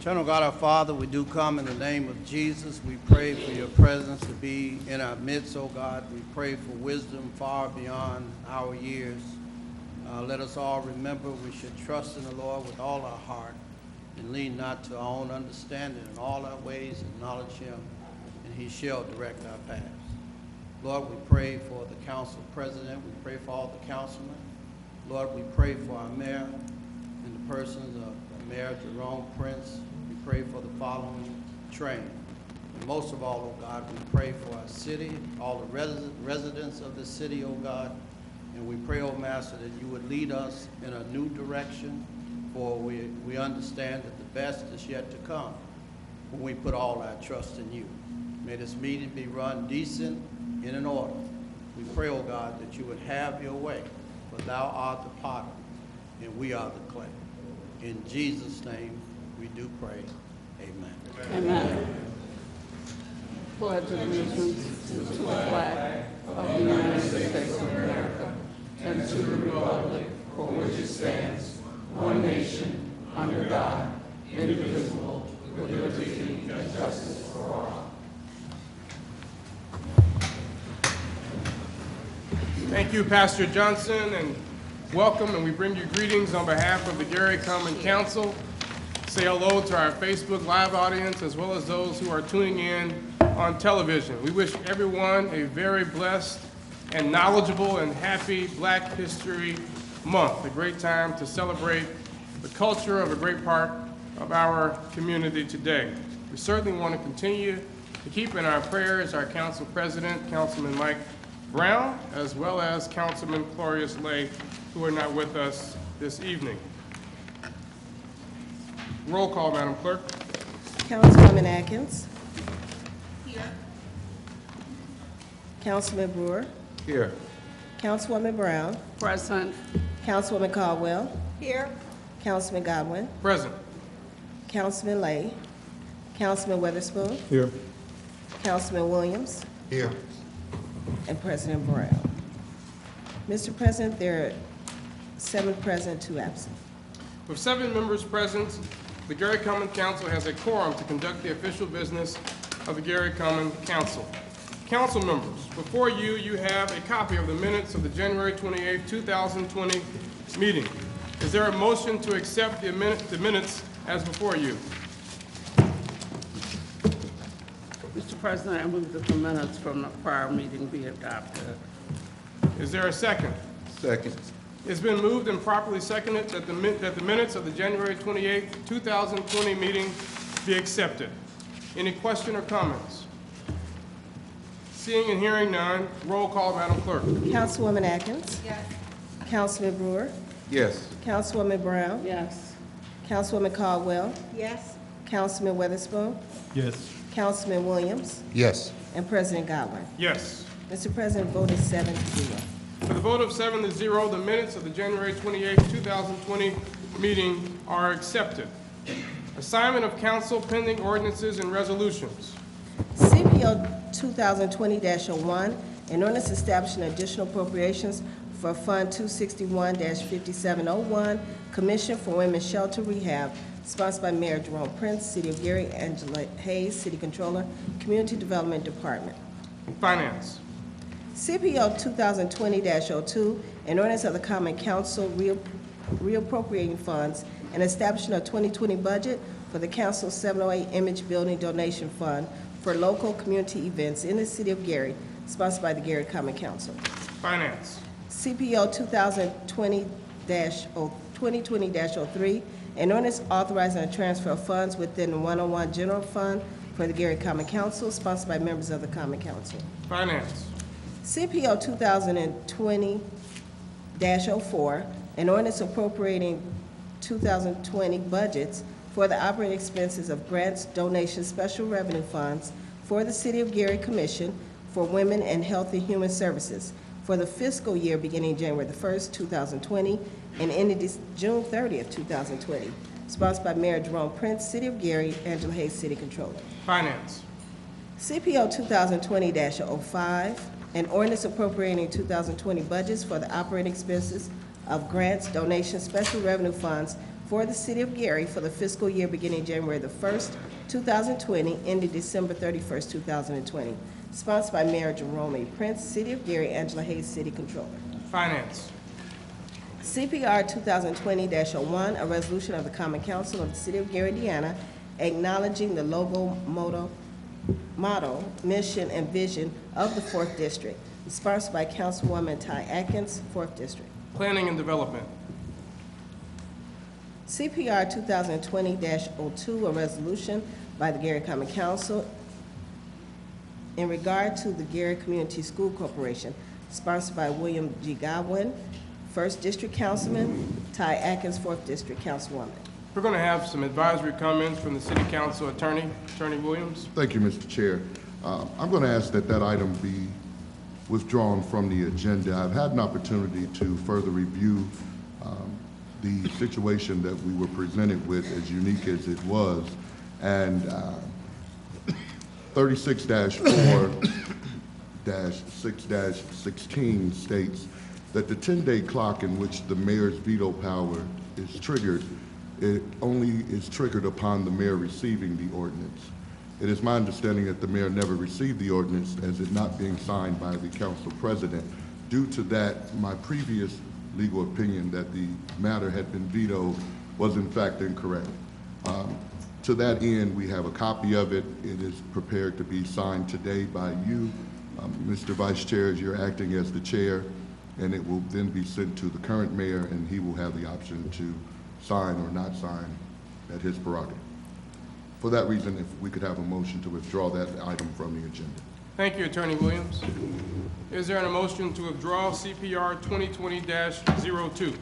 Eternal God, our Father, we do come in the name of Jesus. We pray for your presence to be in our midst, oh God. We pray for wisdom far beyond our years. Let us all remember we should trust in the Lord with all our heart and lean not to our own understanding. In all our ways acknowledge him, and he shall direct our paths. Lord, we pray for the council president. We pray for all the councilmen. Lord, we pray for our mayor in the persons of Mayor Jerome Prince. We pray for the following train. And most of all, oh God, we pray for our city, all the residents of the city, oh God. And we pray, oh Master, that you would lead us in a new direction, for we understand that the best is yet to come when we put all our trust in you. May this meeting be run decent and in order. We pray, oh God, that you would have your way, for thou art the potter, and we are the clay. In Jesus' name we do pray. Amen. Amen. Pledge allegiance to the flag of the United States of America and to the republic for which it stands, one nation, under God, indivisible, with liberty and justice for all. Thank you, Pastor Johnson, and welcome, and we bring you greetings on behalf of the Gary Common Council. Say hello to our Facebook Live audience, as well as those who are tuning in on television. We wish everyone a very blessed and knowledgeable and happy Black History Month, a great time to celebrate the culture of a great part of our community today. We certainly want to continue to keep in our prayers our council president, Councilman Mike Brown, as well as Councilman Clarius Lay, who are not with us this evening. Roll call, Madam Clerk. Councilwoman Atkins. Here. Councilman Brewer. Here. Councilwoman Brown. Present. Councilwoman Caldwell. Here. Councilman Godwin. Present. Councilman Lay. Councilman Weatherspoon. Here. Councilman Williams. Here. And President Brown. Mr. President, there are 7 present, 2 absent. With 7 members present, the Gary Common Council has a quorum to conduct the official business of the Gary Common Council. Council members, before you, you have a copy of the minutes of the January 28, 2020 meeting. Is there a motion to accept the minutes as before you? Mr. President, I move that the minutes from the prior meeting be adopted. Is there a second? Second. It's been moved and properly seconded that the minutes of the January 28, 2020 meeting be accepted. Any question or comments? Seeing and hearing none, roll call, Madam Clerk. Councilwoman Atkins. Yes. Councilman Brewer. Yes. Councilwoman Brown. Yes. Councilwoman Caldwell. Yes. Councilman Weatherspoon. Yes. Councilman Williams. Yes. And President Godwin. Yes. Mr. President, vote is 7-0. For the vote of 7-0, the minutes of the January 28, 2020 meeting are accepted. Assignment of council pending ordinances and resolutions. CPO 2020-01, an ordinance establishing additional appropriations for Fund 261-5701, Commission for Women's Shelter Rehab, sponsored by Mayor Jerome Prince, City of Gary, Angela Hayes, City Controller, Community Development Department. Finance. CPO 2020-02, an ordinance of the Common Council reappropriating funds and establishing a 2020 budget for the Council's 708 Image Building Donation Fund for local community events in the City of Gary, sponsored by the Gary Common Council. Finance. CPO 2020-03, an ordinance authorizing a transfer of funds within the 101 General Fund for the Gary Common Council, sponsored by members of the Common Council. Finance. CPO 2020-04, an ordinance appropriating 2020 budgets for the operating expenses of grants, donations, special revenue funds for the City of Gary Commission for Women and Health and Human Services for the fiscal year beginning January the 1st, 2020 and ending June 30th, 2020, sponsored by Mayor Jerome Prince, City of Gary, Angela Hayes, City Controller. Finance. CPO 2020-05, an ordinance appropriating 2020 budgets for the operating expenses of grants, donations, special revenue funds for the City of Gary for the fiscal year beginning January the 1st, 2020, ending December 31st, 2020. Sponsored by Mayor Jerome A. Prince, City of Gary, Angela Hayes, City Controller. Finance. CPR 2020-01, a resolution of the Common Council of the City of Gary, Indiana, acknowledging the logo, motto, mission, and vision of the 4th District. Sponsored by Councilwoman Ty Atkins, 4th District. Planning and Development. CPR 2020-02, a resolution by the Gary Common Council in regard to the Gary Community School Corporation, sponsored by William G. Godwin, 1st District Councilman, Ty Atkins, 4th District Councilwoman. We're going to have some advisory comments from the City Council Attorney, Attorney Williams. Thank you, Mr. Chair. I'm going to ask that that item be withdrawn from the agenda. I've had an opportunity to further review the situation that we were presented with, as unique as it was, and 36-4-6-16 states that the 10-day clock in which the mayor's veto power is triggered, it only is triggered upon the mayor receiving the ordinance. It is my understanding that the mayor never received the ordinance as it not being signed by the council president. Due to that, my previous legal opinion that the matter had been vetoed was in fact incorrect. To that end, we have a copy of it. It is prepared to be signed today by you, Mr. Vice Chair, as you're acting as the chair, and it will then be sent to the current mayor, and he will have the option to sign or not sign at his prerogative. For that reason, if we could have a motion to withdraw that item from the agenda. Thank you, Attorney Williams. Is there a motion to withdraw CPR 2020-02?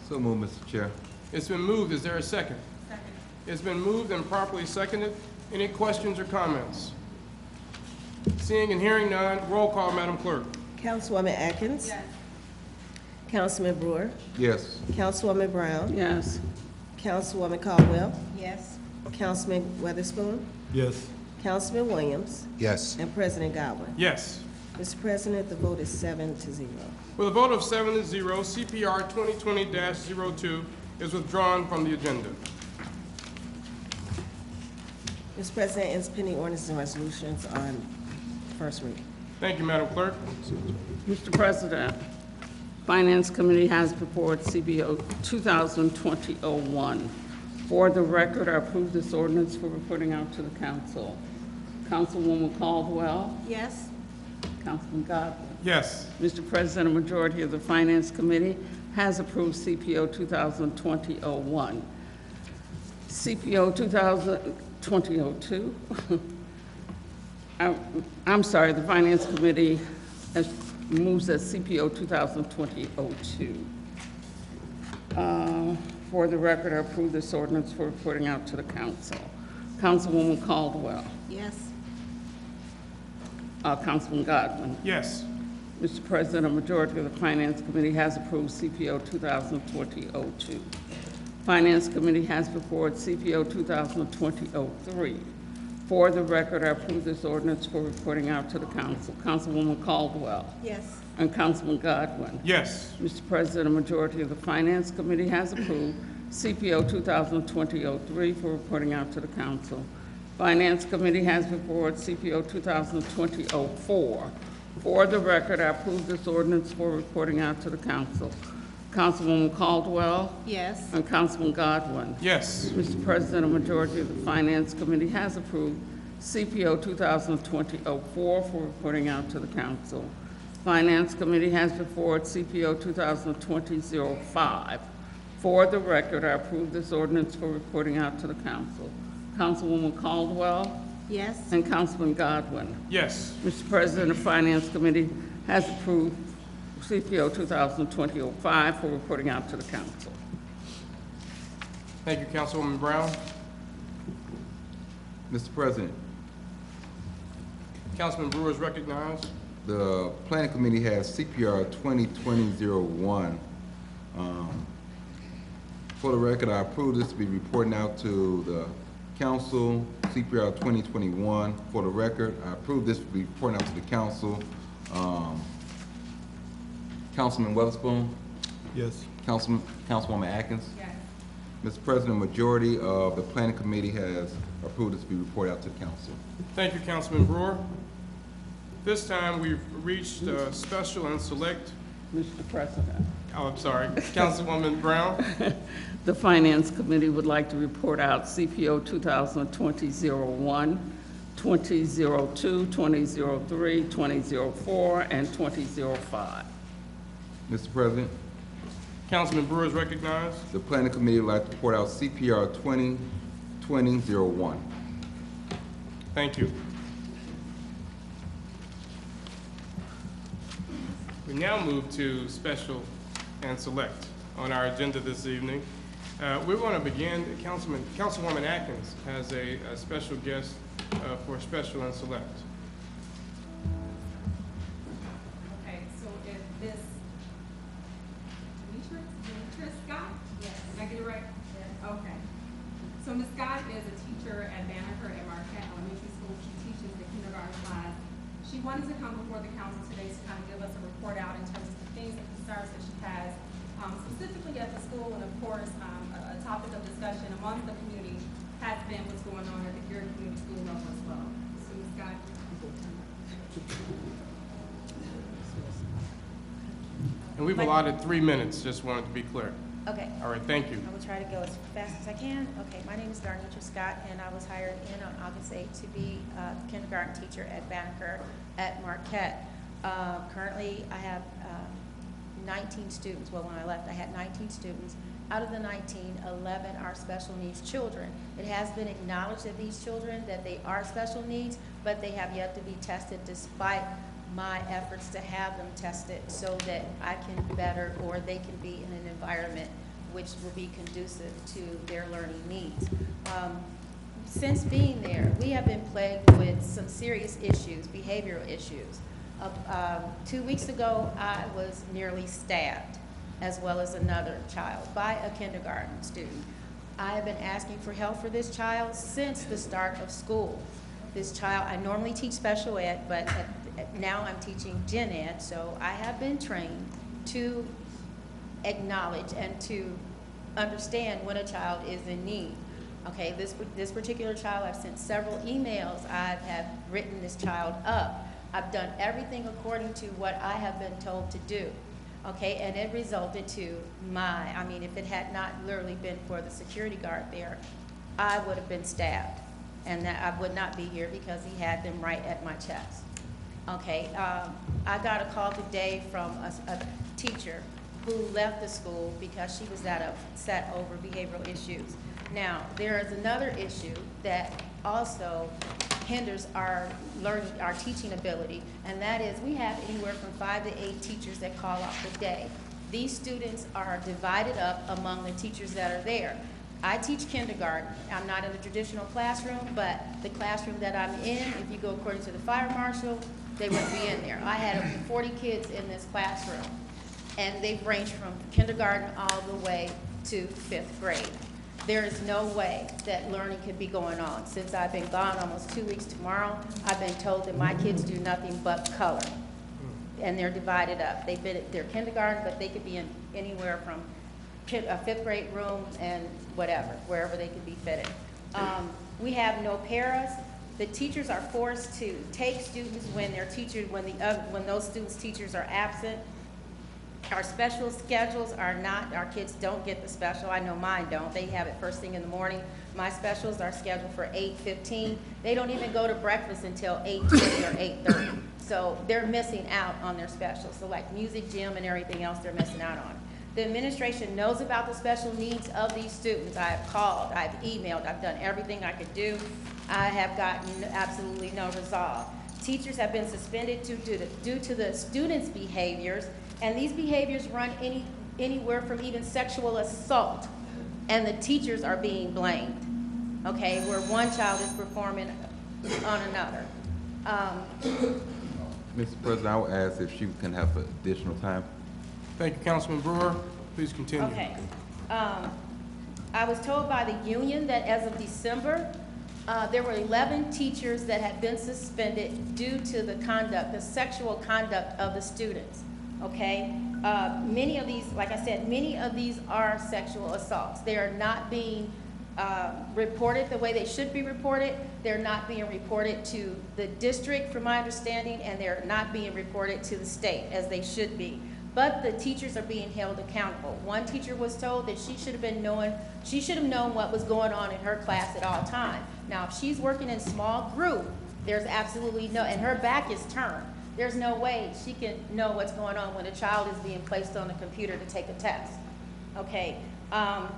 So moved, Mr. Chair. It's been moved. Is there a second? Second. It's been moved and properly seconded. Any questions or comments? Seeing and hearing none, roll call, Madam Clerk. Councilwoman Atkins. Yes. Councilman Brewer. Yes. Councilwoman Brown. Yes. Councilwoman Caldwell. Yes. Councilman Weatherspoon. Yes. Councilman Williams. Yes. And President Godwin. Yes. Mr. President, the vote is 7-0. With a vote of 7-0, CPR 2020-02 is withdrawn from the agenda. Mr. President, it's pending ordinances and resolutions on first reading. Thank you, Madam Clerk. Mr. President, Finance Committee has before it CBO 2020-01. For the record, I approve this ordinance for reporting out to the council. Councilwoman Caldwell. Yes. Councilman Godwin. Yes. Mr. President, a majority of the Finance Committee has approved CPO 2020-01. CPO 2020-02. I'm sorry, the Finance Committee moves that CPO 2020-02. For the record, I approve this ordinance for reporting out to the council. Councilwoman Caldwell. Yes. Councilman Godwin. Yes. Mr. President, a majority of the Finance Committee has approved CPO 2020-02. Finance Committee has before it CPO 2020-03. For the record, I approve this ordinance for reporting out to the council. Councilwoman Caldwell. Yes. And Councilman Godwin. Yes. Mr. President, a majority of the Finance Committee has approved CPO 2020-03 for reporting out to the council. Finance Committee has before it CPO 2020-04. For the record, I approve this ordinance for reporting out to the council. Councilwoman Caldwell. Yes. And Councilman Godwin. Yes. Mr. President, a majority of the Finance Committee has approved CPO 2020-04 for reporting out to the council. Finance Committee has before it CPO 2020-05. For the record, I approve this ordinance for reporting out to the council. Councilwoman Caldwell. Yes. And Councilman Godwin. Yes. Mr. President, the Finance Committee has approved CPO 2020-05 for reporting out to the council. Thank you, Councilwoman Brown. Mr. President, Councilman Brewer is recognized. the Planning Committee has CPR 2020-01. For the record, I approve this to be reporting out to the council, CPR 2021. For the record, I approve this to be reporting out to the council. Councilman Weatherspoon? Yes. Councilwoman Atkins? Yes. Mr. President, a majority of the planning committee has approved this to be reported out to the council. Thank you, Councilman Brewer. This time, we've reached special and select, Mr. President, oh, I'm sorry, Councilwoman Brown. the Finance Committee would like to report out CPO 2020-01, 2002, 2003, 2004, and 2005. Mr. President, Councilman Brewer is recognized. the planning committee would like to report out CPR 2020-01. Thank you. We now move to special and select on our agenda this evening. We're going to begin, Councilwoman Atkins has a special guest for special and select. Okay, so if this, Demetra Scott? Yes. Did I get it right? Yes. Okay. So Ms. Scott is a teacher at Banneker at Marquette Elementary School. She teaches the kindergarten class. She wanted to come before the council today to kind of give us a report out in terms of the things and concerns that she has, specifically at the school, and of course, a topic of discussion amongst the community has been what's going on at the Gary Community School level as well. So Ms. Scott. And we've allotted 3 minutes, just wanted to be clear. Okay. All right, thank you. I will try to go as fast as I can. Okay, my name is Darnitra Scott, and I was hired in on August 8th to be a kindergarten teacher at Banneker at Marquette. Currently, I have 19 students. Well, when I left, I had 19 students. Out of the 19, 11 are special needs children. It has been acknowledged that these children, that they are special needs, but they have yet to be tested despite my efforts to have them tested so that I can better, or they can be in an environment which will be conducive to their learning needs. Since being there, we have been plagued with some serious issues, behavioral issues. 2 weeks ago, I was nearly stabbed, as well as another child, by a kindergarten student. I have been asking for help for this child since the start of school. This child, I normally teach special ed, but now I'm teaching gen ed, so I have been trained to acknowledge and to understand when a child is in need. Okay, this particular child, I've sent several emails. I have written this child up. I've done everything according to what I have been told to do. Okay, and it resulted to if it had not literally been for the security guard there, I would have been stabbed. And that I would not be here because he had them right at my chest. Okay, I got a call today from a teacher who left the school because she was that upset over behavioral issues. Now, there is another issue that also hinders our learning, our teaching ability, and that is we have anywhere from 5 to 8 teachers that call off a day. These students are divided up among the teachers that are there. I teach kindergarten. I'm not in the traditional classroom, but the classroom that I'm in, if you go according to the fire marshal, they wouldn't be in there. I had over 40 kids in this classroom, and they've ranged from kindergarten all the way to 5th grade. There is no way that learning could be going on. Since I've been gone almost 2 weeks tomorrow, I've been told that my kids do nothing but color, and they're divided up. They're kindergarten, but they could be in anywhere from a 5th grade room and whatever, wherever they could be fitted. We have no paras. The teachers are forced to take students when their teachers, when those students' teachers are absent. Our special schedules are not, our kids don't get the special. I know mine don't. They have it first thing in the morning. My specials are scheduled for 8:15. They don't even go to breakfast until 8:20 or 8:30. So they're missing out on their specials. So like music, gym, and everything else they're missing out on. The administration knows about the special needs of these students. I have called, I've emailed, I've done everything I could do. I have gotten absolutely no resolve. Teachers have been suspended due to the students' behaviors, and these behaviors run anywhere from even sexual assault, and the teachers are being blamed, okay, where one child is performing on another. Mr. President, I will ask if she can have additional time. Thank you, Councilman Brewer. Please continue. Okay. I was told by the union that as of December, there were 11 teachers that had been suspended due to the sexual conduct of the students, okay? Many of these, like I said, many of these are sexual assaults. They are not being reported the way they should be reported. They're not being reported to the district, from my understanding, and they're not being reported to the state as they should be. But the teachers are being held accountable. One teacher was told that she should have known what was going on in her class at all times. Now, if she's working in small group, there's absolutely no, and her back is turned. There's no way she can know what's going on when a child is being placed on a computer to take a test. Okay. Like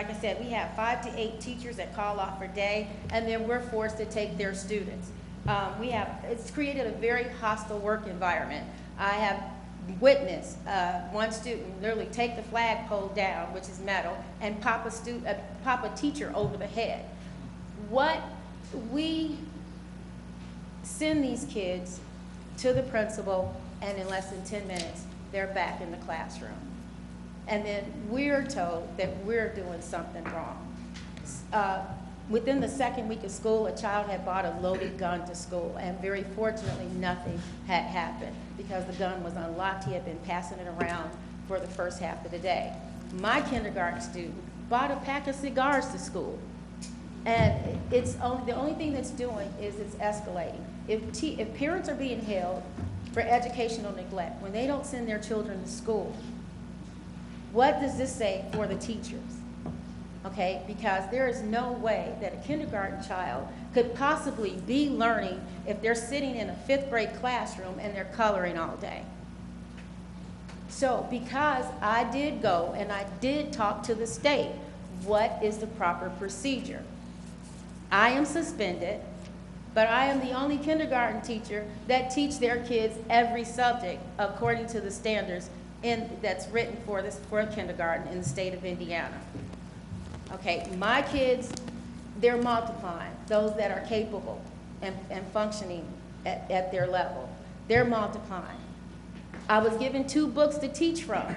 I said, we have 5 to 8 teachers that call off per day, and then we're forced to take their students. It's created a very hostile work environment. I have witnessed one student literally take the flagpole down, which is metal, and pop a teacher over the head. We send these kids to the principal, and in less than 10 minutes, they're back in the classroom. And then we're told that we're doing something wrong. Within the second week of school, a child had brought a loaded gun to school, and very fortunately, nothing had happened because the gun was unlocked. He had been passing it around for the first half of the day. My kindergarten student bought a pack of cigars to school, and the only thing that's doing is it's escalating. If parents are being held for educational neglect, when they don't send their children to school, what does this say for the teachers? Okay, because there is no way that a kindergarten child could possibly be learning if they're sitting in a 5th grade classroom and they're coloring all day. So because I did go and I did talk to the state, what is the proper procedure? I am suspended, but I am the only kindergarten teacher that teach their kids every subject according to the standards that's written for a kindergarten in the state of Indiana. Okay, my kids, they're multiplying, those that are capable and functioning at their level. They're multiplying. I was given 2 books to teach from,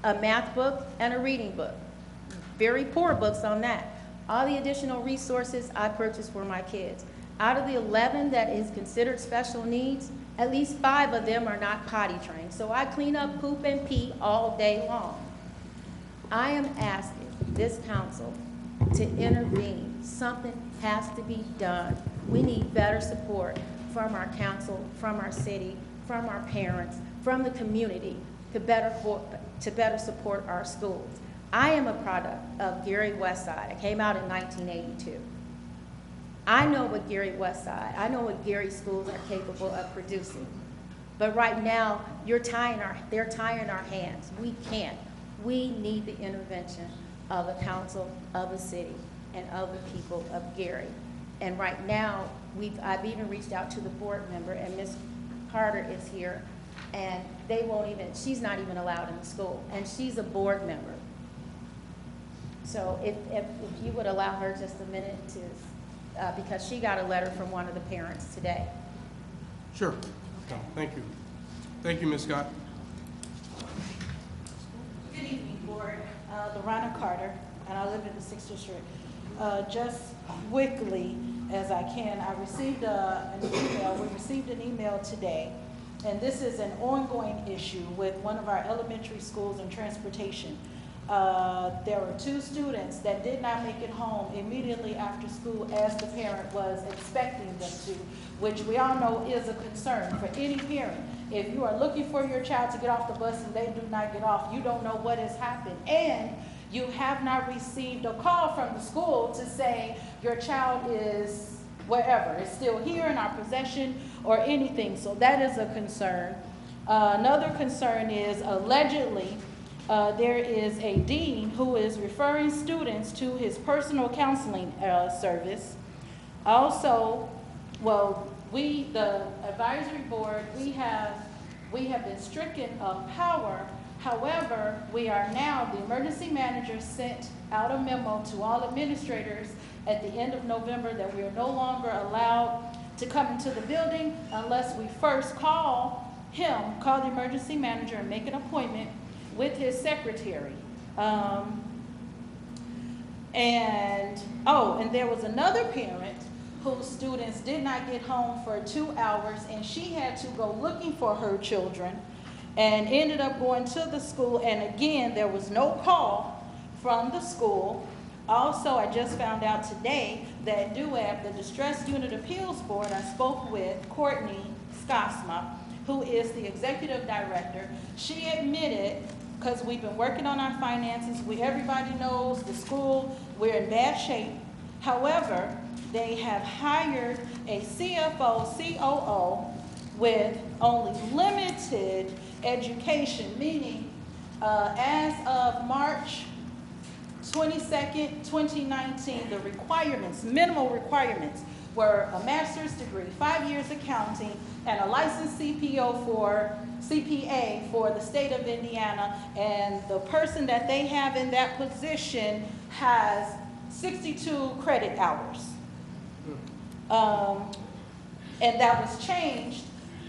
a math book and a reading book. Very poor books on that. All the additional resources I purchased for my kids. Out of the 11 that is considered special needs, at least 5 of them are not potty trained. So I clean up poop and pee all day long. I am asking this council to intervene. Something has to be done. We need better support from our council, from our city, from our parents, from the community to better support our schools. I am a product of Gary Westside. I came out in 1982. I know what Gary Westside, I know what Gary schools are capable of producing. But right now, they're tying our hands. We can't. We need the intervention of the council, of the city, and of the people of Gary. And right now, I've even reached out to the board member, and Ms. Carter is here, and she's not even allowed in the school, and she's a board member. So if you would allow her just a minute to, because she got a letter from one of the parents today. Sure. Okay. Thank you. Thank you, Ms. Scott. Good evening, board. Lorana Carter, and I live in the 6th District. Just quickly, as I can, I received an email. We received an email today, and this is an ongoing issue with one of our elementary schools in transportation. There were 2 students that did not make it home immediately after school as the parent was expecting them to, which we all know is a concern for any parent. If you are looking for your child to get off the bus and they do not get off, you don't know what has happened. And you have not received a call from the school to say your child is wherever, is still here in our possession or anything. So that is a concern. Another concern is allegedly there is a dean who is referring students to his personal counseling service. Also, well, the advisory board, we have been stricken of power. However, we are now, the emergency manager sent out a memo to all administrators at the end of November that we are no longer allowed to come into the building unless we first call the emergency manager and make an appointment with his secretary. And there was another parent whose students did not get home for 2 hours, and she had to go looking for her children. and ended up going to the school, and again, there was no call from the school. Also, I just found out today that DUAB, the Distress Unit Appeals Board, I spoke with Courtney Skosma, who is the executive director. She admitted, because we've been working on our finances, everybody knows the school, we're in bad shape. However, they have hired a CFO, COO with only limited education, meaning as of March 22nd, 2019, the requirements, minimal requirements, were a master's degree, 5 years accounting, and a licensed CPA for the state of Indiana. And the person that they have in that position has 62 credit hours. And that was changed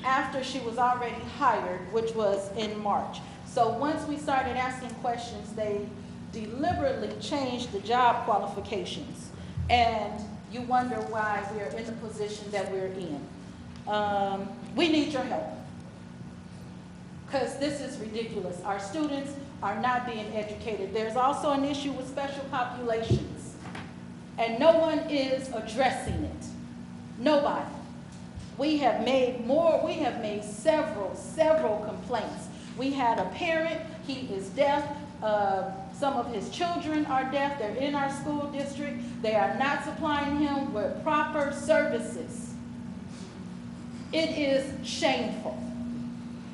after she was already hired, which was in March. So once we started asking questions, they deliberately changed the job qualifications. And you wonder why we're in the position that we're in. We need your help, because this is ridiculous. Our students are not being educated. There's also an issue with special populations, and no one is addressing it. Nobody. We have made several complaints. We had a parent, he is deaf. Some of his children are deaf. They're in our school district. They are not supplying him with proper services. It is shameful.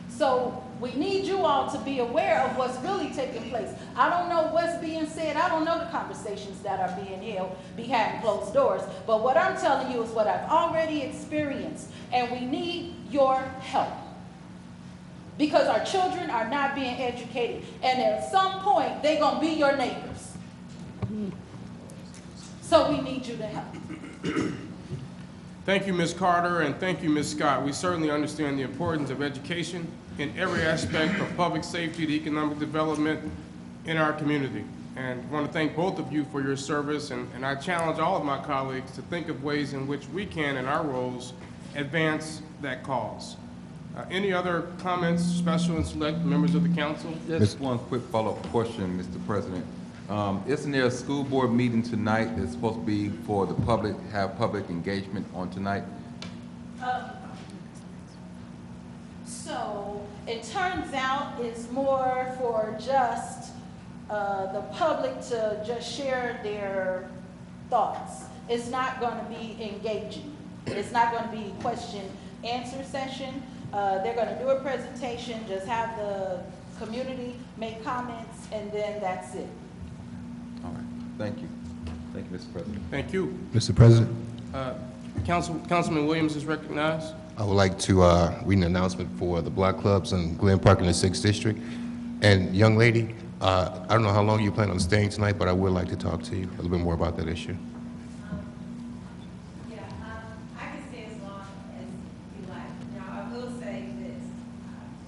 So we need you all to be aware of what's really taking place. I don't know what's being said. I don't know the conversations that are being held behind closed doors. But what I'm telling you is what I've already experienced. And we need your help, because our children are not being educated. And at some point, they're going to be your neighbors. So we need you to help. Thank you, Ms. Carter, and thank you, Ms. Scott. We certainly understand the importance of education in every aspect of public safety to economic development in our community. And I want to thank both of you for your service, and I challenge all of my colleagues to think of ways in which we can, in our roles, advance that cause. Any other comments, special and select members of the council? Just one quick follow-up question, Mr. President. Isn't there a school board meeting tonight that's supposed to be for the public, have public engagement on tonight? So it turns out it's more for just the public to just share their thoughts. It's not going to be engaging. It's not going to be question-answer session. They're going to do a presentation, just have the community make comments, and then that's it. All right, thank you. Thank you, Mr. President. Thank you. Mr. President, Councilman Williams is recognized. I would like to read an announcement for the block clubs in Glen Park in the 6th District. And young lady, I don't know how long you plan on staying tonight, but I would like to talk to you a little bit more about that issue. I can stay as long as you like. Now, I will say this,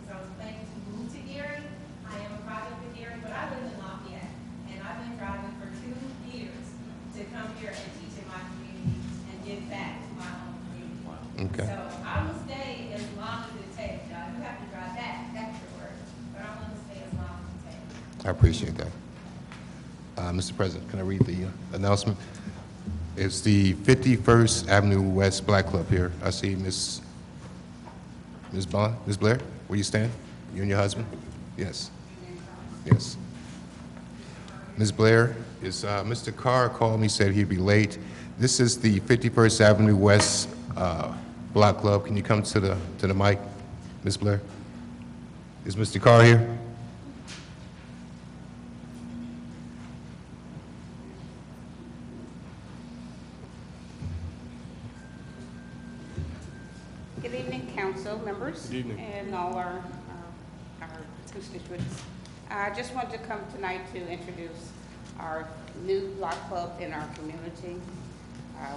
because I was planning to move to Gary. I am a product of Gary, but I live in Lafayette, and I've been driving for 2 years to come here and teach in my community and give back to my own community. Okay. So I will stay as long as it takes. Now, you have to drive back afterwards, but I'm going to stay as long as it takes. I appreciate that. Mr. President, can I read the announcement? It's the 51st Avenue West Black Club here. I see Ms. Bond, Ms. Blair, where you stand? You and your husband? Yes. Yes. Ms. Blair, is Mr. Carr called me, said he'd be late. This is the 51st Avenue West Block Club. Can you come to the mic, Ms. Blair? Is Mr. Carr here? Good evening, council members. Good evening. And all our constituents. I just wanted to come tonight to introduce our new block club in our community.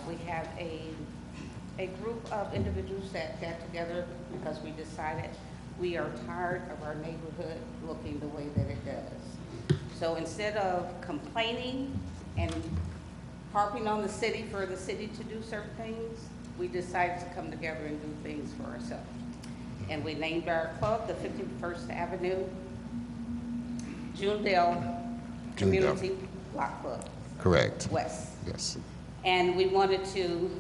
We have a group of individuals that got together because we decided we are tired of our neighborhood looking the way that it does. So instead of complaining and harping on the city for the city to do certain things, we decided to come together and do things for ourselves. and we named our club the 51st Avenue Junedale Community Block Club Correct. West. Yes. And we wanted to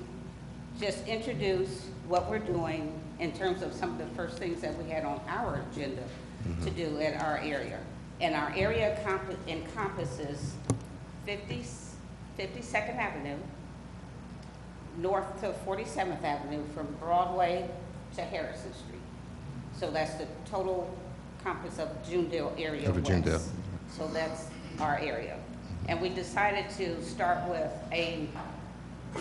just introduce what we're doing in terms of some of the first things that we had on our agenda to do at our area. And our area encompasses 52nd Avenue, north to 47th Avenue, from Broadway to Harrison Street. So that's the total compass of Junedale area Of west. Junedale. So that's our area. And we decided to start with a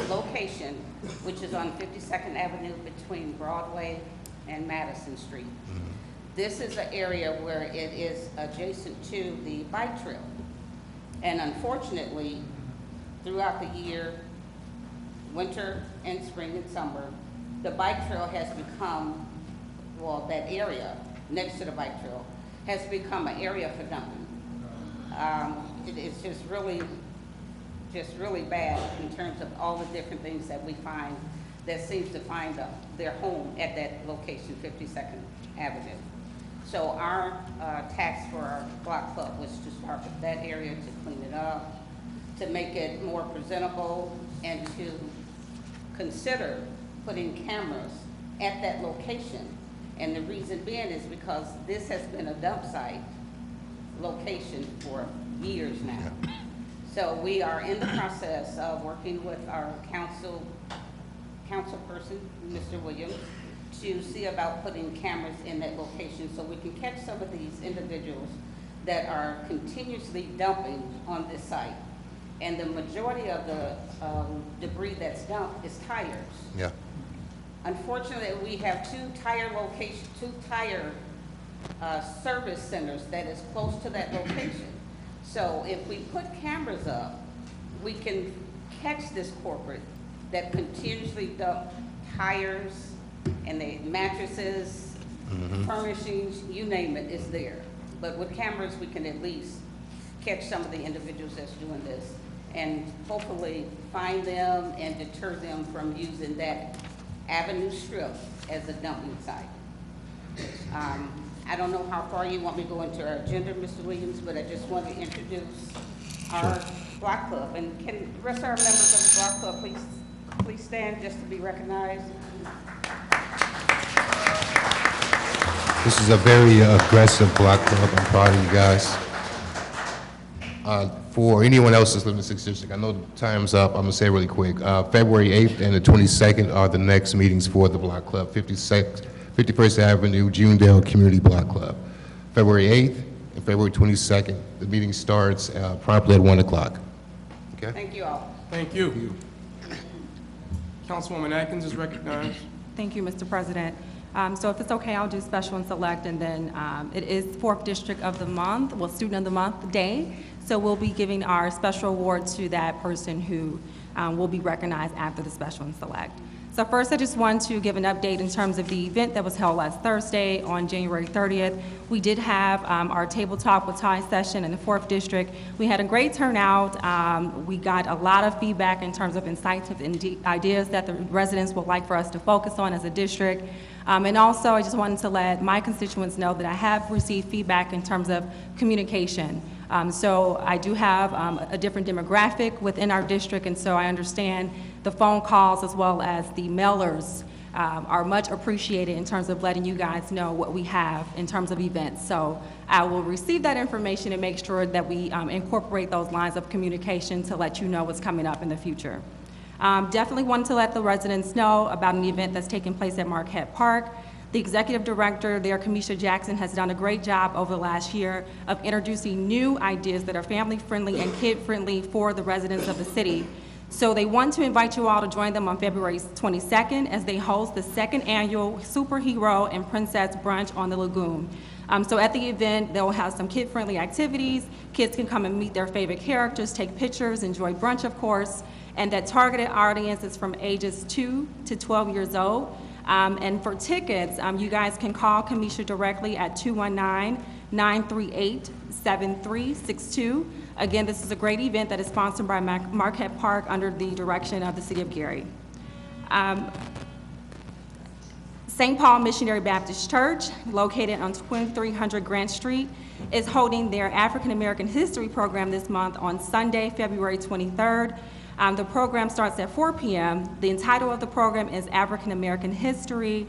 location, which is on 52nd Avenue between Broadway and Madison Street. This is an area where it is adjacent to the bike trail. And unfortunately, throughout the year, winter and spring and summer, the bike trail has become, well, that area next to the bike trail has become an area for dumping. It's just really bad in terms of all the different things that we find that seems to find their home at that location, 52nd Avenue. So our task for our block club was to start with that area, to clean it up, to make it more presentable, and to consider putting cameras at that location. And the reason being is because this has been a dump site location for years now. So we are in the process of working with our councilperson, Mr. Williams, to see about putting cameras in that location so we can catch some of these individuals that are continuously dumping on this site. And the majority of the debris that's dumped is tires. Yeah. Unfortunately, we have two tire service centers that is close to that location. So if we put cameras up, we can catch this corporate that continuously dump tires and the mattresses, furnishings, you name it, is there. But with cameras, we can at least catch some of the individuals that's doing this and hopefully find them and deter them from using that Avenue Strip as a dumping site. I don't know how far you want me to go into our agenda, Mr. Williams, but I just want to introduce our block club. And can the rest of our members of the block club please stand just to be recognized? This is a very aggressive block club. I'm proud of you guys. For anyone else that's living in the 6th District, I know the time's up. I'm going to say it really quick. February 8th and the 22nd are the next meetings for the block club, 51st Avenue, Junedale Community Block Club. February 8th and February 22nd. The meeting starts promptly at 1 o'clock. Okay? Thank you all. Thank you. Councilwoman Atkins is recognized. Thank you, Mr. President. So if it's okay, I'll do special and select, and then it is 4th District of the Month, well, Student of the Month Day. So we'll be giving our special award to that person who will be recognized after the special and select. So first, I just want to give an update in terms of the event that was held last Thursday on January 30th. We did have our table talk with Ty session in the 4th District. We had a great turnout. We got a lot of feedback in terms of insights and ideas that the residents would like for us to focus on as a district. And also, I just wanted to let my constituents know that I have received feedback in terms of communication. So I do have a different demographic within our district, and so I understand the phone calls as well as the mailers are much appreciated in terms of letting you guys know what we have in terms of events. So I will receive that information and make sure that we incorporate those lines of communication to let you know what's coming up in the future. Definitely wanted to let the residents know about an event that's taking place at Marquette Park. The executive director there, Kamisha Jackson, has done a great job over the last year of introducing new ideas that are family-friendly and kid-friendly for the residents of the city. So they want to invite you all to join them on February 22nd as they host the 2nd annual Superhero and Princess Brunch on the Lagoon. So at the event, they'll have some kid-friendly activities. Kids can come and meet their favorite characters, take pictures, enjoy brunch, of course, and that targeted audience is from ages 2 to 12 years old. And for tickets, you guys can call Kamisha directly at 219-938-7362. Again, this is a great event that is sponsored by Marquette Park under the direction of the City of Gary. St. Paul Missionary Baptist Church, located on 2300 Grant Street, is holding their African American History program this month on Sunday, February 23rd. The program starts at 4 p.m. The title of the program is African American History,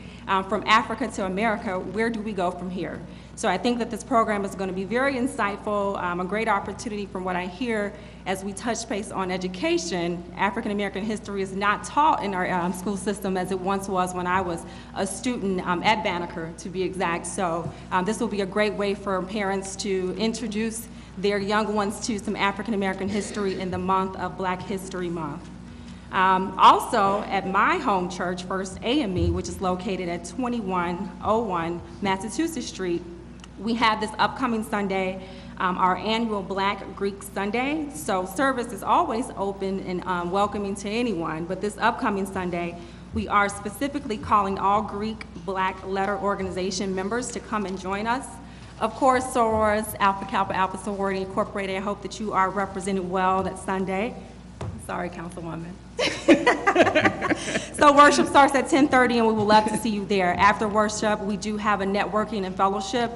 from Africa to America, where do we go from here? So I think that this program is going to be very insightful, a great opportunity from what I hear as we touch base on education. African American history is not taught in our school system as it once was when I was a student at Banneker, to be exact. So this will be a great way for parents to introduce their young ones to some African American history in the month of Black History Month. Also, at my home church, First AME, which is located at 2101 Massachusetts Street, we have this upcoming Sunday, our annual Black Greek Sunday. So service is always open and welcoming to anyone, but this upcoming Sunday, we are specifically calling all Greek Black letter organization members to come and join us. Of course, sorors, Alpha Kappa Alpha Sorority Incorporated, I hope that you are represented well that Sunday. Sorry, Councilwoman. So worship starts at 10:30, and we would love to see you there. After worship, we do have a networking and fellowship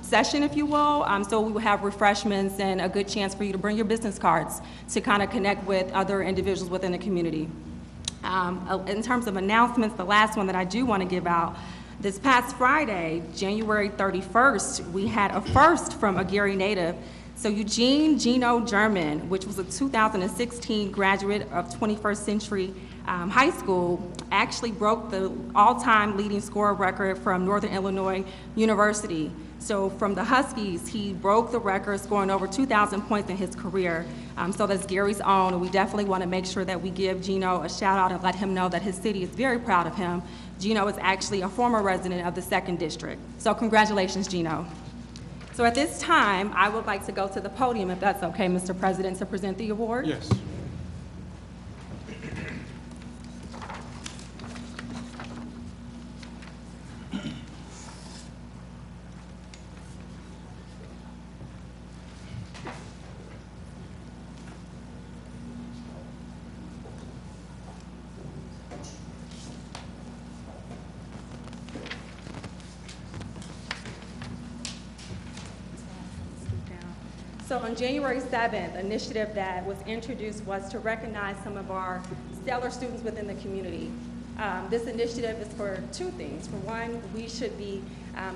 session, if you will. So we will have refreshments and a good chance for you to bring your business cards to kind of connect with other individuals within the community. In terms of announcements, the last one that I do want to give out, this past Friday, January 31st, we had a first from a Gary native. So Eugene Gino German, which was a 2016 graduate of 21st Century High School, actually broke the all-time leading scorer record from Northern Illinois University. So from the Huskies, he broke the record, scoring over 2,000 points in his career. So that's Gary's own, and we definitely want to make sure that we give Gino a shout out and let him know that his city is very proud of him. Gino is actually a former resident of the 2nd District. So congratulations, Gino. So at this time, I would like to go to the podium, if that's okay, Mr. President, to present the award. Yes. So on January 7th, an initiative that was introduced was to recognize some of our stellar students within the community. This initiative is for two things. For one, we should be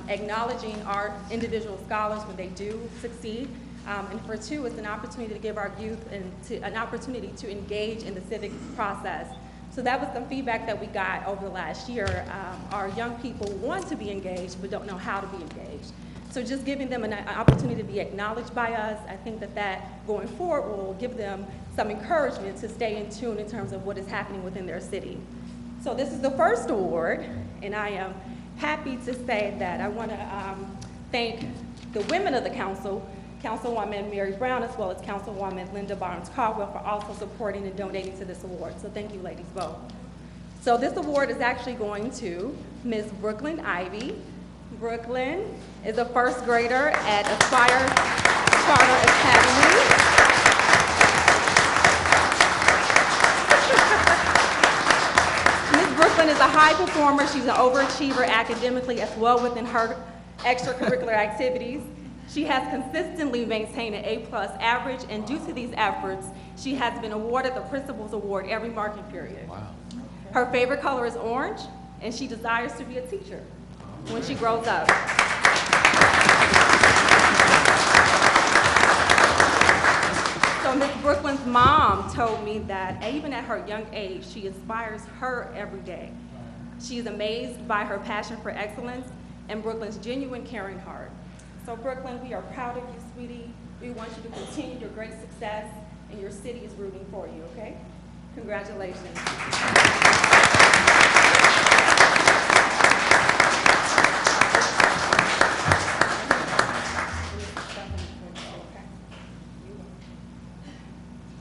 acknowledging our individual scholars when they do succeed. And for two, it's an opportunity to give our youth an opportunity to engage in the civic process. So that was some feedback that we got over the last year. Our young people want to be engaged but don't know how to be engaged. So just giving them an opportunity to be acknowledged by us, I think that going forward will give them some encouragement to stay in tune in terms of what is happening within their city. So this is the first award, and I am happy to say that I want to thank the women of the council, Councilwoman Mary Brown, as well as Councilwoman Linda Barnes-Caldwell, for also supporting and donating to this award. So thank you, ladies, both. So this award is actually going to Ms. Brooklyn Ivy. Brooklyn is a first grader at Aspire Charter Academy. Ms. Brooklyn is a high performer. She's an overachiever academically as well within her extracurricular activities. She has consistently maintained an A+ average, and due to these efforts, she has been awarded the Principal's Award every marking period. Wow. Her favorite color is orange, and she desires to be a teacher when she grows up. So Ms. Brooklyn's mom told me that even at her young age, she inspires her every day. She is amazed by her passion for excellence and Brooklyn's genuine caring heart. So Brooklyn, we are proud of you, sweetie. We want you to continue your great success, and your city is rooting for you, okay? Congratulations.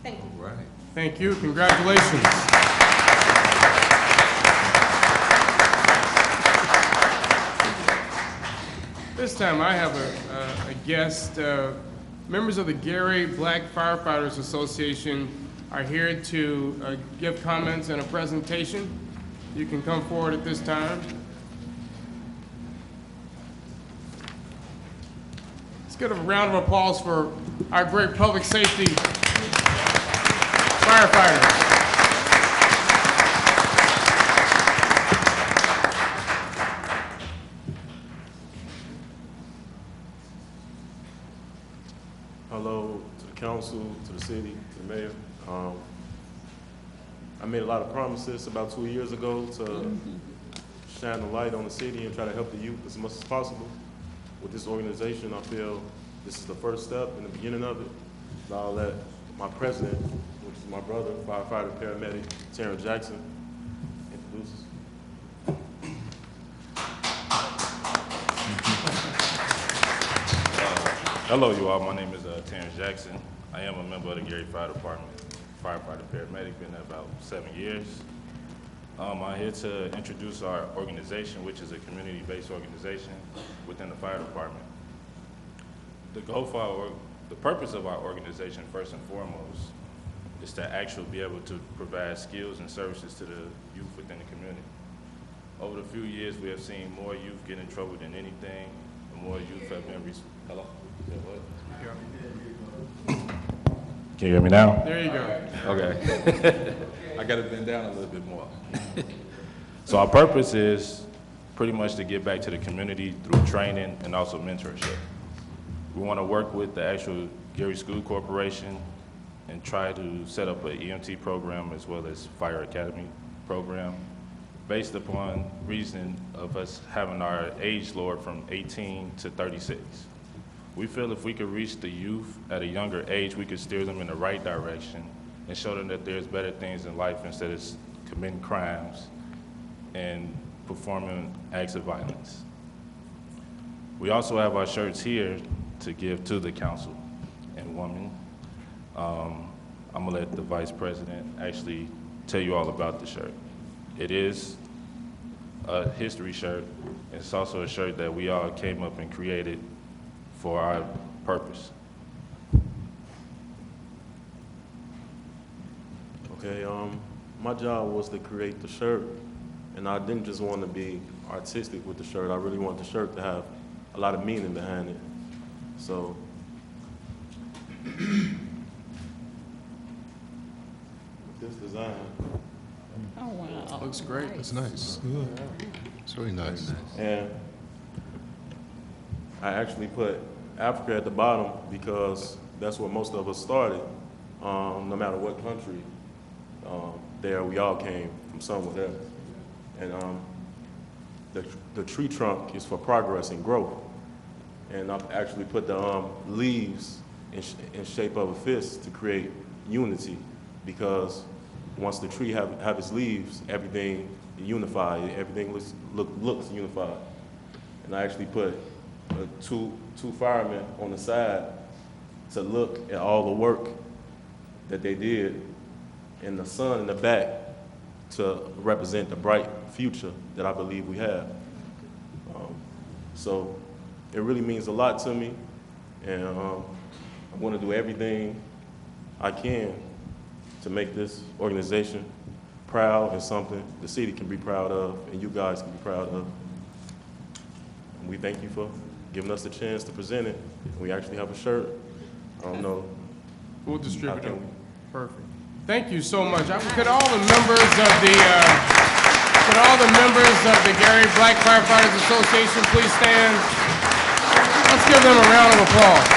Thank you. All right. Thank you. Congratulations. This time I have a guest. Members of the Gary Black Firefighters Association are here to give comments and a presentation. You can come forward at this time. give a round of applause for our great public safety firefighters. Hello to the council, to the city, to the mayor. I made a lot of promises about 2 years ago to shine the light on the city and try to help the youth as much as possible. With this organization, I feel this is the first step in the beginning of it. So I'll let my president, which is my brother, firefighter, paramedic, Terrence Jackson, introduce us. Hello, you all. My name is Terrence Jackson. I am a member of the Gary Fire Department, firefighter paramedic, been there about 7 years. I'm here to introduce our organization, which is a community-based organization within the fire department. The purpose of our organization, first and foremost, is to actually be able to provide skills and services to the youth within the community. Over the few years, we have seen more youth get in trouble than anything, and more youth have been, hello? Can you hear me now? There you go. Okay. I got to bend down a little bit more. So our purpose is pretty much to give back to the community through training and also mentorship. We want to work with the actual Gary School Corporation and try to set up an EMT program as well as Fire Academy program based upon reason of us having our age lowered from 18 to 36. We feel if we could reach the youth at a younger age, we could steer them in the right direction and show them that there's better things in life instead of committing crimes and performing acts of violence. We also have our shirts here to give to the council and women. I'm gonna let the vice president actually tell you all about the shirt. It is a history shirt. It's also a shirt that we all came up and created for our purpose. Okay, my job was to create the shirt, and I didn't just want to be artistic with the shirt. I really want the shirt to have a lot of meaning behind it. So, this design. Oh, wow. Looks great. It's nice. It's really nice. And I actually put Africa at the bottom because that's where most of us started. No matter what country, there we all came from somewhere there. And the tree trunk is for progress and growth. And I've actually put the leaves in shape of a fist to create unity, because once the tree have its leaves, everything unified, everything looks unified. And I actually put two firemen on the side to look at all the work that they did, and the sun in the back to represent the bright future that I believe we have. So it really means a lot to me, and I want to do everything I can to make this organization proud and something the city can be proud of and you guys can be proud of. And we thank you for giving us the chance to present it. We actually have a shirt. I don't know. We'll distribute How can it. we? Perfect. Thank you so much. Could all the members of the Gary Black Firefighters Association please stand? Let's give them a round of applause.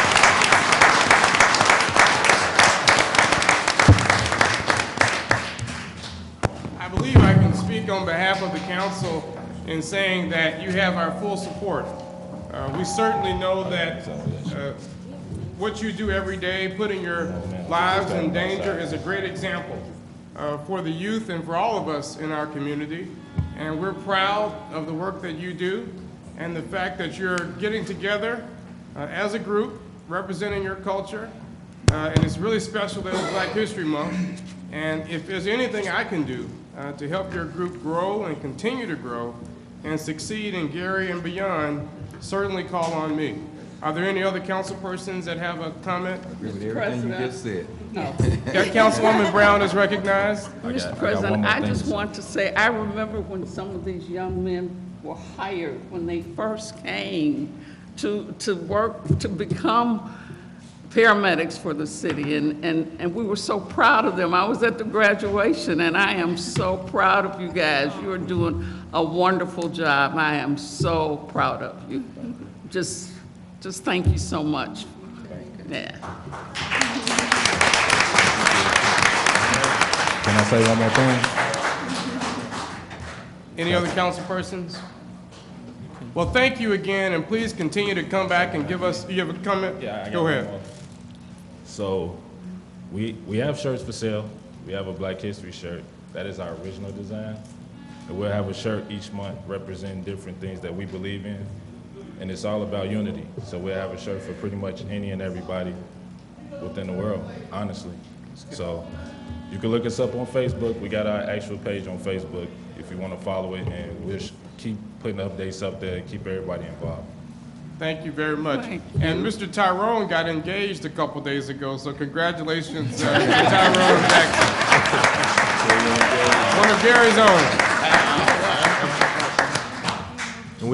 I believe I can speak on behalf of the council in saying that you have our full support. We certainly know that what you do every day, putting your lives in danger, is a great example for the youth and for all of us in our community. And we're proud of the work that you do and the fact that you're getting together as a group, representing your culture. And it's really special that it's Black History Month. And if there's anything I can do to help your group grow and continue to grow and succeed in Gary and beyond, certainly call on me. Are there any other council persons that have a comment? Agree with everything you just said. No. Got Councilwoman Brown is recognized. Mr. President, I just want to say, I remember when some of these young men were hired, when they first came to work, to become paramedics for the city, and we were so proud of them. I was at the graduation, and I am so proud of you guys. You are doing a wonderful job. I am so proud of you. Just thank you so much. Yeah. Can I say one more thing? Any other council persons? Well, thank you again, and please continue to come back and give us, you have a comment? Yeah, I got Go one ahead. more. So, we have shirts for sale. We have a Black History shirt. That is our original design. And we'll have a shirt each month representing different things that we believe in. And it's all about unity. So we'll have a shirt for pretty much any and everybody within the world, honestly. So you can look us up on Facebook. We got our actual page on Facebook if you want to follow it, and we'll keep putting updates up there, keep everybody involved. Thank you very much. And Mr. Tyrone got engaged a couple days ago, so congratulations, Mr. Tyrone Jackson. One of Gary's own. And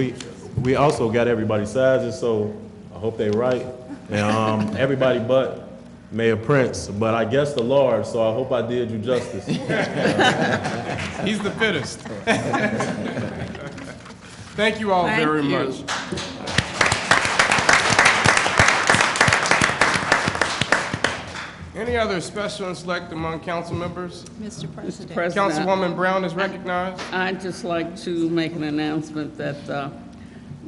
we also got everybody's sizes, so I hope they right. And everybody but Mayor Prince, but I guess the large, so I hope I did you justice. He's the fittest. Thank you all very much. Any other special and select among council members? Mr. President. Councilwoman Brown is recognized. I'd just like to make an announcement that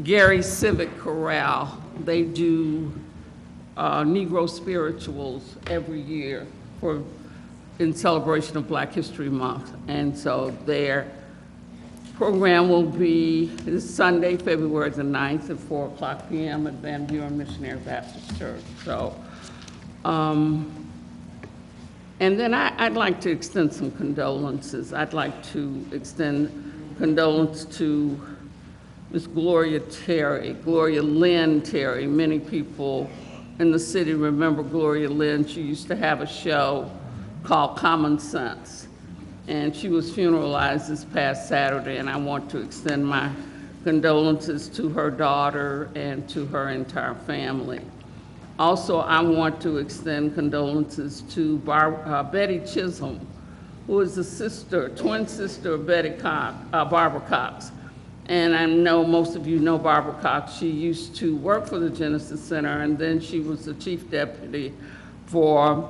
Gary Civic Corral, they do Negro spirituals every year in celebration of Black History Month. And so their program will be this Sunday, February the 9th at 4:00 p.m. at Van Buren Missionary Baptist Church. So, and then I'd like to extend some condolences. I'd like to extend condolence to Miss Gloria Terry, Gloria Lynn Terry. Many people in the city remember Gloria Lynn. She used to have a show called Common Sense, and she was funeralized this past Saturday, and I want to extend my condolences to her daughter and to her entire family. Also, I want to extend condolences to Betty Chisholm, who is the twin sister of Barbara Cox. And I know most of you know Barbara Cox. She used to work for the Genesis Center, and then she was the chief deputy for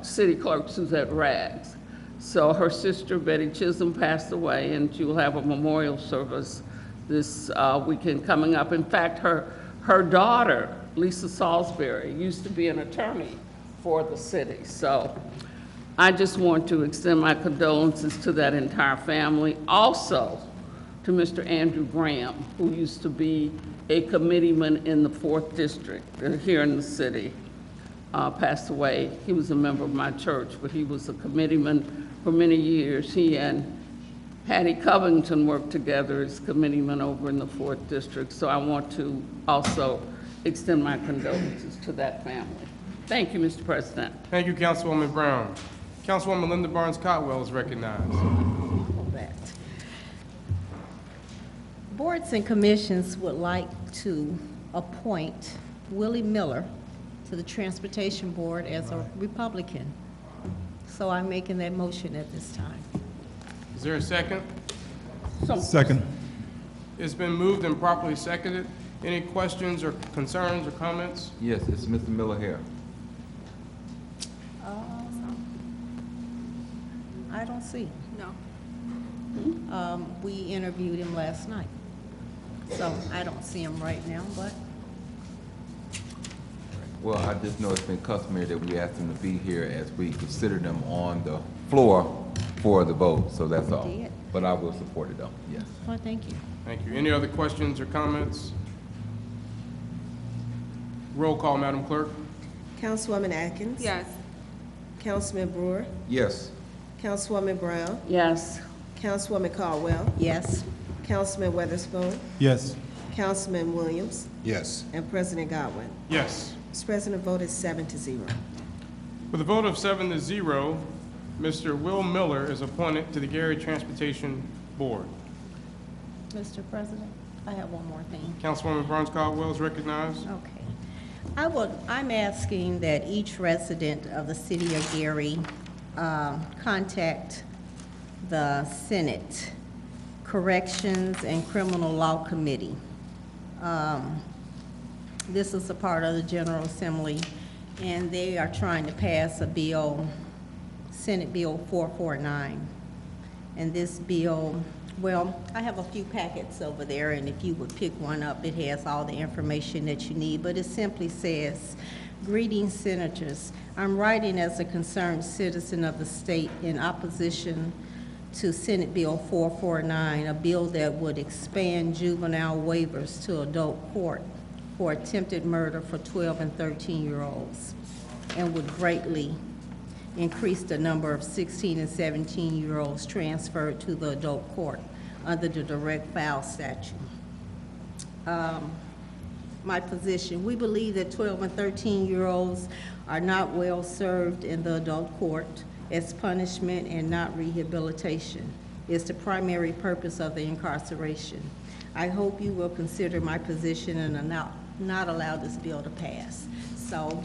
City Clerk Suzette Rags. So her sister, Betty Chisholm, passed away, and she will have a memorial service this weekend coming up. In fact, her daughter, Lisa Salisbury, used to be an attorney for the city. So I just want to extend my condolences to that entire family. Also, to Mr. Andrew Graham, who used to be a committeeman in the 4th District here in the city, passed away. He was a member of my church, but he was a committeeman for many years. He and Hattie Covington worked together as committeeman over in the 4th District, so I want to also extend my condolences to that family. Thank you, Mr. President. Thank you, Councilwoman Brown. Councilwoman Linda Barnes Cotwell is recognized. Boards and commissions would like to appoint Willie Miller to the Transportation Board as a Republican. So I'm making that motion at this time. Is there a second? Second. It's been moved and properly seconded. Any questions or concerns or comments? Yes, it's Mr. Miller here. I don't see him. No. We interviewed him last night. So I don't see him right now, but Well, I just know it's been customary that we ask them to be here as we consider them on the floor for the vote, so that's all. did. But I will support it though, yes. well, thank you. Thank you. Any other questions or comments? Roll call, Madam Clerk. Councilwoman Atkins? Yes. Councilman Brewer? Yes. Councilwoman Brown? Yes. Councilwoman Caldwell? Yes. Councilman Weatherspoon? Yes. Councilman Williams? Yes. And President Godwin. Yes. Mr. President, the vote is 7-0. With a vote of 7-0, Mr. Will Miller is appointed to the Gary Transportation Board. Mr. President, I have one more thing. Councilwoman Barnes Caldwell is recognized. Okay. I'm asking that each resident of the city of Gary contact the Senate Corrections and Criminal Law Committee. This is a part of the General Assembly, and they are trying to pass a bill, Senate Bill 449. And this bill, well, I have a few packets over there, and if you would pick one up, it has all the information that you need, but it simply says, "Greetings, Senators. I'm writing as a concerned citizen of the state in opposition to Senate Bill 449, a bill that would expand juvenile waivers to adult court for attempted murder for 12 and 13-year-olds, and would greatly increase the number of 16 and 17-year-olds transferred to the adult court under the direct foul statute." My position, we believe that 12 and 13-year-olds are not well served in the adult court as punishment and not rehabilitation. It's the primary purpose of the incarceration. I hope you will consider my position and not allow this bill to pass. So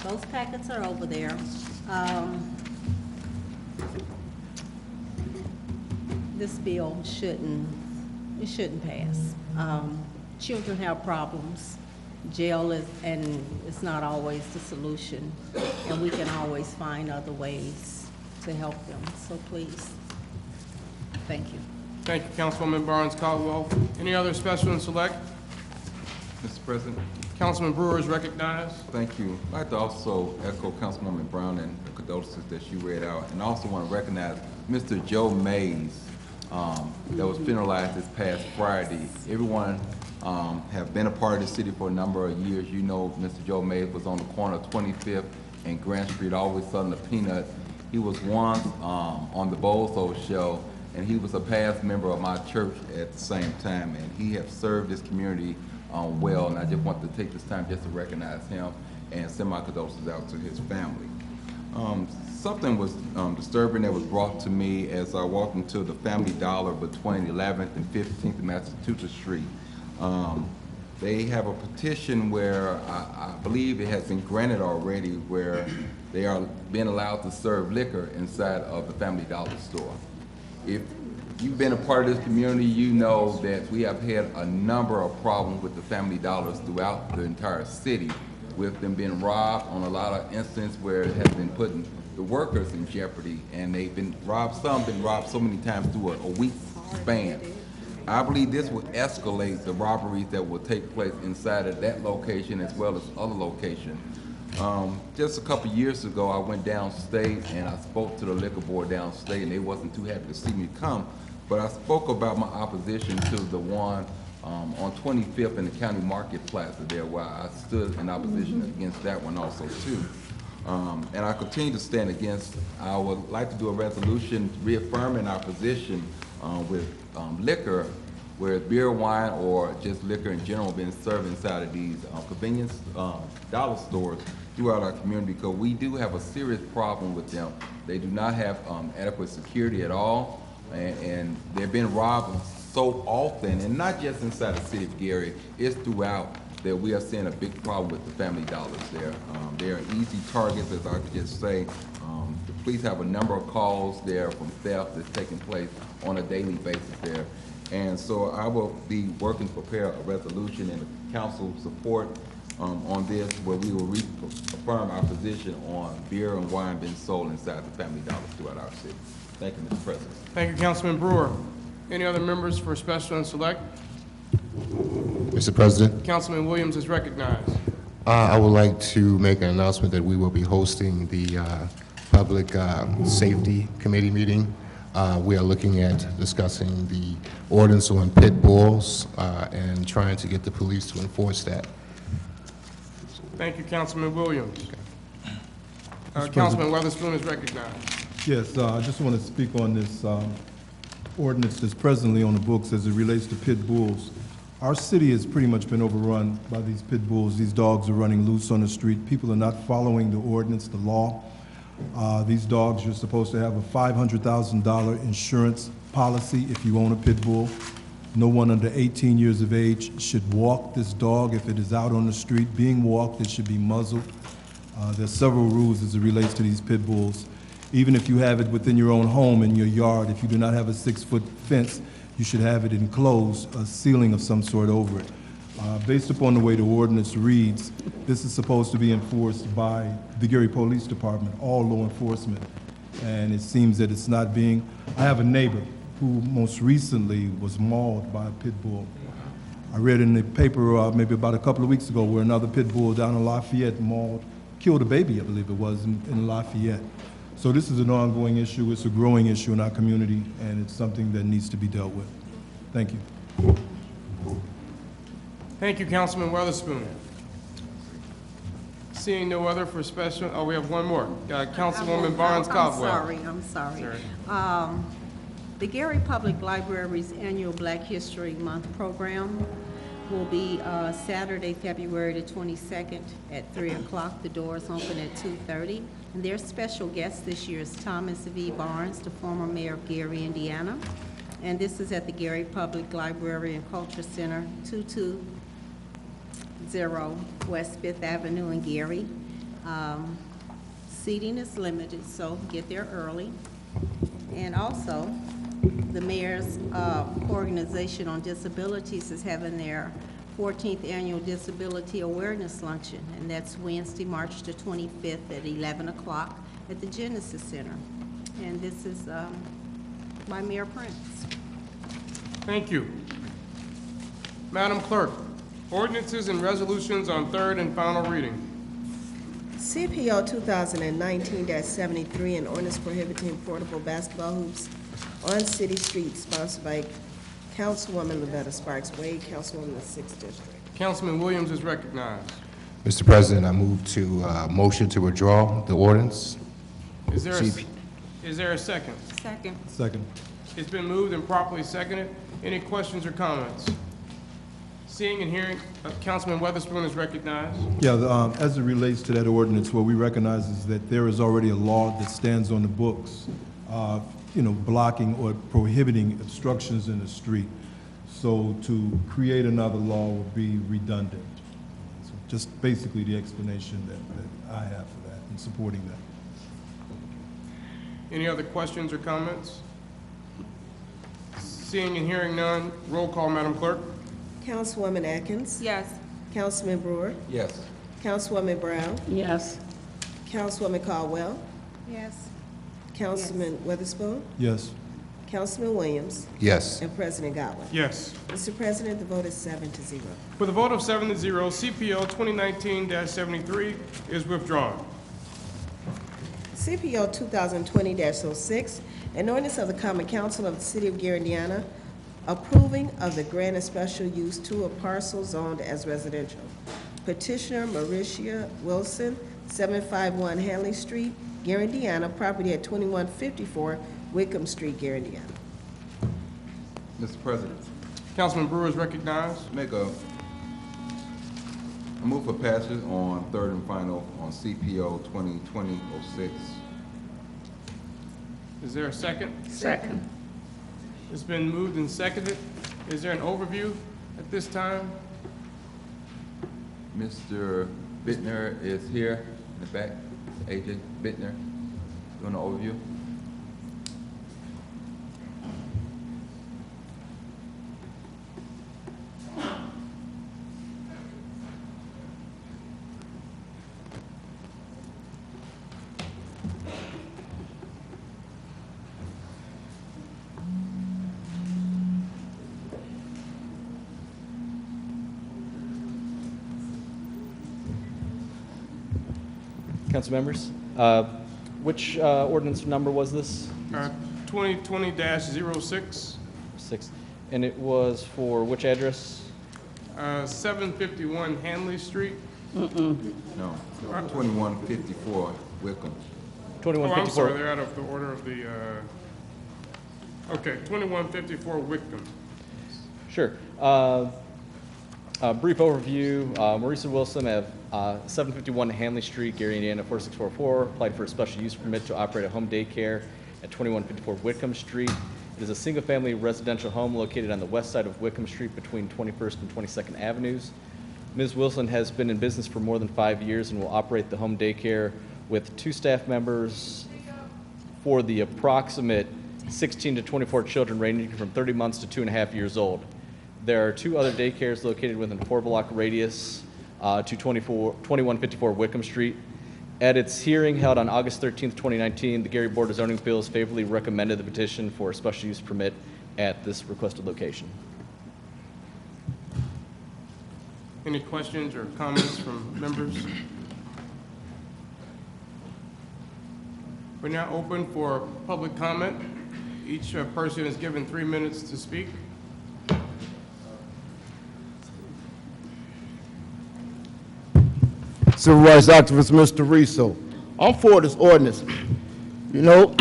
those packets are over there. This bill shouldn't pass. Children have problems. Jail is not always the solution, and we can always find other ways to help them. So please, thank you. Thank you, Councilwoman Barnes Caldwell. Any other special and select? Mr. President. Councilman Brewer is recognized. Thank you. I'd like to also echo Councilwoman Brown and the condolences that she read out, and also want to recognize Mr. Joe Mays that was penalized this past Friday. Everyone have been a part of the city for a number of years. You know, Mr. Joe Mays was on the corner of 25th and Grant Street, always selling the peanuts. He was once on the Bozo show, and he was a past member of my church at the same time, and he has served this community well, and I just want to take this time just to recognize him and send my condolences out to his family. Something was disturbing that was brought to me as I walked into the Family Dollar between 11th and 15th Massachusetts Street. They have a petition where I believe it has been granted already, where they are being allowed to serve liquor inside of the Family Dollar store. If you've been a part of this community, you know that we have had a number of problems with the Family Dollars throughout the entire city, with them being robbed on a lot of instances where it has been putting the workers in jeopardy, and they've been robbed, some been robbed so many times through a week span. I believe this will escalate the robberies that will take place inside of that location as well as other locations. Just a couple years ago, I went downstate and I spoke to the liquor board downstate, and they wasn't too happy to see me come. But I spoke about my opposition to the one on 25th in the County Market Plaza there, where I stood in opposition against that one also too. And I continue to stand against. I would like to do a resolution reaffirming our position with liquor, where beer, wine, or just liquor in general being served inside of these convenience dollar stores throughout our community, because we do have a serious problem with them. They do not have adequate security at all, and they're being robbed so often, and not just inside the city of Gary, it's throughout, that we are seeing a big problem with the Family Dollars there. They are easy targets, as I could just say. The police have a number of calls there from theft that's taking place on a daily basis there. And so I will be working to prepare a resolution and the council support on this, where we will reaffirm our position on beer and wine being sold inside the Family Dollars throughout our city. Thank you, Mr. President. Thank you, Councilman Brewer. Any other members for special and select? Mr. President, Councilman Williams is recognized. I would like to make an announcement that we will be hosting the Public Safety Committee meeting. We are looking at discussing the ordinance on pit bulls and trying to get the police to enforce that. Thank you, Councilman Williams. Mr. Councilman Weatherspoon is recognized. Yes, I just want to speak on this ordinance that's presently on the books as it relates to pit bulls. Our city has pretty much been overrun by these pit bulls. These dogs are running loose on the street. People are not following the ordinance, the law. These dogs, you're supposed to have a $500,000 insurance policy if you own a pit bull. No one under 18 years of age should walk this dog. If it is out on the street being walked, it should be muzzled. There's several rules as it relates to these pit bulls. Even if you have it within your own home, in your yard, if you do not have a 6-foot fence, you should have it enclosed, a ceiling of some sort over it. Based upon the way the ordinance reads, this is supposed to be enforced by the Gary Police Department, all law enforcement, and it seems that it's not being. I have a neighbor who most recently was mauled by a pit bull. I read in the paper maybe about a couple of weeks ago where another pit bull down in Lafayette killed a baby, I believe it was, in Lafayette. So this is an ongoing issue. It's a growing issue in our community, and it's something that needs to be dealt with. Thank you. Thank you, Councilman Weatherspoon. Seeing no other for special, oh, we have one more. Councilwoman Barnes Caldwell. I'm sorry. The Gary Public Library's annual Black History Month program will be Saturday, February the 22nd at 3 o'clock. The doors open at 2:30. And their special guest this year is Thomas V. Barnes, the former mayor of Gary, Indiana. And this is at the Gary Public Library and Culture Center, 220 West 5th Avenue in Gary. Seating is limited, so get there early. And also, the mayor's Organization on Disabilities is having their 14th Annual Disability Awareness Luncheon, and that's Wednesday, March the 25th at 11 o'clock at the Genesis Center. And this is by Mayor Prince. Thank you. Madam Clerk, ordinances and resolutions on third and final reading. CPO 2019-73, an ordinance prohibiting portable basketball hoops on city streets, sponsored by Councilwoman Lavetta Sparks Wade, Councilwoman of the 6th District. Councilman Williams is recognized. Mr. President, I move to motion to withdraw the ordinance. Is there a second? Second. Second. It's been moved and properly seconded. Any questions or comments? Seeing and hearing, Councilman Weatherspoon is recognized. Yeah, as it relates to that ordinance, what we recognize is that there is already a law that stands on the books, blocking or prohibiting obstructions in the street. So to create another law would be redundant. So just basically the explanation that I have for that and supporting that. Any other questions or comments? Seeing and hearing none, roll call, Madam Clerk. Councilwoman Atkins. Yes. Councilman Brewer. Yes. Councilwoman Brown. Yes. Councilwoman Caldwell. Yes. Councilman Witherspoon. Yes. Councilman Williams. Yes. And President Godwin. Yes. Mr. President, the vote is 7-0. With a vote of 7-0, CPO 2019-73 is withdrawn. CPO 2020-06, an ordinance of the Common Council of the City of Gary, Indiana, approving of the grant of special use to a parcel zoned as residential. Petitioner Mauricia Wilson, 751 Hanley Street, Gary, Indiana, property at 2154 Wickham Street, Gary, Indiana. Mr. President. Councilman Brewer is recognized. I move for passage on third and final on CPO 2020-06. Is there a second? Second. It's been moved and seconded. Is there an overview at this time? Mr. Bittner is here in the back. AJ Bittner, doing an overview. Council members, which ordinance number was this? 2020-06. 6. And it was for which address? 751 Hanley Street. No, 2154 Wickham. 2154. Oh, I'm sorry, they're out of the order of the, okay, 2154 Wickham. Sure. Brief overview. Mauricia Wilson of 751 Hanley Street, Gary, Indiana, 4644, applied for a special use permit to operate a home daycare at 2154 Wickham Street. It is a single-family residential home located on the west side of Wickham Street between 21st and 22nd Avenues. Ms. Wilson has been in business for more than 5 years and will operate the home daycare with 2 staff members for the approximate 16 to 24 children ranging from 30 months to 2.5 years old. There are 2 other daycares located within a 4-block radius to 2154 Wickham Street. At its hearing held on August 13th, 2019, the Gary Board of Zoning Appeals favorably recommended the petition for a special use permit at this requested location. Any questions or comments from members? We're now open for public comment. Each person is given 3 minutes to speak. Civil rights activist Mr. Riso. I'm for this ordinance. You know,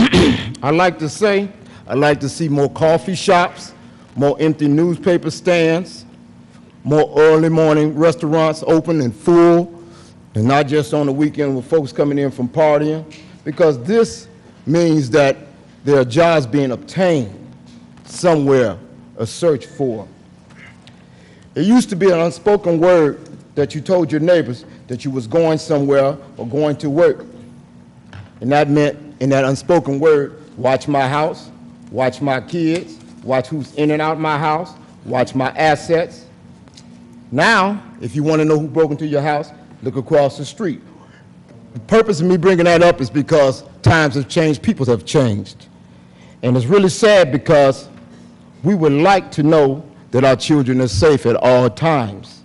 I like to say, I like to see more coffee shops, more empty newspaper stands, more early morning restaurants open and full, and not just on the weekend with folks coming in from partying, because this means that there are jobs being obtained somewhere, a search for. It used to be an unspoken word that you told your neighbors that you was going somewhere or going to work. And that meant, in that unspoken word, watch my house, watch my kids, watch who's in and out my house, watch my assets. Now, if you want to know who broke into your house, look across the street. The purpose of me bringing that up is because times have changed, people have changed. And it's really sad because we would like to know that our children are safe at all times.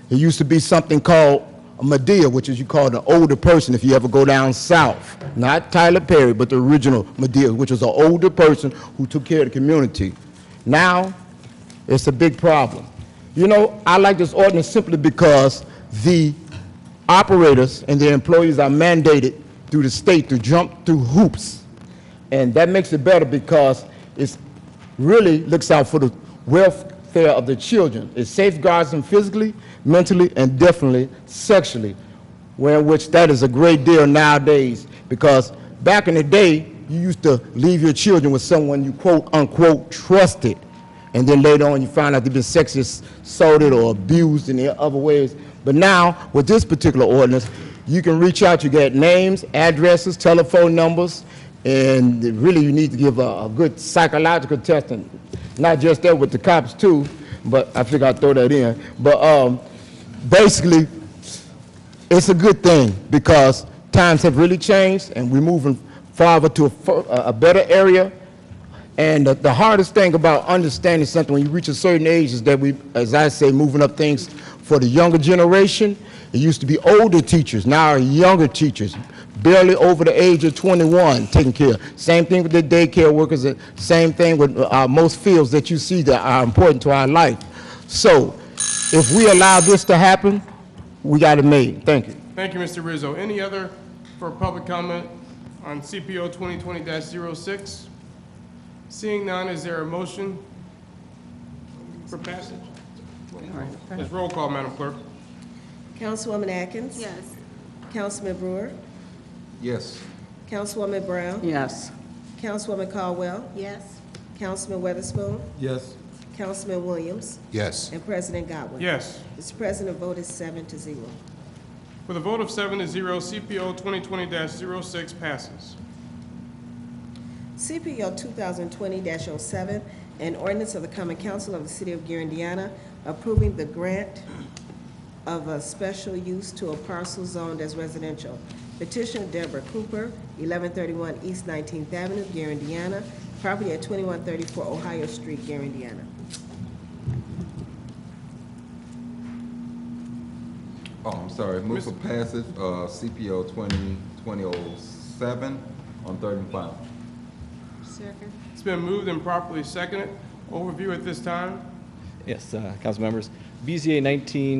There used to be something called a Medea, which is you call an older person if you ever go down south. Not Tyler Perry, but the original Medea, which was an older person who took care of the community. Now, it's a big problem. You know, I like this ordinance simply because the operators and their employees are mandated through the state to jump through hoops. And that makes it better because it really looks out for the welfare of the children. It safeguards them physically, mentally, and definitely sexually, which that is a great deal nowadays, because back in the day, you used to leave your children with someone you quote unquote trusted, and then later on you find out they've been sexually assaulted or abused in other ways. But now, with this particular ordinance, you can reach out, you get names, addresses, telephone numbers, and really you need to give a good psychological testing. Not just that with the cops too, but I figure I'd throw that in. But basically, it's a good thing because times have really changed and we're moving farther to a better area. And the hardest thing about understanding something when you reach a certain age is that we, as I say, moving up things for the younger generation. It used to be older teachers, now are younger teachers, barely over the age of 21 taking care. Same thing with the daycare workers, same thing with most fields that you see that are important to our life. So if we allow this to happen, we got it made. Thank you. Thank you, Mr. Rizzo. Any other for public comment on CPO 2020-06? Seeing none, is there a motion for passage? Let's roll call, Madam Clerk. Councilwoman Atkins? Yes. Councilman Brewer? Yes. Councilwoman Brown? Yes. Councilwoman Caldwell? Yes. Councilman Weatherspoon? Yes. Councilman Williams? Yes. And President Godwin? Yes. Mr. President, vote is 7-0. With a vote of 7-0, CPO 2020-06 passes. CPO 2020-07, an ordinance of the Common Council of the City of Gary, Indiana, approving the grant of a special use to a parcel zoned as residential. Petitioner Deborah Cooper, 1131 East 19th Avenue, Gary, Indiana. Property at 2134 Ohio Street, Gary, Indiana. Oh, I'm sorry. Move for passage, CPO 2020-07 on third and final. Second. It's been moved and properly seconded. Overview at this time. Yes, council members. BZA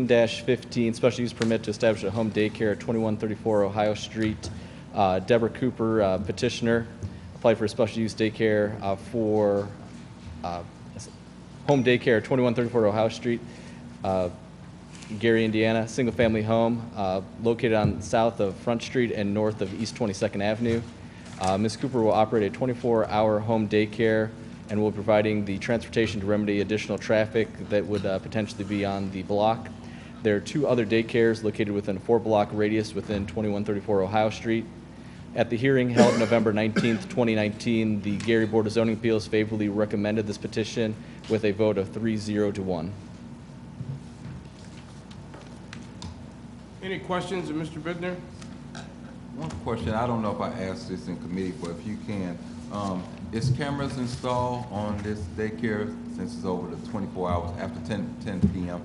19-15, special use permit to establish a home daycare at 2134 Ohio Street. Deborah Cooper, petitioner, applied for a special use daycare for home daycare at 2134 Ohio Street, Gary, Indiana, single family home located on south of Front Street and north of East 22nd Avenue. Ms. Cooper will operate a 24-hour home daycare and will be providing the transportation to remedy additional traffic that would potentially be on the block. There are 2 other daycares located within a 4-block radius within 2134 Ohio Street. At the hearing held November 19th, 2019, the Gary Board of Zoning Appeals favorably recommended this petition with a vote of 3-0 to 1. Any questions of Mr. Bittner? One question, I don't know if I asked this in committee, but if you can, is cameras installed on this daycare since it's over the 24 hours after 10 p.m.?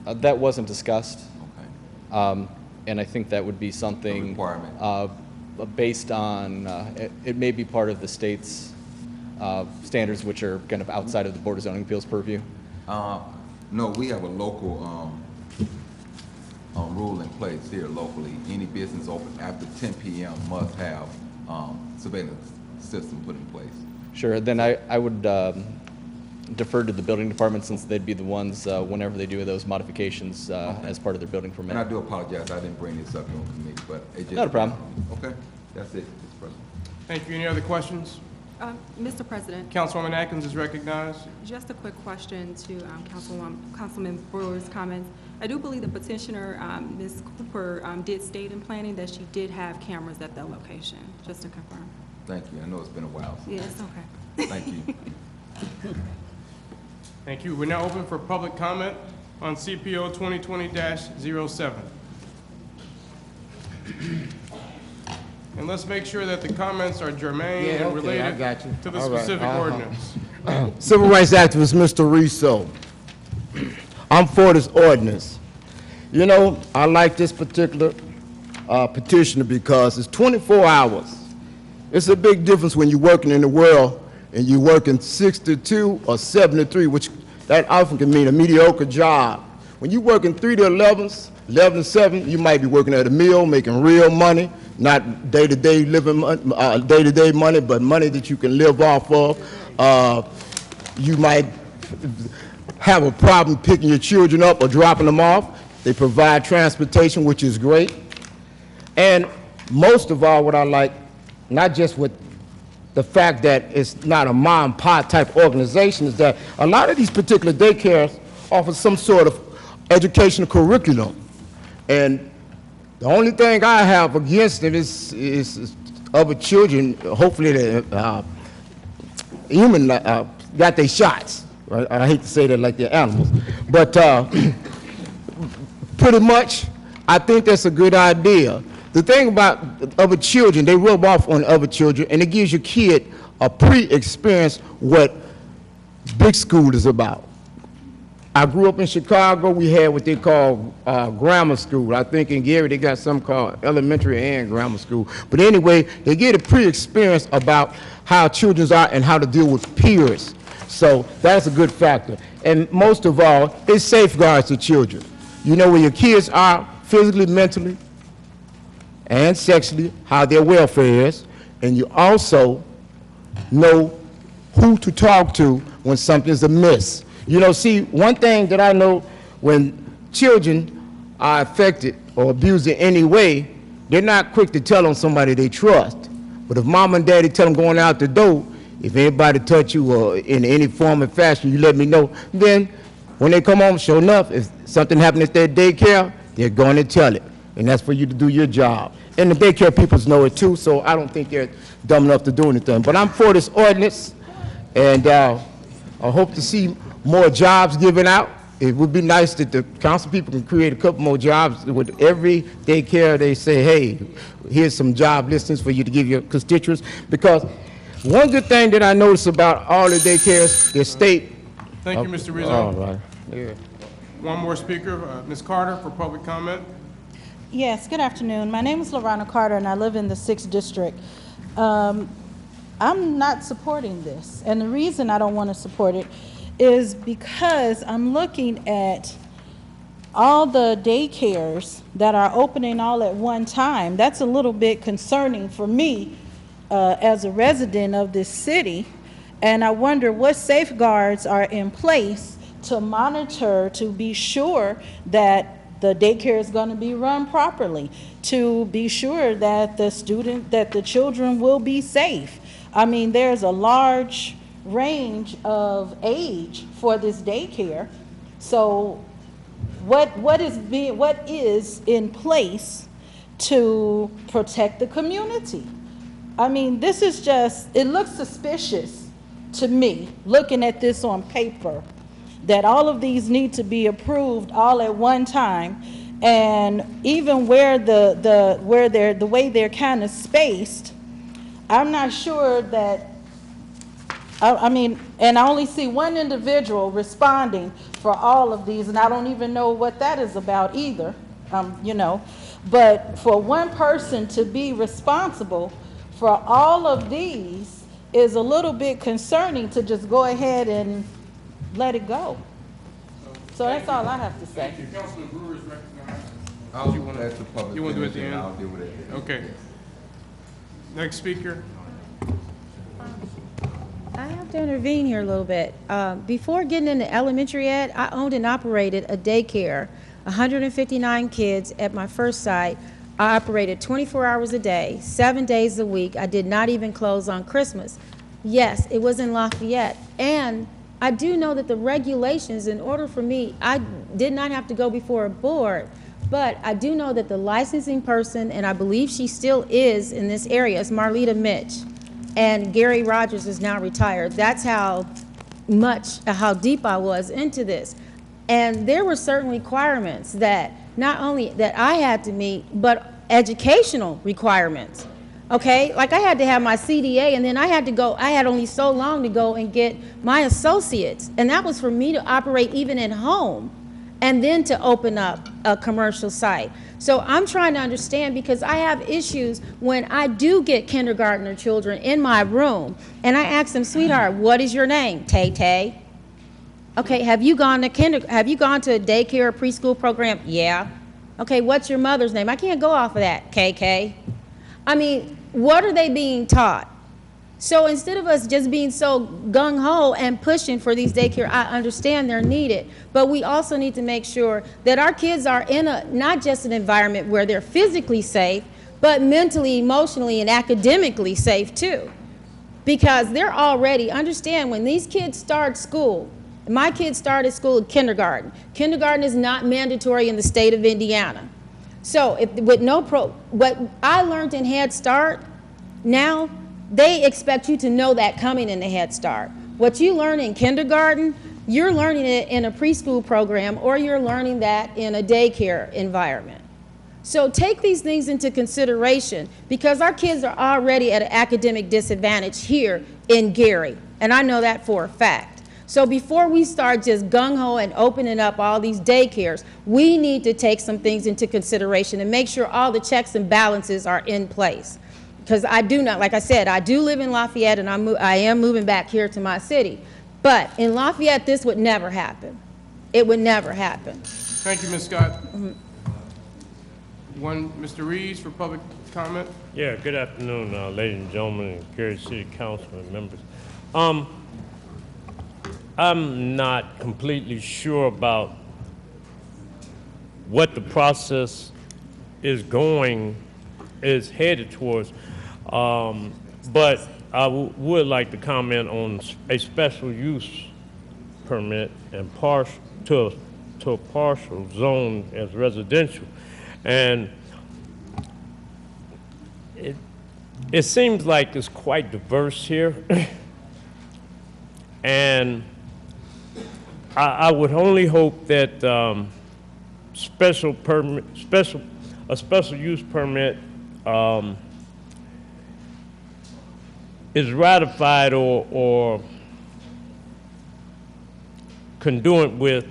That wasn't discussed. Okay. And I think that would be something requirement. Based on, it may be part of the state's standards, which are kind of outside of the Board of Zoning Appeals purview. No, we have a local rule in place here locally. Any business open after 10 p.m. must have surveillance system put in place. Sure, then I would defer to the building department, since they'd be the ones, whenever they do those modifications as part of their building permit. And I do apologize, I didn't bring this up on committee, but it just... Not a problem. Okay, that's it, Mr. President. Thank you. Any other questions? Mr. President, Councilwoman Atkins is recognized. just a quick question to Councilman Brewer's comments. I do believe the petitioner, Ms. Cooper, did state in planning that she did have cameras at that location, just to confirm. Thank you, I know it's been a while. So. Yes, okay. Thank you. Thank you. We're now open for public comment on CPO 2020-07. And let's make sure that the comments are germane and related to the specific ordinance. Civil rights activist, Mr. Riso. I'm for this ordinance. You know, I like this particular petitioner because it's 24 hours. It's a big difference when you're working in the world and you're working 62 or 73, which that often can mean a mediocre job. When you're working 3 to 11s, 11 to 7, you might be working at a mill, making real money, not day-to-day living, day-to-day money, but money that you can live off of. You might have a problem picking your children up or dropping them off. They provide transportation, which is great. And most of all, what I like, not just with the fact that it's not a mom and pop type organization, is that a lot of these particular daycares offer some sort of educational curriculum. And the only thing I have against it is other children, hopefully the human got their shots. Right? I hate to say that like they're animals. But pretty much, I think that's a good idea. The thing about other children, they rub off on other children, and it gives your kid a pre-experience what big school is about. I grew up in Chicago. We had what they call grammar school. I think in Gary they got something called elementary and grammar school. But anyway, they get a pre-experience about how children are and how to deal with peers. So that's a good factor. And most of all, it safeguards the children. You know where your kids are physically, mentally, and sexually, how their welfare is, and you also know who to talk to when something's amiss. You know, see, one thing that I know, when children are affected or abused in any way, they're not quick to tell on somebody they trust. But if mom and daddy tell them going out the door, if anybody touch you or in any form or fashion, you let me know, then when they come home, sure enough, if something happened at their daycare, they're going to tell it. And that's for you to do your job. And the daycare people know it too, so I don't think they're dumb enough to do anything. But I'm for this ordinance, and I hope to see more jobs given out. It would be nice that the council people can create a couple more jobs. With every daycare, they say, hey, here's some job listings for you to give your constituents. Because one good thing that I notice about all the daycares, the state. Thank you, Mr. Rizzo. All right. Yeah. One more speaker, Ms. Carter, for public comment. Yes, good afternoon. My name is Lorana Carter, and I live in the 6th District. I'm not supporting this, and the reason I don't want to support it is because I'm looking at all the daycares that are opening all at one time. That's a little bit concerning for me as a resident of this city, and I wonder what safeguards are in place to monitor, to be sure that the daycare is going to be run properly, to be sure that the children will be safe. I mean, there's a large range of age for this daycare. So what is in place to protect the community? I mean, this is just, it looks suspicious to me, looking at this on paper, that all of these need to be approved all at one time. And even where the way they're kind of spaced, I'm not sure that, I mean, and I only see one individual responding for all of these, and I don't even know what that is about either, you know. But for one person to be responsible for all of these is a little bit concerning to just go ahead and let it go. So that's all I have to say. Thank you. Councilman Brewer is recognized. I'll ask the public. You want to do it at the and end? I'll deal with it. Okay. Next speaker. I have to intervene here a little bit. Before getting into elementary ed, I owned and operated a daycare, 159 kids at my first site. I operated 24 hours a day, 7 days a week. I did not even close on Christmas. Yes, it was in Lafayette. And I do know that the regulations, in order for me, I did not have to go before a board, but I do know that the licensing person, and I believe she still is in this area, is Marlita Mitch. And Gary Rogers is now retired. That's how deep I was into this. And there were certain requirements that not only that I had to meet, but educational requirements. Okay, like I had to have my CDA, and then I had only so long to go and get my associates. And that was for me to operate even at home, and then to open up a commercial site. So I'm trying to understand, because I have issues when I do get kindergartner children in my room, and I ask them, sweetheart, what is your name? Tay-Tay. Okay, have you gone to a daycare or preschool program? Yeah. Okay, what's your mother's name? I can't go off of that. KK. I mean, what are they being taught? So instead of us just being so gung-ho and pushing for these daycare, I understand they're needed, but we also need to make sure that our kids are in not just an environment where they're physically safe, but mentally, emotionally, and academically safe too. Because they're already, understand, when these kids start school, my kids started school in kindergarten. Kindergarten is not mandatory in the state of Indiana. So what I learned in Head Start, now they expect you to know that coming in the Head Start. What you learn in kindergarten, you're learning it in a preschool program, or you're learning that in a daycare environment. So take these things into consideration, because our kids are already at an academic disadvantage here in Gary, and I know that for a fact. So before we start just gung-ho and opening up all these daycares, we need to take some things into consideration and make sure all the checks and balances are in place. Because I do not, like I said, I do live in Lafayette, and I am moving back here to my city. But in Lafayette, this would never happen. It would never happen. Thank you, Ms. Scott. Mr. Reeves for public comment. Yeah, good afternoon, ladies and gentlemen, and Gary City Council members. I'm not completely sure about what the process is headed towards, but I would like to comment on a special use permit and to a partial zone as residential. And it seems like it's quite diverse here. And I would only hope that a special use permit is ratified or congruent with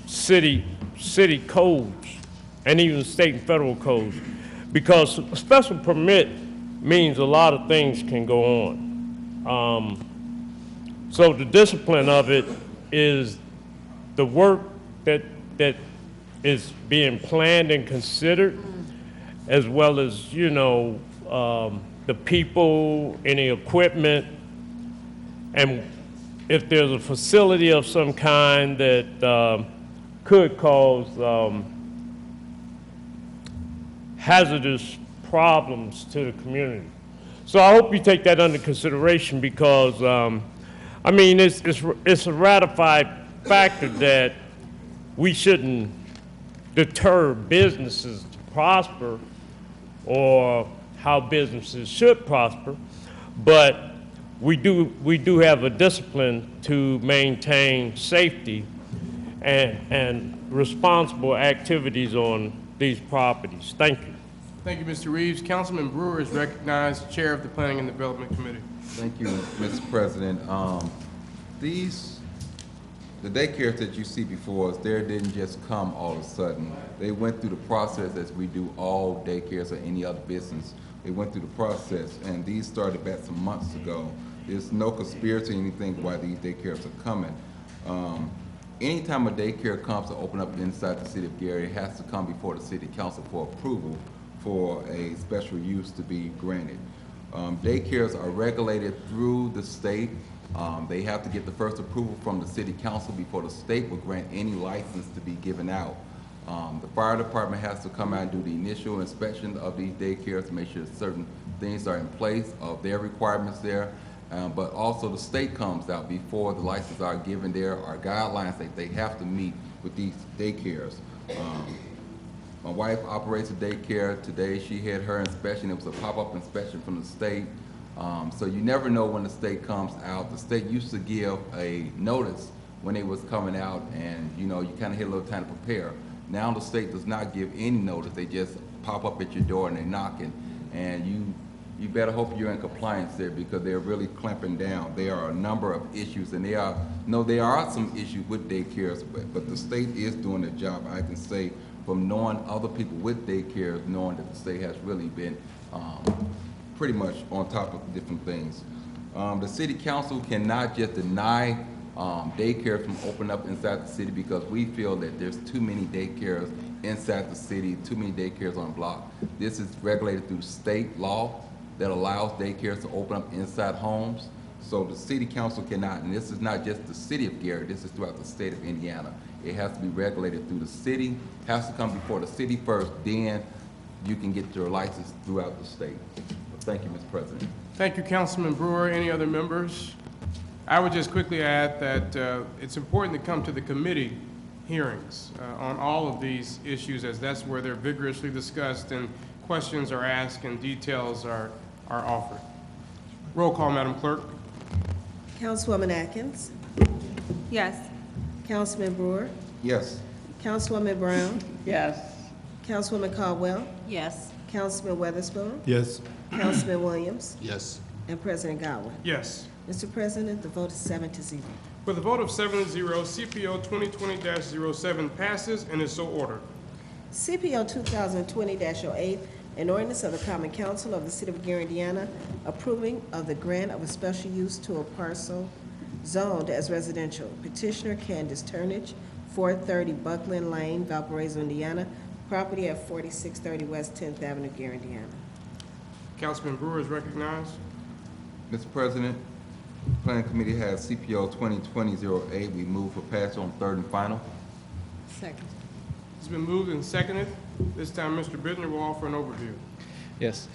city codes and even state and federal codes, because a special permit means a lot of things can go on. So the discipline of it is the work that is being planned and considered, as well as, you know, the people, any equipment, and if there's a facility of some kind that could cause hazardous problems to the community. So I hope you take that under consideration because, I mean, it's a ratified factor that we shouldn't deter businesses to prosper or how businesses should prosper, but we do have a discipline to maintain safety and responsible activities on these properties. Thank you. Thank you, Mr. Reeves. Councilman Brewer is recognized, Chair of the Planning and Development Committee. Thank you, Mr. President. The daycares that you see before us, they didn't just come all of a sudden. They went through the process as we do all daycares or any other business. They went through the process, and these started back some months ago. There's no conspiracy or anything why these daycares are coming. Anytime a daycare comes to open up inside the city of Gary, it has to come before the city council for approval for a special use to be granted. Daycares are regulated through the state. They have to get the first approval from the city council before the state will grant any license to be given out. The fire department has to come out and do the initial inspection of these daycares to make sure certain things are in place of their requirements there. But also the state comes out before the licenses are given. There are guidelines that they have to meet with these daycares. My wife operates a daycare. Today she had her inspection. It was a pop-up inspection from the state. So you never know when the state comes out. The state used to give a notice when they was coming out, and you kind of had a little time to prepare. Now the state does not give any notice. They just pop up at your door and they're knocking, and you better hope you're in compliance there because they're really clamping down. There are a number of issues, and there are some issues with daycares, but the state is doing their job. I can say from knowing other people with daycares, knowing that the state has really been pretty much on top of different things. The city council cannot just deny daycare from opening up inside the city because we feel that there's too many daycares inside the city, too many daycares on the block. This is regulated through state law that allows daycares to open up inside homes. So the city council cannot, and this is not just the city of Gary, this is throughout the state of Indiana. It has to be regulated through the city, has to come before the city first, then you can get your license throughout the state. Thank you, Mr. President. Thank you, Councilman Brewer. Any other members? I would just quickly add that it's important to come to the committee hearings on all of these issues, as that's where they're vigorously discussed and questions are asked and details are offered. Roll call, Madam Clerk. Councilwoman Atkins. Yes. Councilman Brewer. Yes. Councilwoman Brown. Yes. Councilwoman Caldwell. Yes. Councilman Weatherspoon. Yes. Councilman Williams. Yes. And President Godwin. Yes. Mr. President, the vote is 7-0. With a vote of 7-0, CPO 2020-07 passes and is so ordered. CPO 2020-08, an ordinance of the Common Council of the City of Gary, Indiana, approving of the grant of a special use to a parcel zoned as residential. Petitioner Candace Turnage, 430 Buckland Lane, Valparaiso, Indiana. Property at 4630 West 10th Avenue, Gary, Indiana. Councilman Brewer is recognized. Mr. President, Planning Committee has CPO 2020-08. We move for passage on third and final. Second. It's been moved and seconded. This time, Mr. Bittner will offer an overview. Yes.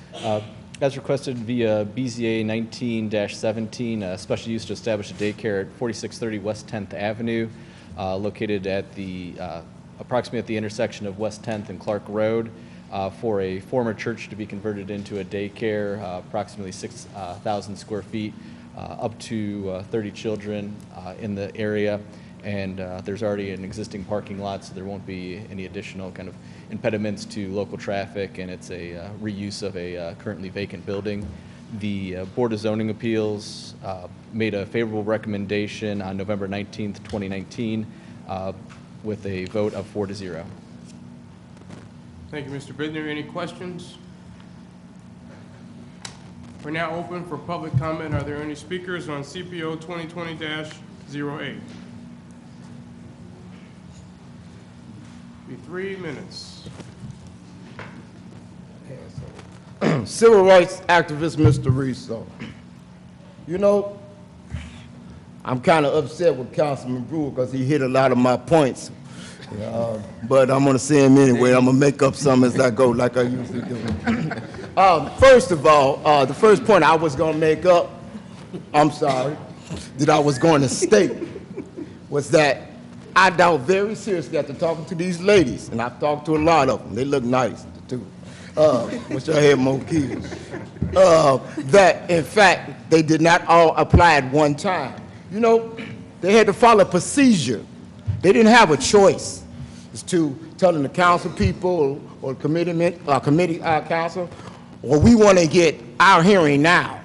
As requested via BZA 19-17, special use to establish a daycare at 4630 West 10th Avenue, located at the approximately at the intersection of West 10th and Clark Road, for a former church to be converted into a daycare, approximately 6,000 square feet, up to 30 children in the area. And there's already an existing parking lot, so there won't be any additional kind of impediments to local traffic, and it's a reuse of a currently vacant building. The Board of Zoning Appeals made a favorable recommendation on November 19th, 2019, with a vote of 4-0. Thank you, Mr. Bittner. Any questions? We're now open for public comment. Are there any speakers on CPO 2020-08? Be 3 minutes. Civil rights activist Mr. Riso. You know, I'm kind of upset with Councilman Brewer because he hit a lot of my points. But I'm gonna see him anyway. I'm gonna make up some as I go, like I usually do. First of all, the first point I was gonna make up, I'm sorry, that I was going to state was that I doubt very seriously after talking to these ladies, and I've talked to a lot of them, they look nice too. Wish I had more kids. That in fact, they did not all apply at one time. You know, they had to follow a procedure. They didn't have a choice as to telling the council people or committee council, well, we want to get our hearing now.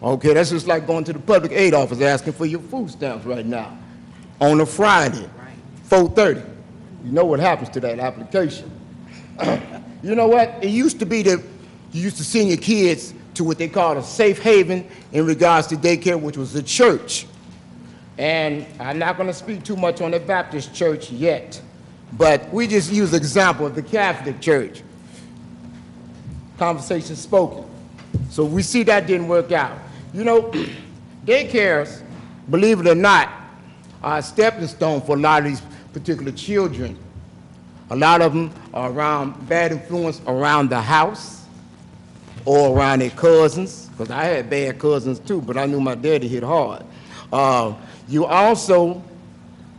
Okay, that's just like going to the public aid office asking for your food stamps right now on a Friday, 4:30. You know what happens to that application. You know what? It used to be that you used to send your kids to what they called a safe haven in regards to daycare, which was the church. And I'm not going to speak too much on the Baptist church yet, but we just use the example of the Catholic church. Conversation spoken. So we see that didn't work out. You know, daycares, believe it or not, are a stepping stone for a lot of these particular children. A lot of them are around bad influence around the house or around their cousins, because I had bad cousins too, but I knew my daddy hit hard. You also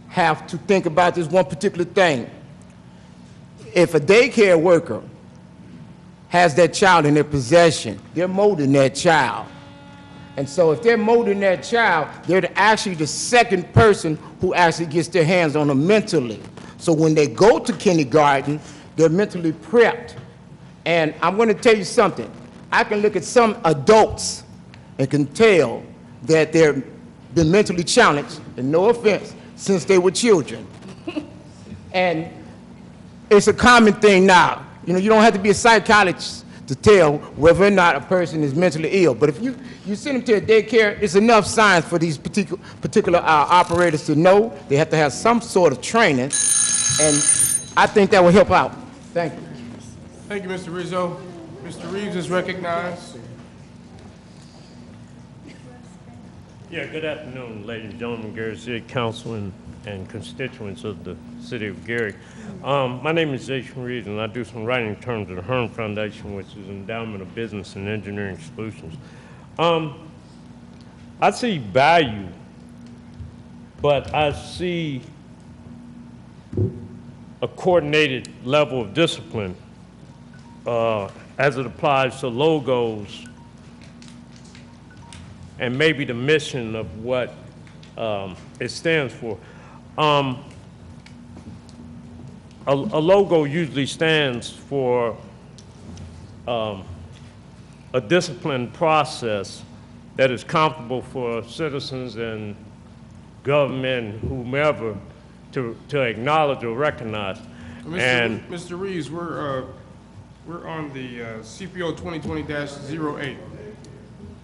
have to think about this one particular thing. If a daycare worker has that child in their possession, they're molding that child. And so if they're molding that child, they're actually the second person who actually gets their hands on them mentally. So when they go to kindergarten, they're mentally prepped. And I'm going to tell you something. I can look at some adults and can tell that they're been mentally challenged, and no offense, since they were children. And it's a common thing now. You know, you don't have to be a psychologist to tell whether or not a person is mentally ill. But if you send them to a daycare, it's enough signs for these particular operators to know they have to have some sort of training, and I think that will help out. Thank you. Thank you, Mr. Rizzo. Mr. Reeves is recognized. Yeah, good afternoon, ladies and gentlemen, Gary City Council and constituents of the city of Gary. My name is Jason Reeves, and I do some writing in terms of the Hearn Foundation, which is an endowment of business and engineering solutions. I see value, but I see a coordinated level of discipline as it applies to logos and maybe the mission of what it stands for. A logo usually stands for a disciplined process that is comfortable for citizens and government, whomever, to acknowledge or recognize. Mr. Reeves, we're on the CPO 2020-08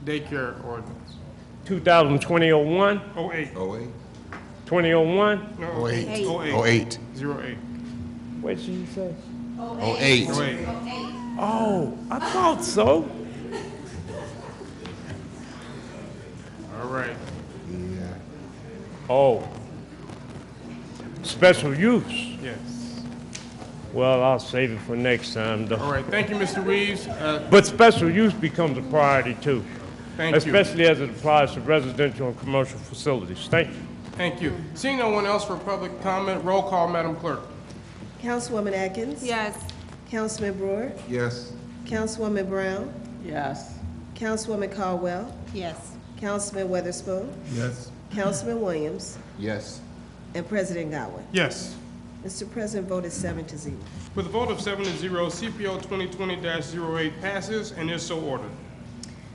daycare ordinance. 2020-01? 08. 2001? No, 08. 08. 08. What did you say? 08. 08. Oh, I thought so. All right. Yeah. Oh. Special use. Yes. Well, I'll save it for next time, though. All right. Thank you, Mr. Reeves. But special use becomes a priority, too. Thank you. Especially as it applies to residential and commercial facilities. Thank you. Thank you. Seeing no one else for public comment, roll call, Madam Clerk. Councilwoman Atkins? Yes. Councilman Brewer? Yes. Councilwoman Brown? Yes. Councilwoman Caldwell? Yes. Councilman Weatherspoon? Yes. Councilman Williams? Yes. And President Godwin. Yes. Mr. President, vote is 7-0. With a vote of 7-0, CPO 2020-08 passes and is so ordered.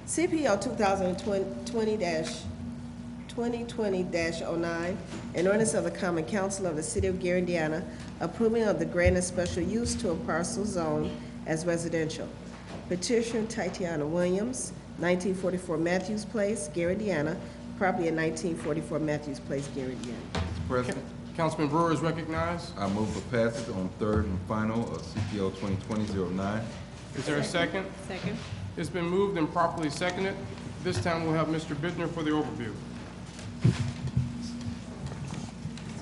CPO 2020-09, an ordinance of the Common Council of the City of Gary, Indiana, approving of the grant of special use to a parcel zone as residential. Petitioner Tatiana Williams, 1944 Matthews Place, Gary, Indiana, property at 1944 Matthews Place, Gary, Indiana. Mr. President, Councilman Brewer is recognized. I move for passage on third and final of CPO 2020-09. Is there a second? Second. It's been moved and properly seconded. This time we'll have Mr. Bittner for the overview.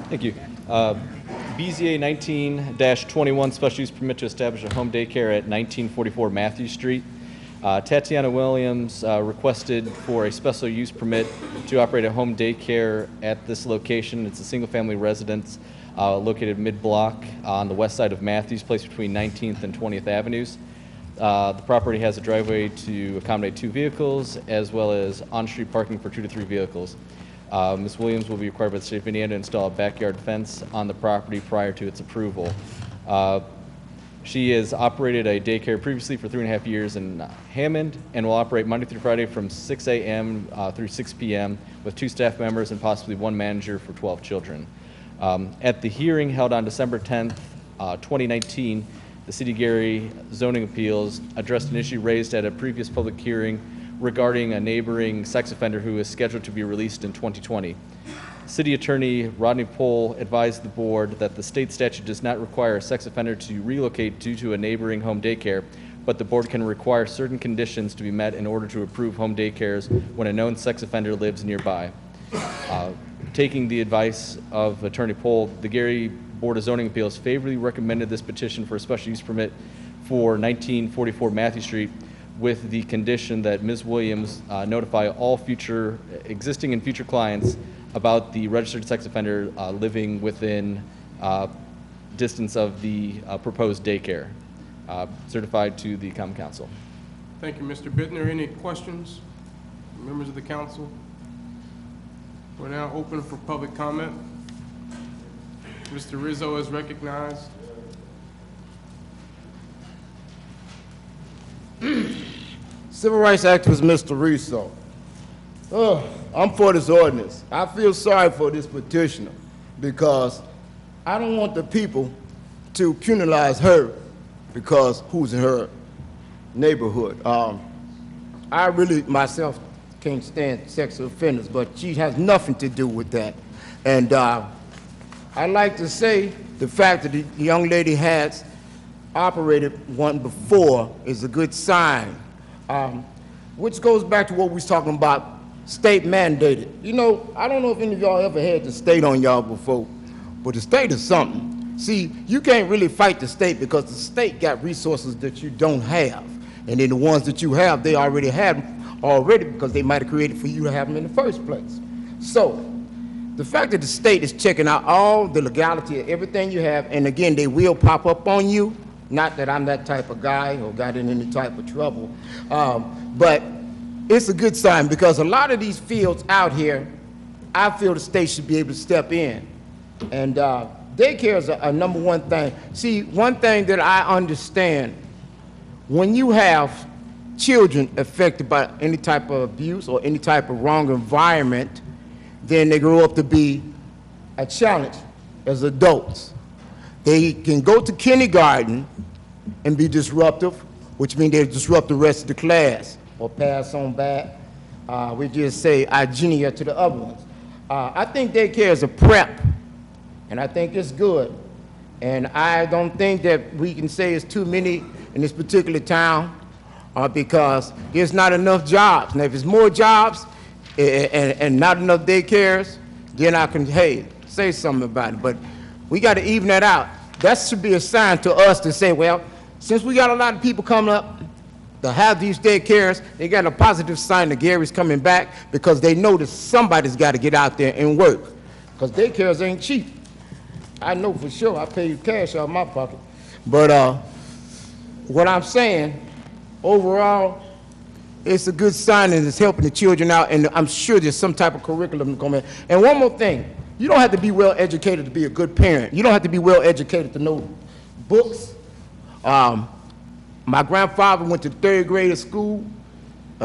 Thank you. BZA 19-21 special use permit to establish a home daycare at 1944 Matthew Street. Tatiana Williams requested for a special use permit to operate a home daycare at this location. It's a single-family residence located mid-block on the west side of Matthews Place between 19th and 20th Avenues. The property has a driveway to accommodate 2 vehicles, as well as on-street parking for 2 to 3 vehicles. Ms. Williams will be required by the state of Indiana to install a backyard fence on the property prior to its approval. She has operated a daycare previously for 3.5 years in Hammond and will operate Monday through Friday from 6 a.m. Through 6 p.m. with 2 staff members and possibly 1 manager for 12 children. At the hearing held on December 10th, 2019, the City of Gary Zoning Appeals addressed an issue raised at a previous public hearing regarding a neighboring sex offender who is scheduled to be released in 2020. City Attorney Rodney Pohl advised the board that the state statute does not require a sex offender to relocate due to a neighboring home daycare, but the board can require certain conditions to be met in order to approve home daycares when a known sex offender lives nearby. Taking the advice of Attorney Pohl, the Gary Board of Zoning Appeals favorably recommended this petition for a special use permit for 1944 Matthew Street with the condition that Ms. Williams notify all future, existing and future clients about the registered sex offender living within distance of the proposed daycare, certified to the Common Council. Thank you, Mr. Bittner. Any questions, members of the council? We're now open for public comment. Mr. Rizzo is recognized. Civil rights activist Mr. Rizzo. I'm for this ordinance. I feel sorry for this petitioner because I don't want the people to penalize her because who's in her neighborhood. I really myself can't stand sex offenders, but she has nothing to do with that. And I'd like to say the fact that the young lady has operated one before is a good sign, which goes back to what we was talking about, state mandated. You know, I don't know if any of y'all ever had the state on y'all before, but the state is something. See, you can't really fight the state because the state got resources that you don't have. And then the ones that you have, they already had because they might have created for you to have them in the first place. So, the fact that the state is checking out all the legality of everything you have, and again, they will pop up on you, not that I'm that type of guy or got in any type of trouble, but it's a good sign because a lot of these fields out here, I feel the state should be able to step in. And daycare is a number one thing. See, one thing that I understand, when you have children affected by any type of abuse or any type of wrong environment, then they grow up to be a challenge as adults. They can go to kindergarten and be disruptive, which means they disrupt the rest of the class or pass on back. We just say Igenia to the other ones. I think daycare is a prep, and I think it's good. And I don't think that we can say it's too many in this particular town because there's not enough jobs. Now, if it's more jobs and not enough daycares, then I can, hey, say something about it. But we got to even that out. That should be a sign to us to say, well, since we got a lot of people coming up to have these daycares, they got a positive sign that Gary's coming back because they know that somebody's got to get out there and work because daycares ain't cheap. I know for sure. I pay you cash out of my pocket. But what I'm saying, overall, it's a good sign and it's helping the children out, and I'm sure there's some type of curriculum coming. And one more thing, you don't have to be well educated to be a good parent. You don't have to be well educated to know books. My grandfather went to 3rd grade of school,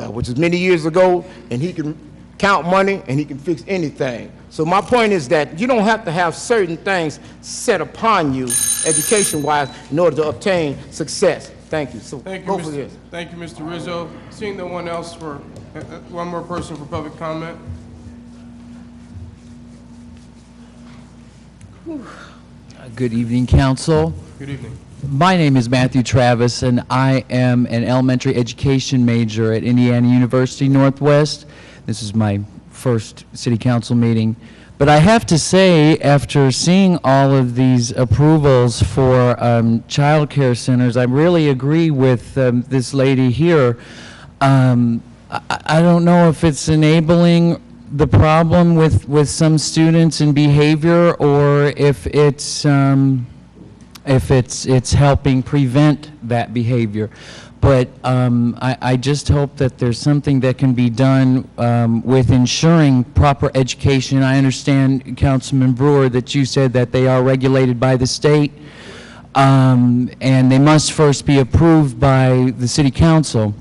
which is many years ago, and he can count money and he can fix anything. So my point is that you don't have to have certain things set upon you education-wise in order to obtain success. Thank you. So Thank you, go for this. Thank you, Mr. Rizzo. Seeing no one else for, one more person for public comment. Good evening, council. Good evening. My name is Matthew Travis, and I am an elementary education major at Indiana University Northwest. This is my first city council meeting. But I have to say, after seeing all of these approvals for child care centers, I really agree with this lady here. I don't know if it's enabling the problem with some students and behavior, or if it's helping prevent that behavior. But I just hope that there's something that can be done with ensuring proper education. I understand, Councilman Brewer, that you said that they are regulated by the state, and they must first be approved by the city council.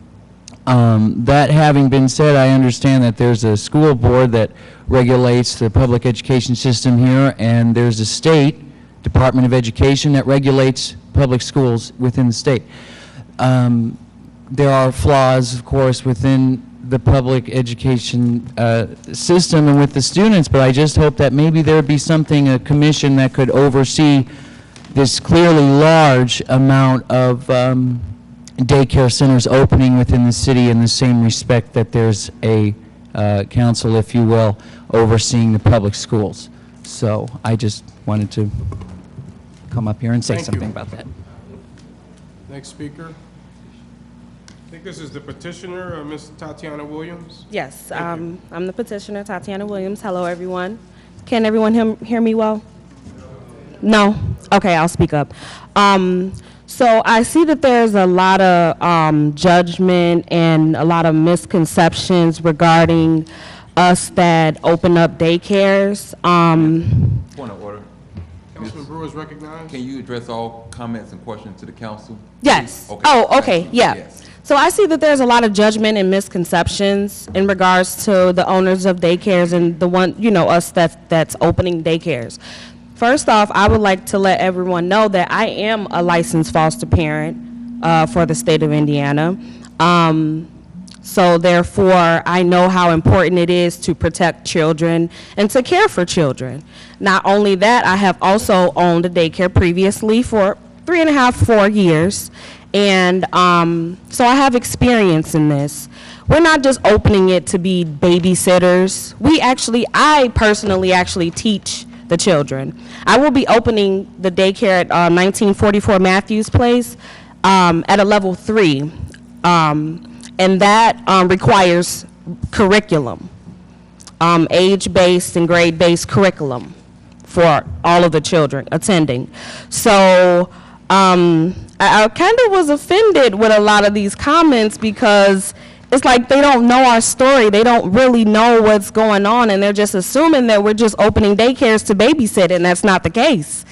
That having been said, I understand that there's a school board that regulates the public education system here, and there's a state Department of Education that regulates public schools within the state. There are flaws, of course, within the public education system and with the students, but I just hope that maybe there would be something, a commission that could oversee this clearly large amount of daycare centers opening within the city, in the same respect that there's a council, if you will, overseeing the public schools. So I just wanted to come up here and say something about that. Next speaker. I think this is the petitioner, Ms. Tatiana Williams. Yes, I'm the petitioner, Tatiana Williams. Hello, everyone. Can everyone hear me well? No? Okay, I'll speak up. So I see that there's a lot of judgment and a lot of misconceptions regarding us that open up daycares. Point of order. Councilman Brewer is recognized. Can you address all comments and questions to the council? Yes. Okay. Oh, okay, yeah. Yes. So I see that there's a lot of judgment and misconceptions in regards to the owners of daycares and the one, us that's opening daycares. First off, I would like to let everyone know that I am a licensed foster parent for the state of Indiana. So therefore, I know how important it is to protect children and to care for children. Not only that, I have also owned a daycare previously for 3.5, 4 years. And so I have experience in this. We're not just opening it to be babysitters. I personally actually teach the children. I will be opening the daycare at 1944 Matthews Place at a level 3. And that requires curriculum, age-based and grade-based curriculum for all of the children attending. So I kind of was offended with a lot of these comments because it's like they don't know our story. They don't really know what's going on, and they're just assuming that we're just opening daycares to babysit, and that's not the case.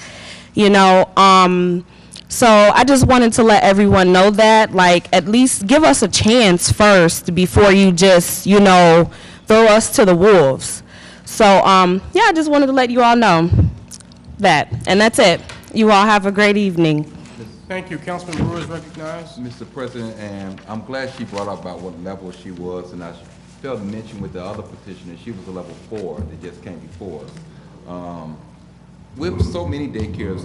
So I just wanted to let everyone know that, at least give us a chance first before you just, throw us to the wolves. So, yeah, I just wanted to let you all know that, and that's it. You all have a great evening. Thank you. Councilman Brewer is recognized. Mr. President, and I'm glad she brought up about what level she was, and I failed to mention with the other petitioner, she was a level 4 that just came before us. With so many daycares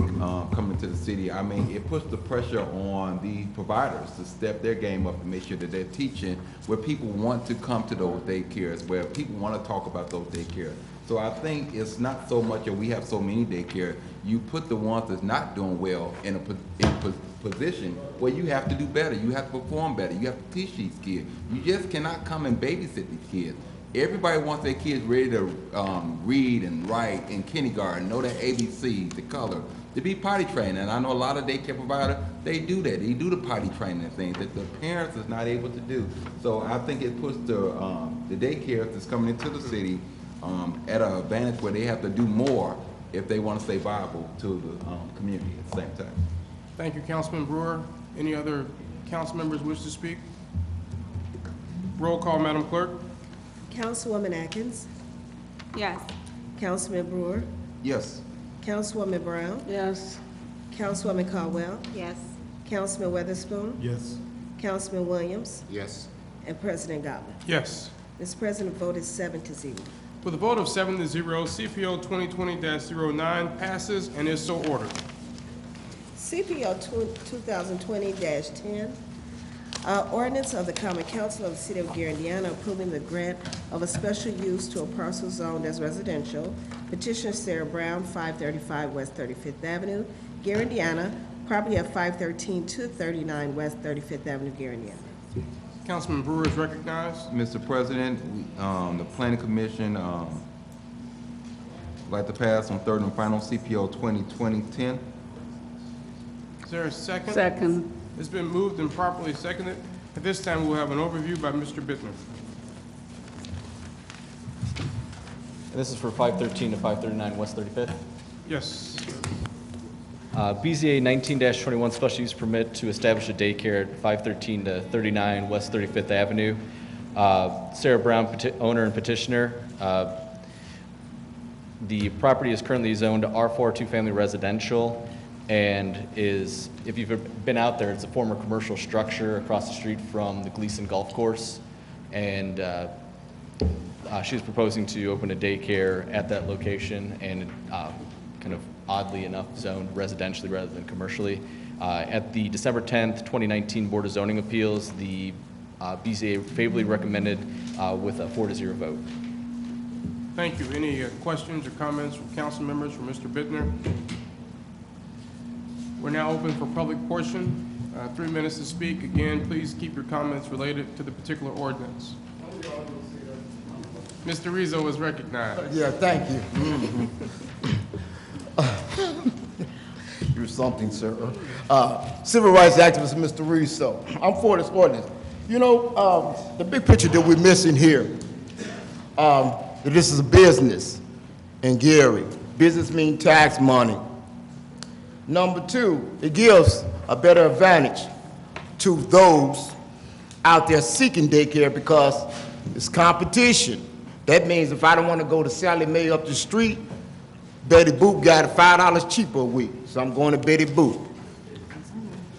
coming to the city, I mean, it puts the pressure on the providers to step their game up and make sure that they're teaching where people want to come to those daycares, where people want to talk about those daycares. So I think it's not so much that we have so many daycare. You put the ones that's not doing well in a position where you have to do better. You have to perform better. You have to teach these kids. You just cannot come and babysit these kids. Everybody wants their kids ready to read and write in kindergarten, know their ABCs, the color, to be potty trained. And I know a lot of daycare providers, they do that. They do the potty training and things that the parents is not able to do. So I think it puts the daycares that's coming into the city at an advantage where they have to do more if they want to stay viable to the community at the same time. Thank you, Councilman Brewer. Any other council members wish to speak? Roll call, Madam Clerk. Councilwoman Atkins. Yes. Councilman Brewer. Yes. Councilwoman Brown. Yes. Councilwoman Caldwell. Yes. Councilman Weatherspoon. Yes. Councilman Williams. Yes. And President Godwin. Yes. Mr. President, the vote is 7-0. With a vote of 7-0, CPO 2020-09 passes and is so ordered. CPO 2020-10, Ordinance of the Common Council of the City of Gary, Indiana, approving the grant of a special use to a parcel zoned as residential. Petitioner Sarah Brown, 535 West 35th Avenue, Gary, Indiana. Property at 513 to 39 West 35th Avenue, Gary, Indiana. Councilman Brewer is recognized. Mr. President, the Planning Commission would like to pass on third and final CPO 2020-10. Is there a second? Second. It's been moved and properly seconded. At this time, we'll have an overview by Mr. Bittner. And this is for 513 to 539 West 35th. Yes. BZA 19-21 special use permit to establish a daycare at 513 to 39 West 35th Avenue. Sarah Brown, owner and petitioner. The property is currently zoned R4 two-family residential and is, if you've been out there, it's a former commercial structure across the street from the Gleason Golf Course. And she's proposing to open a daycare at that location and kind of oddly enough zoned residentially rather than commercially. At the December 10th, 2019 Board of Zoning Appeals, the BZA favorably recommended with a 4-0 vote. Thank you. Any questions or comments from council members for Mr. Bittner? We're now open for public portion. 3 minutes to speak. Again, please keep your comments related to the particular ordinance. Mr. Rizzo is recognized. Yeah, thank you. You're something, sir. Civil rights activist, Mr. Rizzo. I'm for this ordinance. You know, the big picture that we're missing here, that this is a business in Gary. Business means tax money. Number two, it gives a better advantage to those out there seeking daycare because it's competition. That means if I don't want to go to Sally Mae up the street, Betty Boop got it $5 cheaper a week, so I'm going to Betty Boop.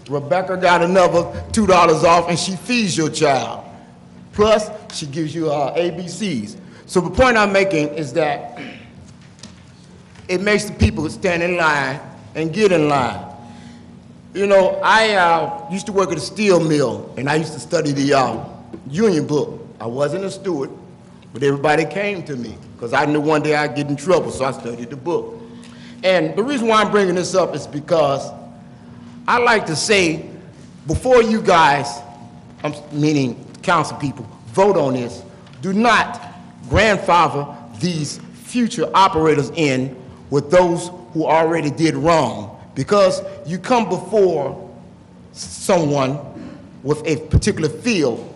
Rebecca got another $2 off, and she feeds your child. Plus, she gives you ABCs. So the point I'm making is that it makes the people stand in line and get in line. You know, I used to work at a steel mill, and I used to study the union book. I wasn't a steward, but everybody came to me because I knew one day I'd get in trouble, so I studied the book. And the reason why I'm bringing this up is because I like to say, before you guys, meaning council people, vote on this, do not grandfather these future operators in with those who already did wrong, because you come before someone with a particular field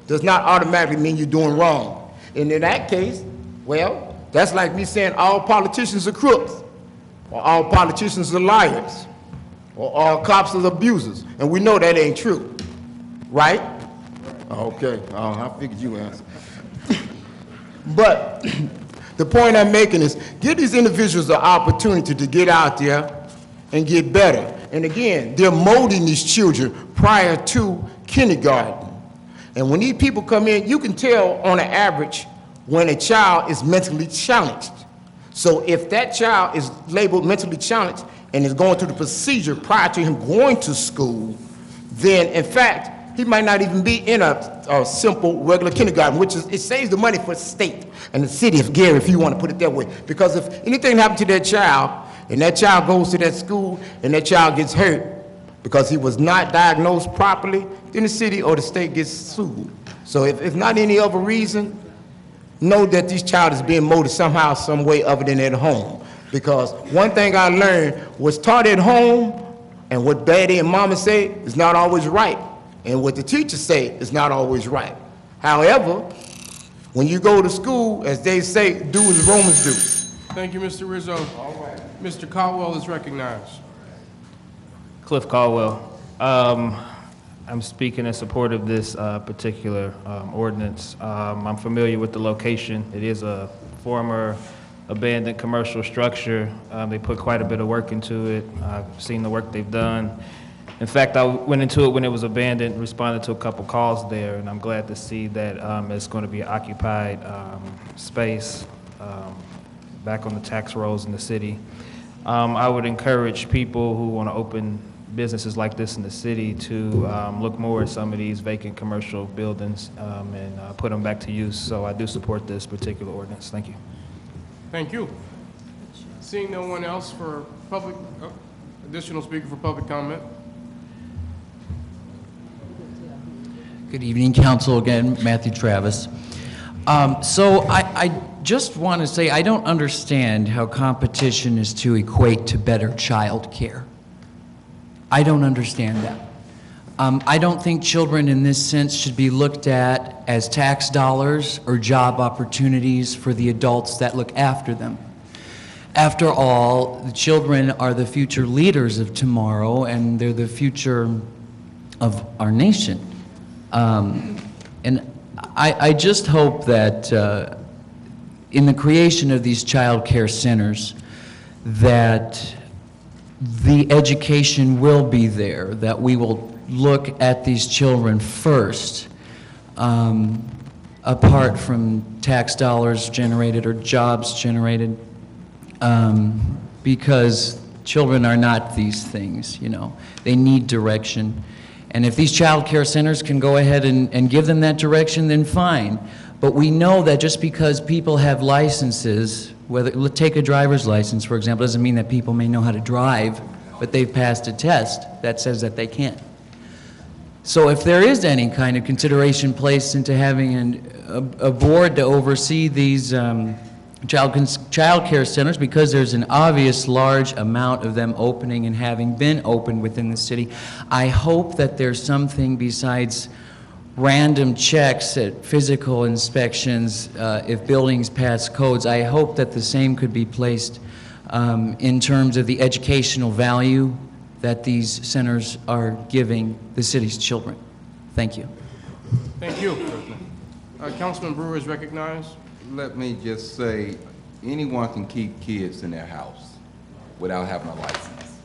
does not automatically mean you're doing wrong. And in that case, well, that's like me saying all politicians are crooks, or all politicians are liars, or all cops are abusers. And we know that ain't true, right? Okay, I figured you answered. But the point I'm making is give these individuals the opportunity to get out there and get better. And again, they're molding these children prior to kindergarten. And when these people come in, you can tell on an average when a child is mentally challenged. So if that child is labeled mentally challenged and is going through the procedure prior to him going to school, then in fact, he might not even be in a simple regular kindergarten, which is, it saves the money for the state and the city of Gary, if you want to put it that way. Because if anything happened to that child, and that child goes to that school, and that child gets hurt because he was not diagnosed properly, then the city or the state gets sued. So if not any other reason, know that this child is being molded somehow, some way other than at home. Because one thing I learned was taught at home, and what daddy and mama say is not always right. And what the teachers say is not always right. However, when you go to school, as they say, do as Romans do. Thank you, Mr. Rizzo. All right. Mr. Caldwell is recognized. Cliff Caldwell. I'm speaking in support of this particular ordinance. I'm familiar with the location. It is a former abandoned commercial structure. They put quite a bit of work into it. I've seen the work they've done. In fact, I went into it when it was abandoned, responded to a couple calls there, and I'm glad to see that it's going to be an occupied space back on the tax rolls in the city. I would encourage people who want to open businesses like this in the city to look more at some of these vacant commercial buildings and put them back to use. So I do support this particular ordinance. Thank you. Thank you. Seeing no one else for public, additional speaker for public comment. Good evening, Council. Again, Matthew Travis. So I just want to say I don't understand how competition is to equate to better child care. I don't understand that. I don't think children in this sense should be looked at as tax dollars or job opportunities for the adults that look after them. After all, the children are the future leaders of tomorrow, and they're the future of our nation. And I just hope that in the creation of these child care centers, that the education will be there, that we will look at these children first, apart from tax dollars generated or jobs generated, because children are not these things, you know. They need direction. And if these child care centers can go ahead and give them that direction, then fine. But we know that just because people have licenses, take a driver's license, for example, doesn't mean that people may know how to drive, but they've passed a test that says that they can't. So if there is any kind of consideration placed into having a board to oversee these child care centers, because there's an obvious large amount of them opening and having been opened within the city, I hope that there's something besides random checks at physical inspections if buildings pass codes. I hope that the same could be placed in terms of the educational value that these centers are giving the city's children. Thank you. Thank you. Councilman Brewer is recognized. Let me just say, anyone can keep kids in their house without having a license.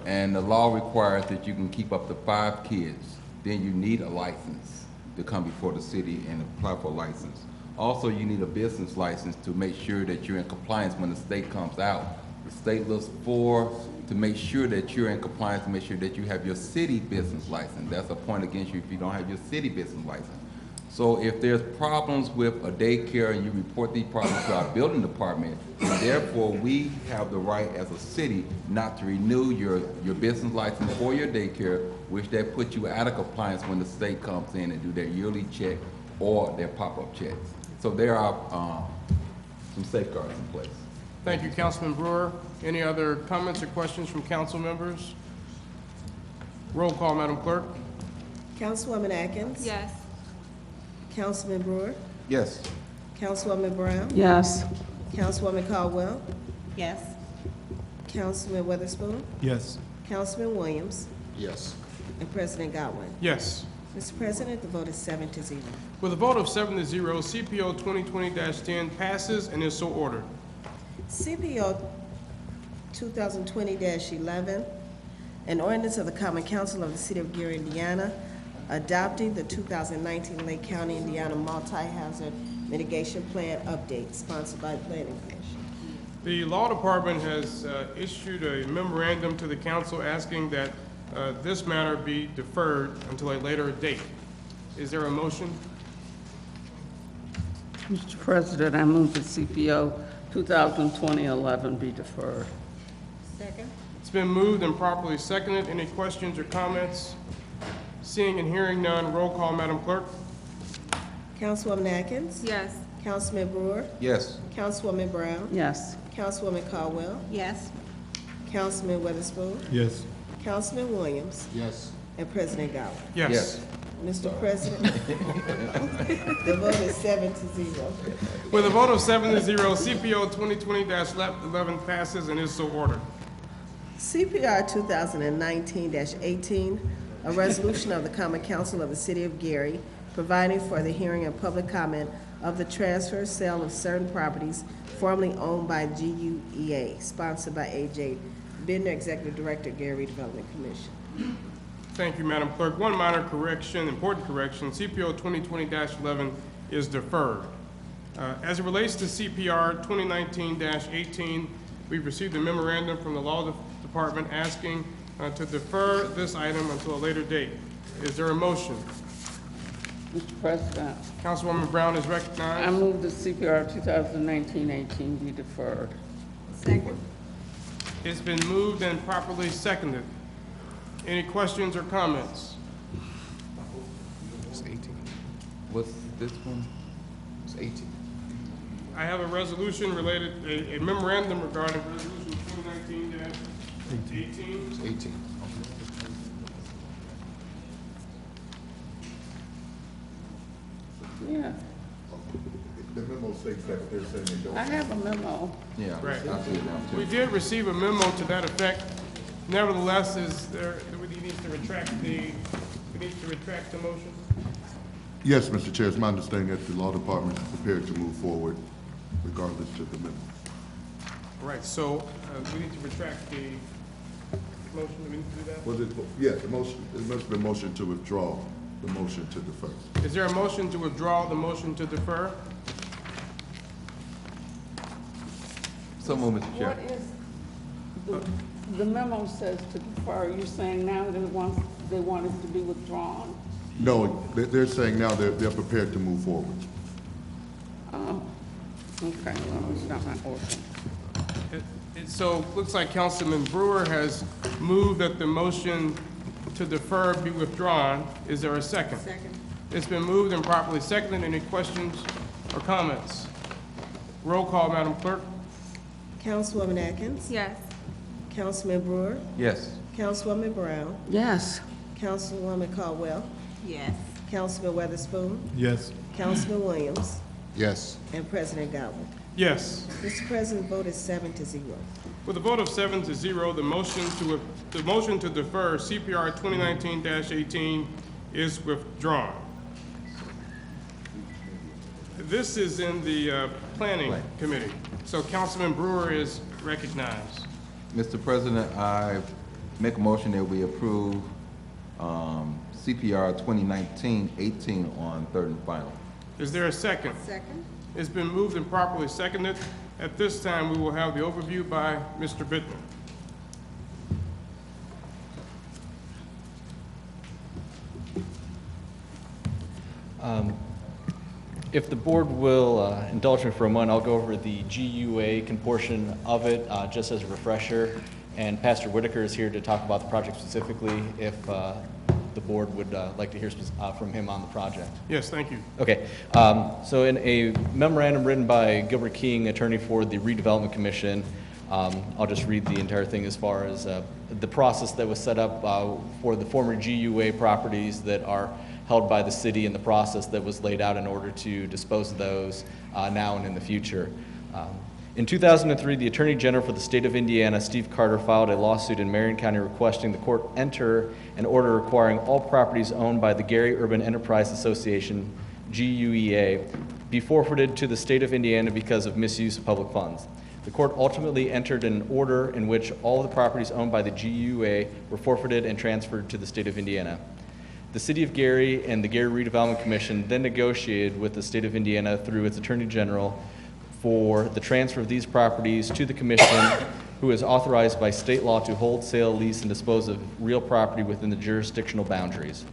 And the law requires that you can keep up to 5 kids. Then you need a license to come before the city and apply for a license. Also, you need a business license to make sure that you're in compliance when the state comes out. The state looks to make sure that you're in compliance, to make sure that you have your city business license. That's a point against you if you don't have your city business license. So if there's problems with a daycare and you report these problems to our building department, and therefore we have the right as a city not to renew your business license for your daycare, which that puts you out of compliance when the state comes in and do their yearly check or their pop-up checks. So there are some safeguards in place. Thank you, Councilman Brewer. Any other comments or questions from council members? Roll call, Madam Clerk. Councilwoman Atkins? Yes. Councilman Brewer? Yes. Councilwoman Brown? Yes. Councilwoman Caldwell? Yes. Councilman Witherspoon? Yes. Councilman Williams? Yes. And President Godwin. Yes. Mr. President, the vote is 7-0. With a vote of 7-0, CPO 2020-10 passes and is so ordered. CPO 2020-11, an ordinance of the Common Council of the City of Gary, Indiana, adopting the 2019 Lake County, Indiana Multi-Hazard Mitigation Plan update, sponsored by the Planning Commission. The Law Department has issued a memorandum to the council asking that this matter be deferred until a later date. Is there a motion? Mr. President, I move that CPO 2020-11 be deferred. Second. It's been moved and properly seconded. Any questions or comments? Seeing and hearing none, roll call, Madam Clerk. Councilwoman Atkins? Yes. Councilman Brewer? Yes. Councilwoman Brown? Yes. Councilwoman Caldwell? Yes. Councilman Witherspoon? Yes. Councilman Williams? Yes. And President Godwin. Yes. Mr. President, the vote is 7-0. With a vote of 7-0, CPO 2020-11 passes and is so ordered. CPR 2019-18, a resolution of the Common Council of the City of Gary providing for the hearing and public comment of the transfer sale of certain properties formerly owned by GUEA, sponsored by A.J. Bidner, Executive Director, Gary Redevelopment Commission. Thank you, Madam Clerk. One minor correction, important correction. CPO 2020-11 is deferred. As it relates to CPR 2019-18, we've received a memorandum from the Law Department asking to defer this item until a later date. Is there a motion? Mr. President, Councilwoman Brown is I recognized. move the CPR 2019-18 be deferred. Second. It's been moved and properly seconded. Any questions or comments? It's 18. What's this one? It's 18. I have a resolution related, a memorandum regarding resolution 2019-18. It's 18. Yeah, The memo states that they're saying they don't. I have a memo. Yeah, Right. I see it now too. We did receive a memo to that effect. Nevertheless, we need to retract the motion. Yes, Mr. Chair, it's my understanding that the law department is prepared to move forward regardless of the memo. All right, so we need to retract the motion. Do we need to do that? Was it, yeah, the motion, it must have been motion to withdraw, the motion to defer. Is there a motion to withdraw the motion to defer? So move, Mr. Chair. What is, the memo says to defer, you're saying now they want it to be withdrawn? No, they're saying now they're prepared to move forward. Okay, well, it's not my portion. So, looks like Councilman Brewer has moved that the motion to defer be withdrawn. Is there a second? Second. It's been moved and properly seconded. Any questions or comments? Roll call, Madam Clerk. Councilwoman Atkins? Yes. Councilman Brewer? Yes. Councilwoman Brown? Yes. Councilwoman Caldwell? Yes. Councilman Weatherspoon? Yes. Councilman Williams? Yes. And President Godwin. Yes. Mr. President, vote is 7-0. With a vote of 7-0, the motion to defer CPR 2019-18 is withdrawn. This is in the Planning Committee. So Councilman Brewer is recognized. Mr. President, I make a motion that we approve CPR 2019-18 on third and final. Is there a second? Second. It's been moved and properly seconded. At this time, we will have the overview by Mr. Bittner. If the board will indulge me for a moment, I'll go over the GUA portion of it, just as a refresher. And Pastor Whitaker is here to talk about the project specifically, if the board would like to hear from him on the project. Yes, thank you. Okay, so in a memorandum written by Gilbert King, attorney for the Redevelopment Commission, I'll just read the entire thing as far as the process that was set up for the former GUA properties that are held by the city and the process that was laid out in order to dispose of those now and in the future. In 2003, the Attorney General for the state of Indiana, Steve Carter, filed a lawsuit in Marion County requesting the court enter an order requiring all properties owned by the Gary Urban Enterprise Association, GUEA, be forfeited to the state of Indiana because of misuse of public funds. The court ultimately entered an order in which all of the properties owned by the GUA were forfeited and transferred to the state of Indiana. The City of Gary and the Gary Redevelopment Commission then negotiated with the state of Indiana through its Attorney General for the transfer of these properties to the commission, who is authorized by state law to hold, sale, lease, and dispose of real property within the jurisdictional boundaries.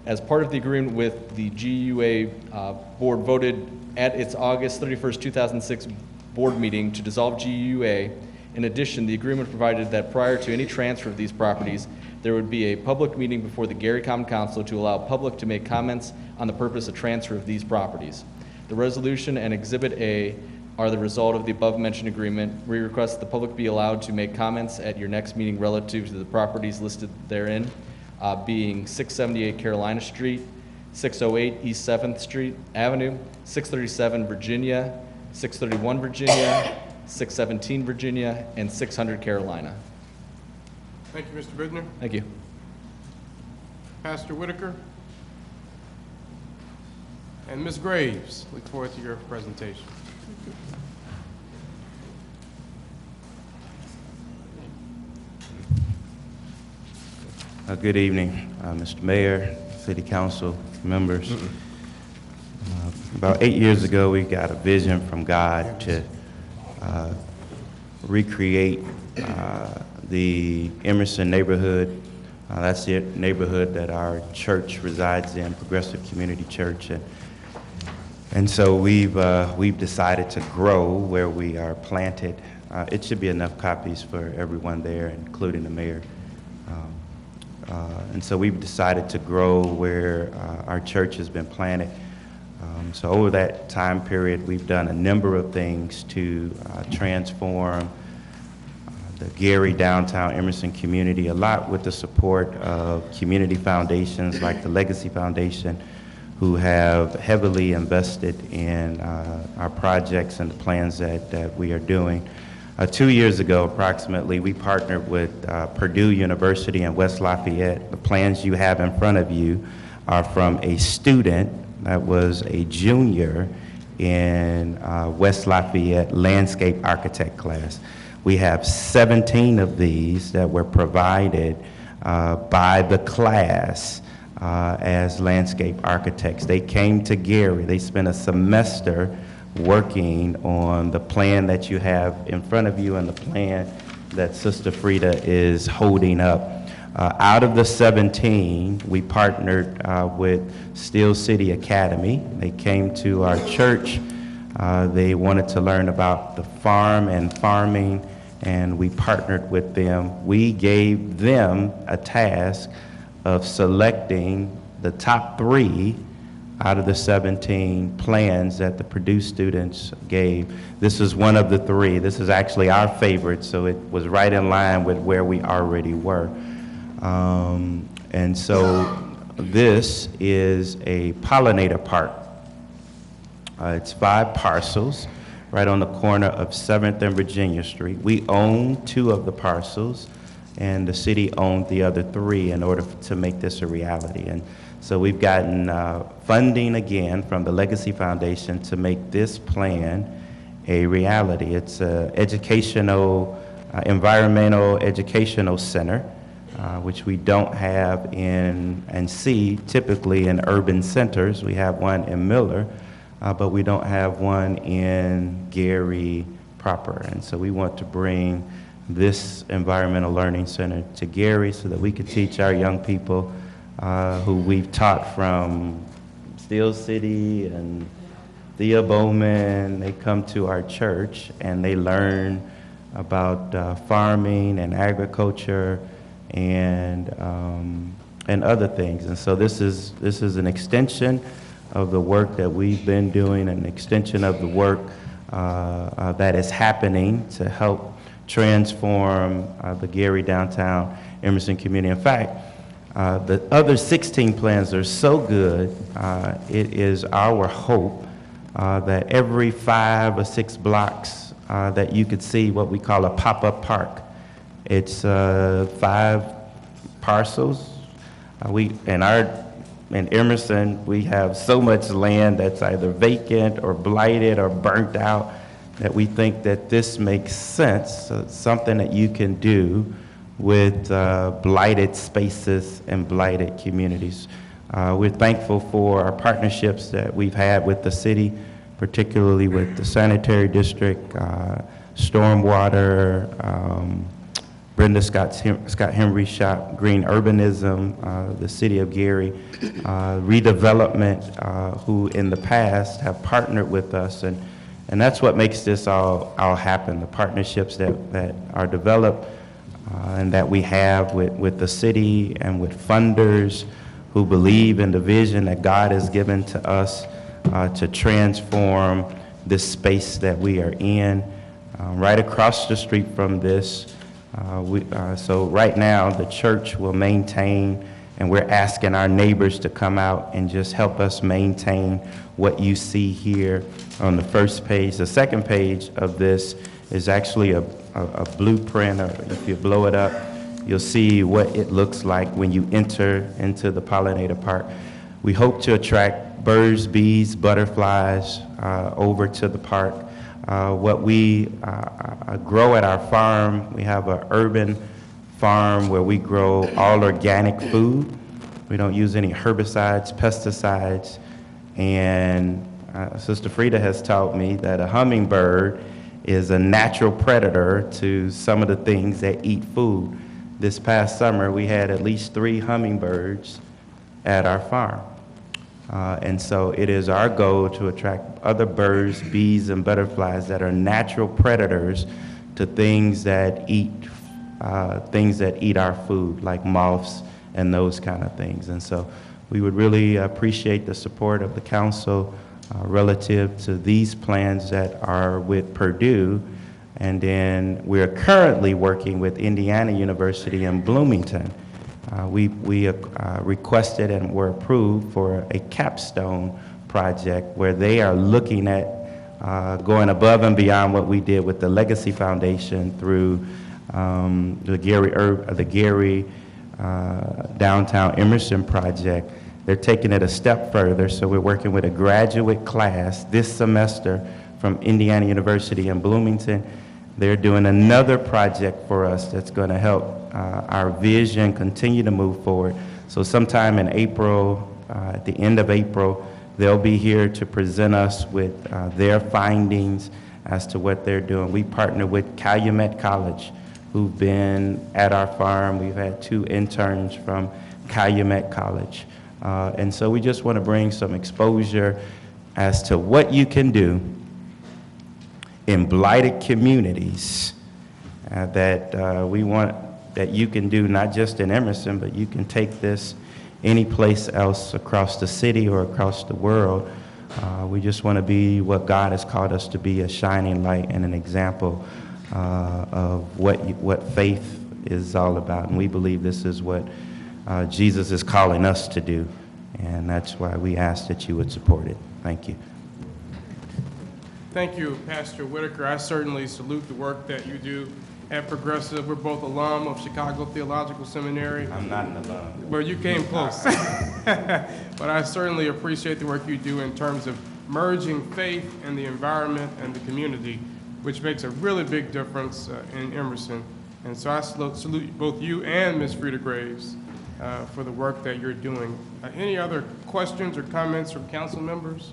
As part of the agreement with the GUA, board voted at its August 31st, 2006 board meeting to dissolve GUA. In addition, the agreement provided that prior to any transfer of these properties, there would be a public meeting before the Gary Common Council to allow public to make comments on the purpose of transfer of these properties. The resolution and Exhibit A are the result of the above-mentioned agreement. We request the public be allowed to make comments at your next meeting relative to the properties listed therein, being 678 Carolina Street, 608 East 7th Street Avenue, 637 Virginia, 631 Virginia, 617 Virginia, and 600 Carolina. Thank you, Mr. Bittner. Thank you. Pastor Whitaker. And Ms. Graves, look forward to your presentation. Good evening, Mr. Mayor, City Council members. About 8 years ago, we got a vision from God to recreate the Emerson neighborhood. That's the neighborhood that our church resides in, Progressive Community Church. And so we've decided to grow where we are planted. It should be enough copies for everyone there, including the mayor. And so we've decided to grow where our church has been planted. So over that time period, we've done a number of things to transform the Gary downtown Emerson community, a lot with the support of community foundations like the Legacy Foundation, who have heavily invested in our projects and the plans that we are doing. 2 years ago, approximately, we partnered with Purdue University in West Lafayette. The plans you have in front of you are from a student that was a junior in West Lafayette landscape architect class. We have 17 of these that were provided by the class as landscape architects. They came to Gary. They spent a semester working on the plan that you have in front of you and the plan that Sister Frida is holding up. Out of the 17, we partnered with Steel City Academy. They came to our church. They wanted to learn about the farm and farming, and we partnered with them. We gave them a task of selecting the top 3 out of the 17 plans that the Purdue students gave. This is one of the 3. This is actually our favorite, so it was right in line with where we already were. And so this is a pollinator park. It's 5 parcels right on the corner of 7th and Virginia Street. We own 2 of the parcels, and the city owned the other 3 in order to make this a reality. And so we've gotten funding again from the Legacy Foundation to make this plan a reality. It's an educational, environmental educational center, which we don't have in and see typically in urban centers. We have one in Miller, but we don't have one in Gary proper. And so we want to bring this environmental learning center to Gary so that we could teach our young people who we've taught from Steel City and Thea Bowman. They come to our church and they learn about farming and agriculture and other things. And so this is an extension of the work that we've been doing, an extension of the work that is happening to help transform the Gary downtown Emerson community. In fact, the other 16 plans are so good, it is our hope that every 5 or 6 blocks that you could see what we call a pop-up park. It's 5 parcels. In Emerson, we have so much land that's either vacant or blighted or burnt out that we think that this makes sense, something that you can do with blighted spaces and blighted communities. We're thankful for our partnerships that we've had with the city, particularly with the sanitary district, stormwater, Brenda Scott Henry Shop, Green Urbanism, the city of Gary, redevelopment, who in the past have partnered with us, and that's what makes this all happen. The partnerships that are developed and that we have with the city and with funders who believe in the vision that God has given to us to transform this space that we are in. Right across the street from this, so right now the church will maintain, and we're asking our neighbors to come out and just help us maintain what you see here on the first page. The second page of this is actually a blueprint, or if you blow it up, you'll see what it looks like when you enter into the pollinator park. We hope to attract birds, bees, butterflies over to the park. What we grow at our farm, we have an urban farm where we grow all organic food. We don't use any herbicides, pesticides, and Sister Frida has taught me that a hummingbird is a natural predator to some of the things that eat food. This past summer, we had at least 3 hummingbirds at our farm. And so it is our goal to attract other birds, bees, and butterflies that are natural predators to things that eat our food, like moths and those kind of things. And so we would really appreciate the support of the council relative to these plans that are with Purdue. And then we're currently working with Indiana University in Bloomington. We requested and were approved for a capstone project where they are looking at going above and beyond what we did with the Legacy Foundation through the Gary Downtown Emerson project. They're taking it a step further, so we're working with a graduate class this semester from Indiana University in Bloomington. They're doing another project for us that's going to help our vision continue to move forward. So sometime in April, at the end of April, they'll be here to present us with their findings as to what they're doing. We partner with Calumet College, who've been at our farm. We've had 2 interns from Calumet College. And so we just want to bring some exposure as to what you can do in blighted communities that we want, that you can do not just in Emerson, but you can take this any place else across the city or across the world. We just want to be what God has called us to be, a shining light and an example of what faith is all about. And we believe this is what Jesus is calling us to do. And that's why we ask that you would support it. Thank you. Thank you, Pastor Whitaker. I certainly salute the work that you do at Progressive. We're both alum of Chicago Theological Seminary. I'm not an alum. Well, you came close. But I certainly appreciate the work you do in terms of merging faith and the environment and the community, which makes a really big difference in Emerson. And so I salute both you and Ms. Frida Graves for the work that you're doing. Any other questions or comments from council members?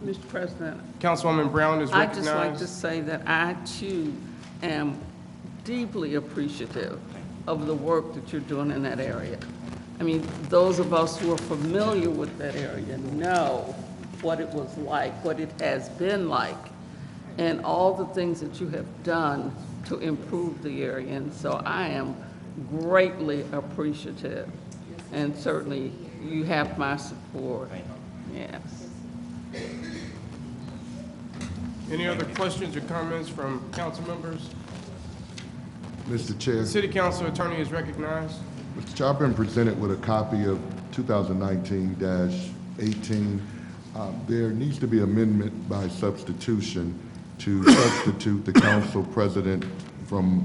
Mr. President. Councilwoman Brown is recognized. I'd just like to say that I, too, am deeply appreciative of the work that you're doing in that area. I mean, those of us who are familiar with that area know what it was like, what it has been like, and all the things that you have done to improve the area. And so I am greatly appreciative, and certainly you have my support. Yes. Any other questions or comments from council members? Mr. Chair. City Council Attorney is recognized. Mr. Chair, I've been presented with a copy of 2019-18. There needs to be amendment by substitution to substitute the council president from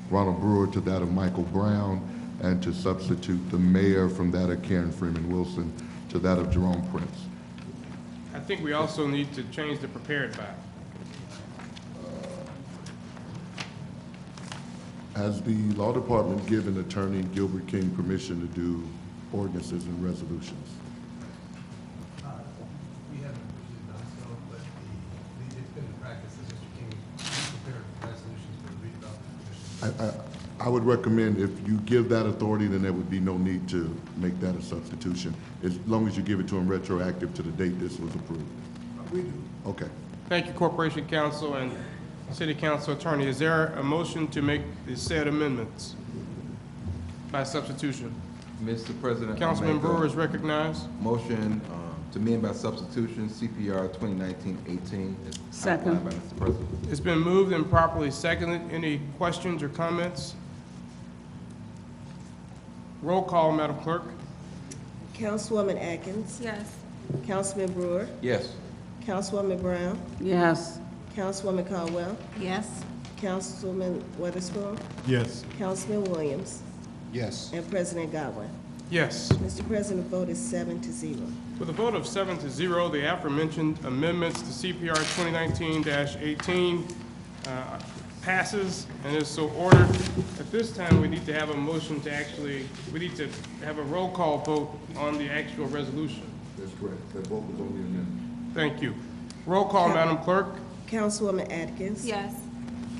Ronald Brewer to that of Michael Brown, and to substitute the mayor from that of Karen Freeman Wilson to that of Jerome Prince. I think we also need to change the prepared by. Has the law department given Attorney Gilbert King permission to do ordinances and resolutions? We haven't usually done so, but it's been the practice that Mr. King prepared resolutions for the redevelopment commission. I would recommend if you give that authority, then there would be no need to make that a substitution, as long as you give it to him retroactive to the date this was approved. We do. Okay. Thank you, Corporation Counsel and City Council Attorney. Is there a motion to make the said amendments by substitution? Mr. President. Councilman Brewer is recognized. Motion to amend by substitution, CPR 2019-18. Second. By Mr. President. It's been moved and properly seconded. Any questions or comments? Roll call, Madam Clerk. Councilwoman Atkins. Yes. Councilman Brewer. Yes. Councilwoman Brown. Yes. Councilwoman Caldwell. Yes. Councilman Witherspoon. Yes. Councilman Williams. Yes. And President Godwin. Yes. Mr. President, the vote is 7-0. With a vote of 7-0, the aforementioned amendments to CPR 2019-18 passes and is so ordered. At this time, we need to have a motion to we need to have a roll call vote on the actual resolution. That's correct. That vote was on the amendment. Thank you. Roll call, Madam Clerk. Councilwoman Atkins. Yes.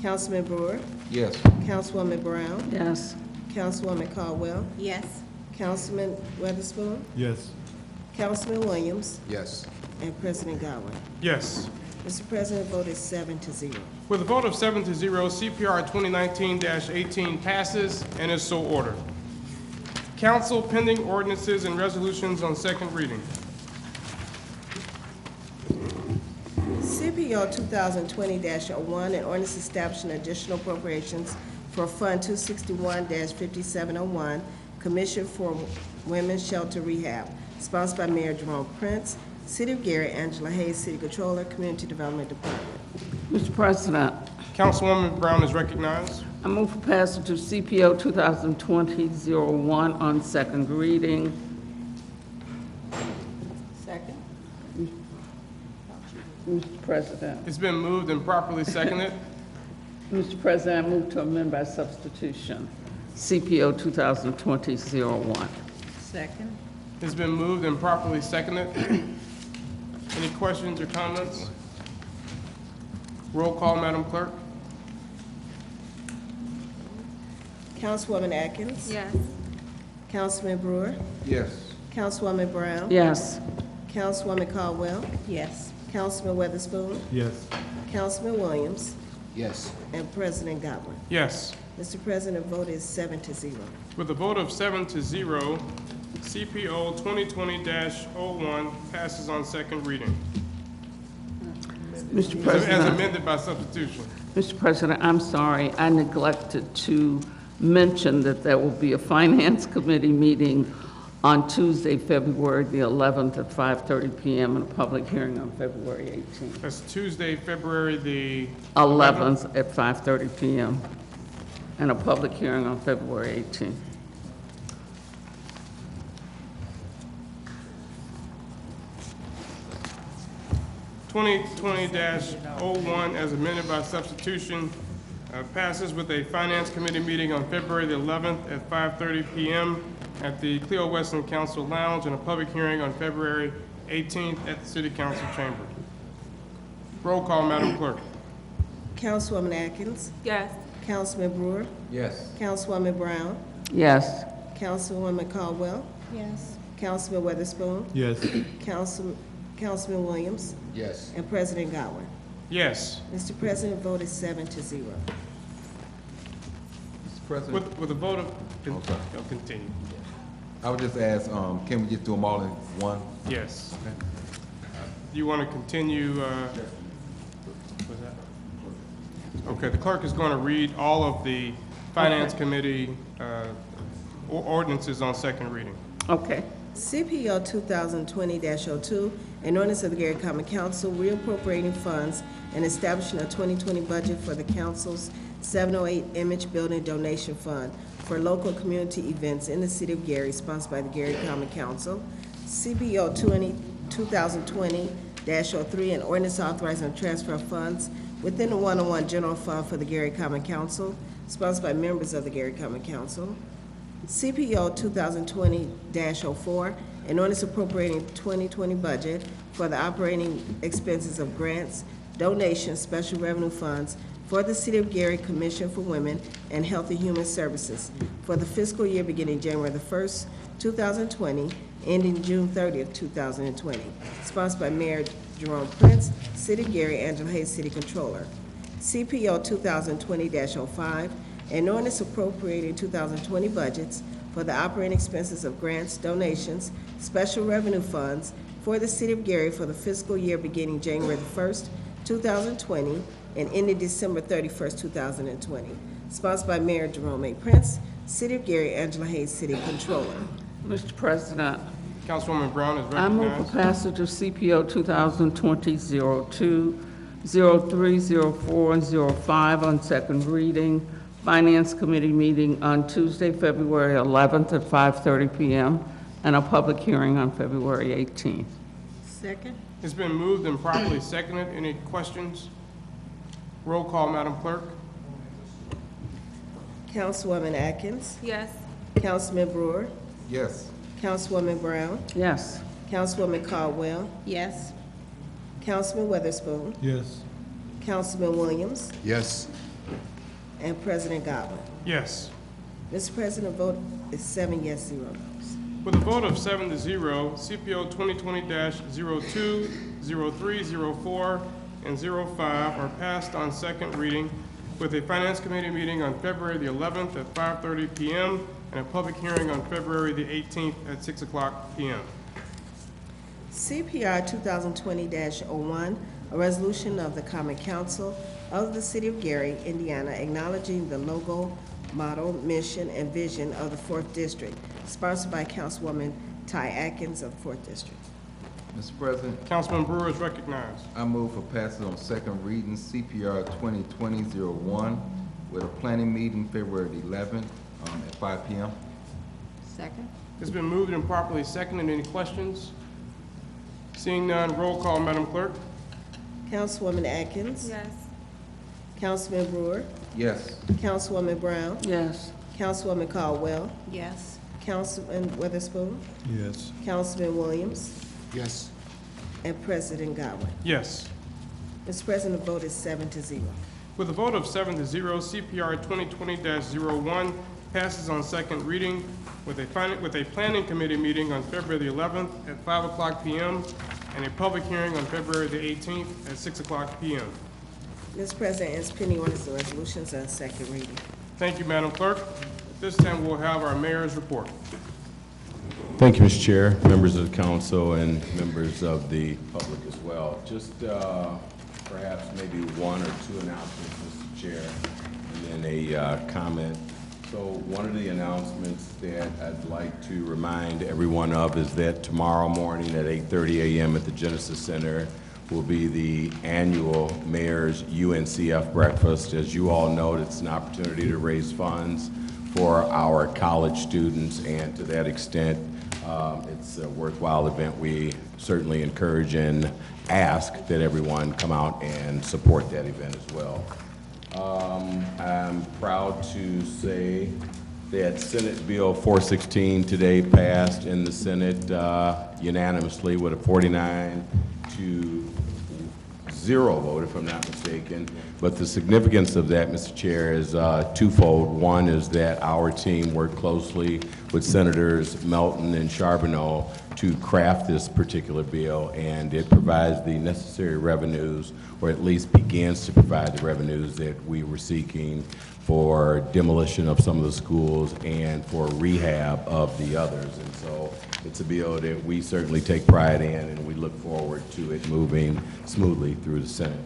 Councilman Brewer. Yes. Councilwoman Brown. Yes. Councilwoman Caldwell. Yes. Councilman Weatherspoon. Yes. Councilman Williams. Yes. And President Godwin. Yes. Mr. President, vote is 7-0. With a vote of 7-0, CPR 2019-18 passes and is so ordered. Council pending ordinances and resolutions on second reading. CPO 2020-01, an ordinance establishing additional appropriations for Fund 261-5701, Commission for Women's Shelter Rehab, sponsored by Mayor Jerome Prince, City of Gary, Angela Hayes, City Controller, Community Development Department. Mr. President, Councilwoman Brown is recognized. I move for passage of CPO 2020-01 on second reading. Second. Mr. President. It's been moved and properly seconded. Mr. President, I move to amend by substitution CPO 2020-01. Second. It's been moved and properly seconded. Any questions or comments? Roll call, Madam Clerk. Councilwoman Atkins. Yes. Councilman Brewer. Yes. Councilwoman Brown. Yes. Councilwoman Caldwell. Yes. Councilman Weatherspoon. Yes. Councilman Williams. Yes. And President Godwin. Yes. Mr. President, vote is 7-0. With a vote of 7-0, CPO 2020-01 passes on second reading. Mr. As President. amended by substitution. Mr. President, I'm sorry, I neglected to mention that there will be a Finance Committee meeting on Tuesday, February the 11th at 5:30 p.m. and a public hearing on February 18th. That's Tuesday, February the 11th at 5:30 p.m. and a public hearing on February 18th. (2020-01) as amended by substitution passes with a Finance Committee meeting on February the 11th at 5:30 p.m. at the Cleo Weston Council Lounge and a public hearing on February 18th at the City Council Chamber. Roll call, Madam Clerk. Councilwoman Atkins. Yes. Councilman Brewer. Yes. Councilwoman Brown. Yes. Councilwoman Caldwell. Yes. Councilman Weatherspoon. Yes. Councilman Williams. Yes. And President Godwin. Yes. Mr. President, vote is 7-0. Mr. President, With a vote of, Okay. continue. I would just ask, can we just do them all in one? Yes. Do you want to continue? Was that? Okay, the clerk is going to read all of the Finance Committee ordinances on second reading. Okay. CPO 2020-02, an ordinance of the Gary Common Council reappropriating funds and establishing a 2020 budget for the council's 708 Image Building Donation Fund for local community events in the city of Gary, sponsored by the Gary Common Council. CPO 2020-03, an ordinance authorizing the transfer of funds within the 101 General Fund for the Gary Common Council, sponsored by members of the Gary Common Council. CPO 2020-04, an ordinance appropriating 2020 budget for the operating expenses of grants, donations, special revenue funds for the City of Gary Commission for Women and Health and Human Services for the fiscal year beginning January the 1st, 2020, ending June 30th, 2020, sponsored by Mayor Jerome Prince, City of Gary, Angela Hayes, City Controller. CPO 2020-05, an ordinance appropriating 2020 budgets for the operating expenses of grants, donations, special revenue funds for the City of Gary for the fiscal year beginning January the 1st, 2020, and ending December 31st, 2020. Sponsored by Mayor Jerome A. Prince, City of Gary, Angela Hayes, City Controller. Mr. President. Councilwoman Brown is I move for recognized. passage of CPO 2020-02, 03, 04, and 05 on second reading. Finance Committee meeting on Tuesday, February 11th at 5:30 p.m. and a public hearing on February 18th. Second. It's been moved and properly seconded. Any questions? Roll call, Madam Clerk. Councilwoman Atkins. Yes. Councilman Brewer. Yes. Councilwoman Brown. Yes. Councilwoman Caldwell. Yes. Councilman Weatherspoon. Yes. Councilman Williams, Yes. and President Godwin. Yes. Mr. President, vote is 7 yes, 0 no's. With a vote of 7-0, CPO 2020-02, 03, 04, and 05 are passed on second reading with a Finance Committee meeting on February the 11th at 5:30 p.m. and a public hearing on February the 18th at 6 o'clock p.m. CPR 2020-01, a resolution of the Common Council of the City of Gary, Indiana, acknowledging the logo, motto, mission, and vision of the 4th District, sponsored by Councilwoman Ty Atkins of the 4th District. Mr. President, Councilman Brewer is recognized. I move for passage on second reading, CPR 2020-01, with a planning meeting February the 11th at 5 p.m. Second? It's been moved and properly seconded. Any questions? Seeing none, roll call, Madam Clerk. Councilwoman Atkins. Yes. Councilman Brewer. Yes. Councilwoman Brown. Yes. Councilwoman Caldwell. Yes. Councilman Witherspoon. Yes. Councilman Williams. Yes. And President Godwin. Yes. Mr. President, the vote is 7-0. With a vote of 7-0, CPR 2020-01 passes on second reading with a planning committee meeting on February the 11th at 5 o'clock p.m. and a public hearing on February the 18th at 6 o'clock p.m. Mr. President, as pending orders and resolutions on second reading. Thank you, Madam Clerk. At this time, we'll have our mayor's report. Thank you, Mr. Chair, members of the council, and members of the public as well. Just perhaps maybe one or two announcements, Mr. Chair, and then a comment. So one of the announcements that I'd like to remind everyone of is that tomorrow morning at 8:30 a.m. at the Genesis Center will be the annual Mayor's UNCF Breakfast. As you all know, it's an opportunity to raise funds for our college students, and to that extent, it's a worthwhile event. We certainly encourage and ask that everyone come out and support that event as well. I'm proud to say that Senate Bill 416 today passed in the Senate unanimously with a 49-0 vote, if I'm not mistaken. But the significance of that, Mr. Chair, is twofold. One is that our team worked closely with Senators Melton and Charbonneau to craft this particular bill, and it provides the necessary revenues, or at least begins to provide the revenues that we were seeking for demolition of some of the schools and for rehab of the others. And so it's a bill that we certainly take pride in, and we look forward to it moving smoothly through the Senate.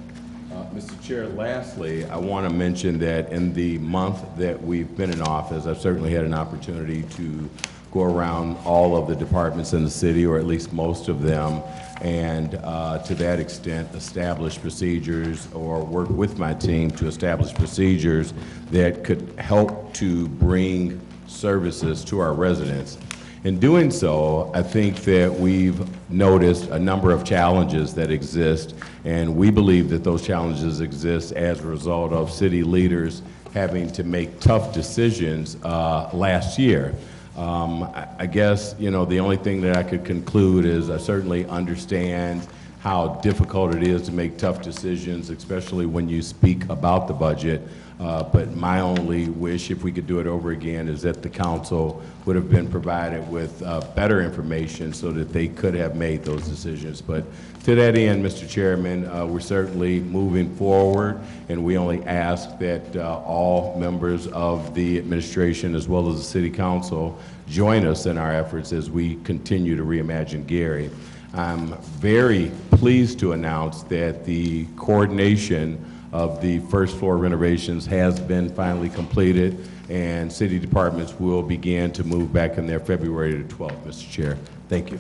Mr. Chair, lastly, I want to mention that in the month that we've been in office, I've certainly had an opportunity to go around all of the departments in the city, or at least most of them, and to that extent establish procedures, or work with my team to establish procedures that could help to bring services to our residents. In doing so, I think that we've noticed a number of challenges that exist, and we believe that those challenges exist as a result of city leaders having to make tough decisions last year. I guess, you know, the only thing that I could conclude is I certainly understand how difficult it is to make tough decisions, especially when you speak about the budget. But my only wish, if we could do it over again, is that the council would have been provided with better information so that they could have made those decisions. But to that end, Mr. Chairman, we're certainly moving forward, and we only ask that all members of the administration as well as the City Council join us in our efforts as we continue to reimagine Gary. I'm very pleased to announce that the coordination of the first floor renovations has been finally completed, and city departments will begin to move back in there February the 12th, Mr. Chair. Thank you.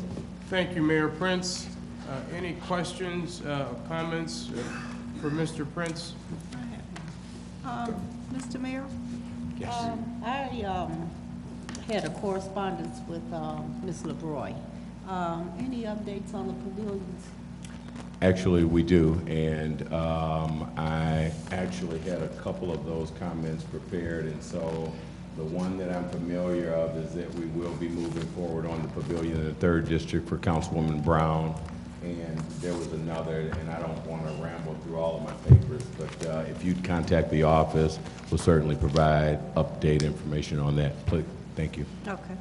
Thank you, Mayor Prince. Any questions, comments for Mr. Prince? Mr. Mayor? Yes. I had a correspondence with Ms. LeBroy. Any updates on the pavilions? Actually, we do, and I actually had a couple of those comments prepared, and so the one that I'm familiar of is that we will be moving forward on the pavilion in the 3rd District for Councilwoman Brown, and there was another, and I don't want to ramble through all of my papers, service. But if you'd contact the office, we'll certainly provide update information on that. Please, thank you. Okay.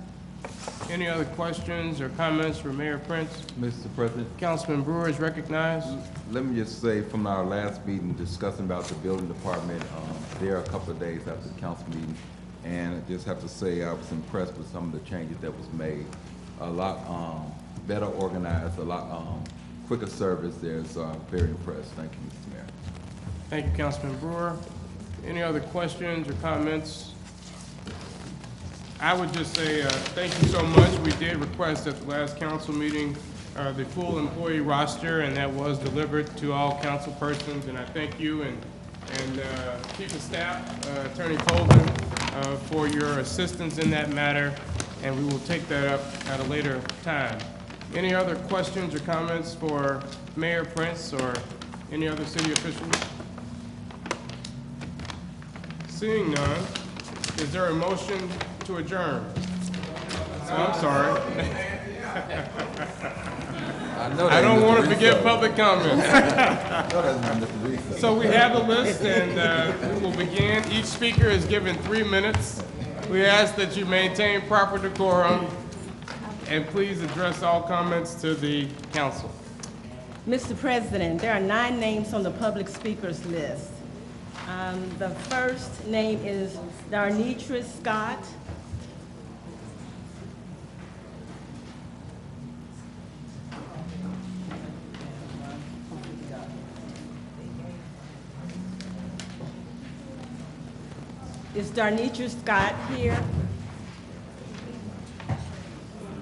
Any other questions or comments for Mayor Prince? Mr. President, Councilman Brewer is recognized. let me just say, from our last meeting discussing about the building department, there are a couple of days after the council meeting, and I just have to say I was impressed with some of the changes that was made. A lot better organized, a lot quicker service there, so I'm very impressed. Thank you, Mr. Mayor. Thank you, Councilman Brewer. Any other questions or comments? I would just say thank you so much. We did request at the last council meeting the full employee roster, and that was delivered to all council persons, and I thank you and Chief of Staff, Attorney Colvin, for your assistance in that matter, and we will take that up at a later time. Any other questions or comments for Mayor Prince or any other city officials? Seeing none, is there a motion to adjourn? Oh, I'm sorry. I don't want to forget public comments. So we have a list, and we will begin. Each speaker is given 3 minutes. We ask that you maintain proper decorum, and please address all comments to the council. Mr. President, there are 9 names on the public speakers list. The first name is Darnitra Scott. Is Darnitra Scott here?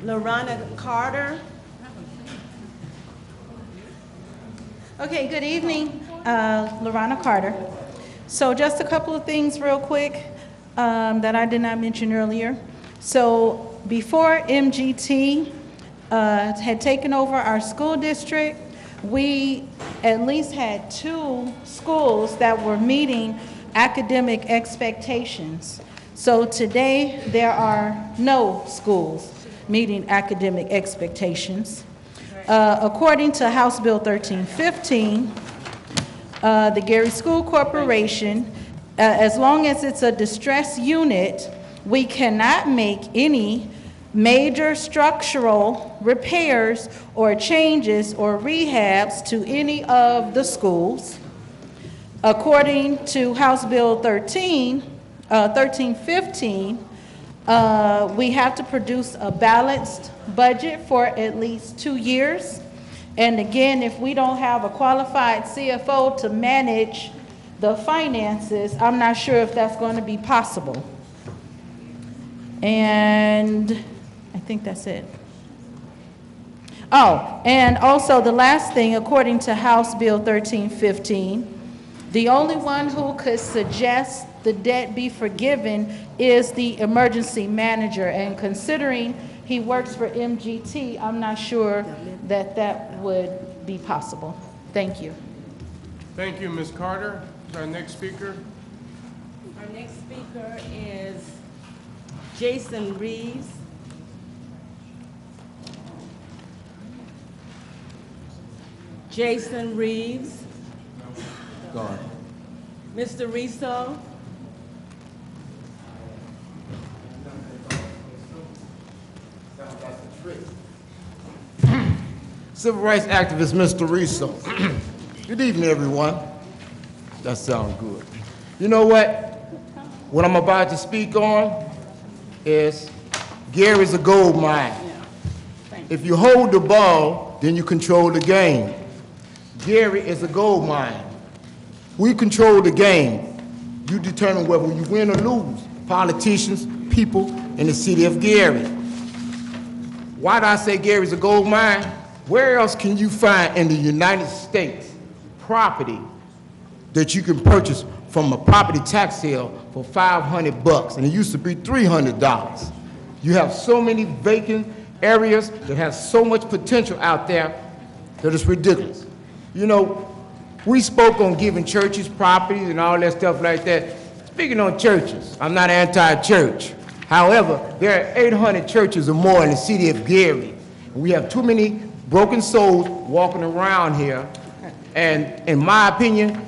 Lorana Carter. Okay, good evening, Lorana Carter. So just a couple of things real quick that I did not mention earlier. So before MGT had taken over our school district, we at least had 2 schools that were meeting academic expectations. So today, there are no schools meeting academic expectations. According to House Bill 1315, the Gary School Corporation, as long as it's a distressed unit, we cannot make any major structural repairs or changes or rehabs to any of the schools. According to House Bill 1315, we have to produce a balanced budget for at least 2 years. And again, if we don't have a qualified CFO to manage the finances, I'm not sure if that's going to be possible. And I think that's it. Oh, and also the last thing, according to House Bill 1315, the only one who could suggest the debt be forgiven is the emergency manager. And considering he works for MGT, I'm not sure that that would be possible. Thank you. Thank you, Ms. Carter. Our next speaker. Our next speaker is Jason Reeves. Jason Reeves. Gone. Mr. Riso. Civil rights activist, Mr. Riso. Good evening, everyone. That sounds good. You know what? What I'm about to speak on is Gary's a gold mine. If you hold the ball, then you control the game. Gary is a gold mine. We control the game. You determine whether you win or lose. Politicians, people in the city of Gary. Why do I say Gary's a gold mine? Where else can you find in the United States property that you can purchase from a property tax sale for $500, and it used to be $300? You have so many vacant areas that have so much potential out there that it's ridiculous. You know, we spoke on giving churches properties and all that stuff like that. Speaking on churches, I'm not anti-church. However, there are 800 churches or more in the city of Gary. We have too many broken souls walking around here. And in my opinion,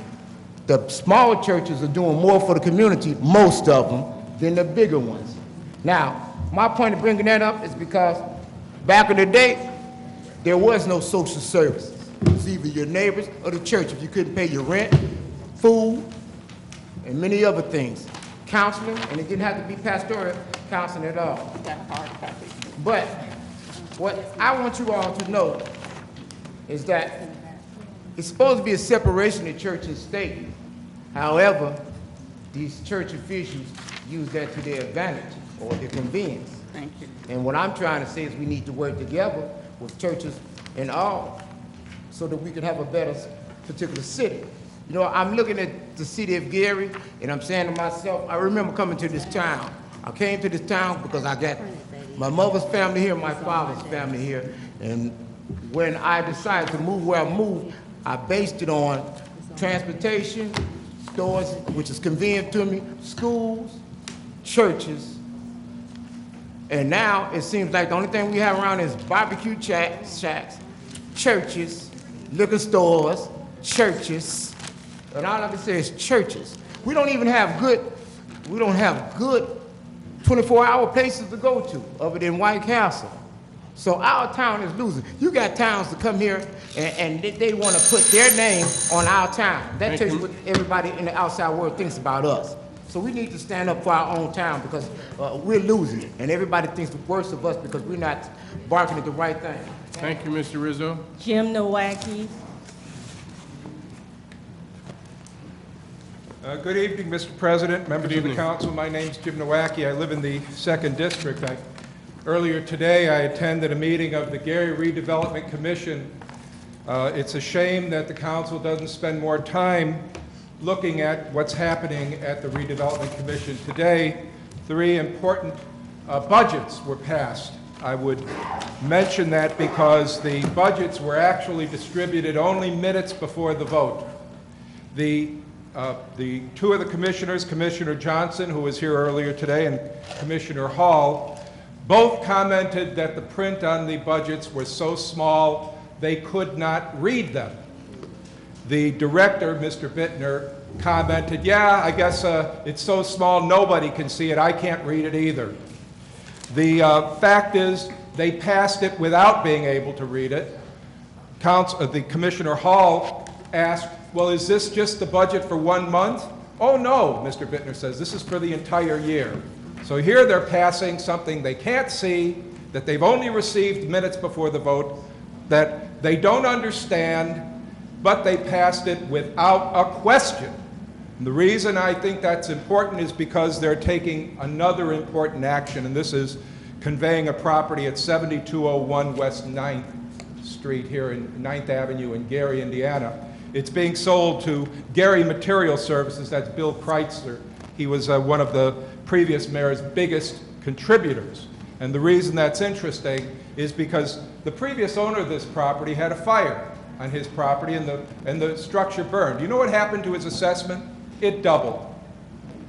the small churches are doing more for the community, most of them, than the bigger ones. Now, my point of bringing that up is because back in the day, there was no social services. It was either your neighbors or the church if you couldn't pay your rent, food, and many other things. Counseling, and it didn't have to be pastoral counseling at all. But what I want you all to know is that it's supposed to be a separation of church and state. However, these church officials use that to their advantage or their convenience. Thank you. And what I'm trying to say is we need to work together with churches and all so that we can have a better particular city. You know, I'm looking at the city of Gary, and I'm saying to myself, I remember coming to this town. I came to this town because I got my mother's family here, my father's family here, and when I decided to move where I moved, I based it on transportation, stores, which is convenient to me, schools, churches, and now it seems like the only thing we have around is barbecue shacks, churches, liquor stores, churches, and all I can say is churches. We don't have good 24-hour places to go to other than White Castle. So our town is losing. You got towns to come here and they want to put their name on our town. That tells you what everybody in the outside world thinks about us. So we need to stand up for our own town because we're losing it. And everybody thinks the worst of us because we're not barking at the right thing. Thank you, Mr. Rizzo. Jim Nowacki. Good evening, Mr. President, members of the council. My name's Jim Nowacki. I live in the 2nd District. Earlier today, I attended a meeting of the Gary Redevelopment Commission. It's a shame that the council doesn't spend more time looking at what's happening at the Redevelopment Commission today. 3 important budgets were passed. I would mention that because the budgets were actually distributed only minutes before the vote. The 2 of the commissioners, Commissioner Johnson, who was here earlier today, and Commissioner Hall, both commented that the print on the budgets was so small they could not read them. The director, Mr. Bittner, commented, yeah, I guess it's so small nobody can see it. I can't read it either. The fact is they passed it without being able to read it. The Commissioner Hall asked, well, is this just the budget for 1 month? Oh, no, Mr. Bittner says, this is for the entire year. So here they're passing something they can't see, that they've only received minutes before the vote, that they don't understand, but they passed it without a question. And the reason I think that's important is because they're taking another important action, and this is conveying a property at 7201 West 9th Street here in 9th Avenue in Gary, Indiana. It's being sold to Gary Material Services, that's Bill Kreitzler. He was one of the previous mayor's biggest contributors. And the reason that's interesting is because the previous owner of this property had a fire on his property and the structure burned. You know what happened to his assessment? It doubled.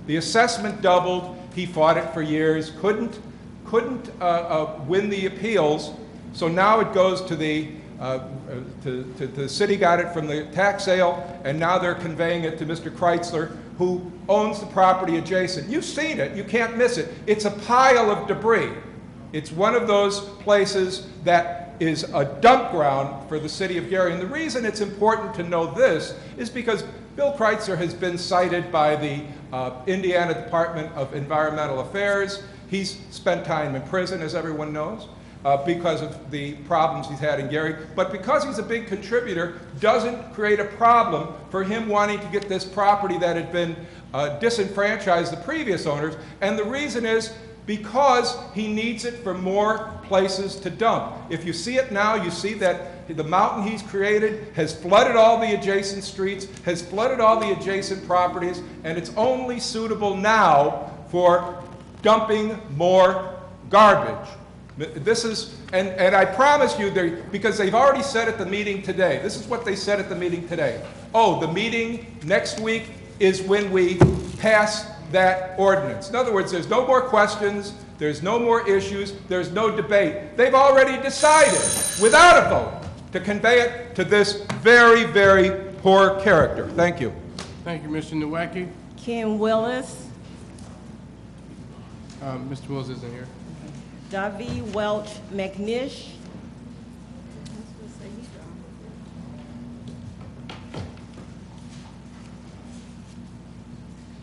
The assessment doubled. He fought it for years, couldn't win the appeals, so now it goes to the city, got it from the tax sale, and now they're conveying it to Mr. Kreitzler, who owns the property adjacent. You've seen it, you can't miss it. It's a pile of debris. It's one of those places that is a dump ground for the city of Gary. And the reason it's important to know this is because Bill Kreitzler has been cited by the Indiana Department of Environmental Affairs. He's spent time in prison, as everyone knows, because of the problems he's had in Gary. But because he's a big contributor, doesn't create a problem for him wanting to get this property that had been disenfranchised the previous owners. And the reason is because he needs it for more places to dump. If you see it now, you see that the mountain he's created has flooded all the adjacent streets, has flooded all the adjacent properties, and it's only suitable now for dumping more garbage. This is, and I promise you, because they've already said at the meeting today, this is what they said at the meeting today. Oh, the meeting next week is when we pass that ordinance. In other words, there's no more questions, there's no more issues, there's no debate. They've already decided, without a vote, to convey it to this very, very poor character. Thank you. Thank you, Mr. Nowacki. Ken Willis, Mr. Wills isn't here. Davy Welch McNish,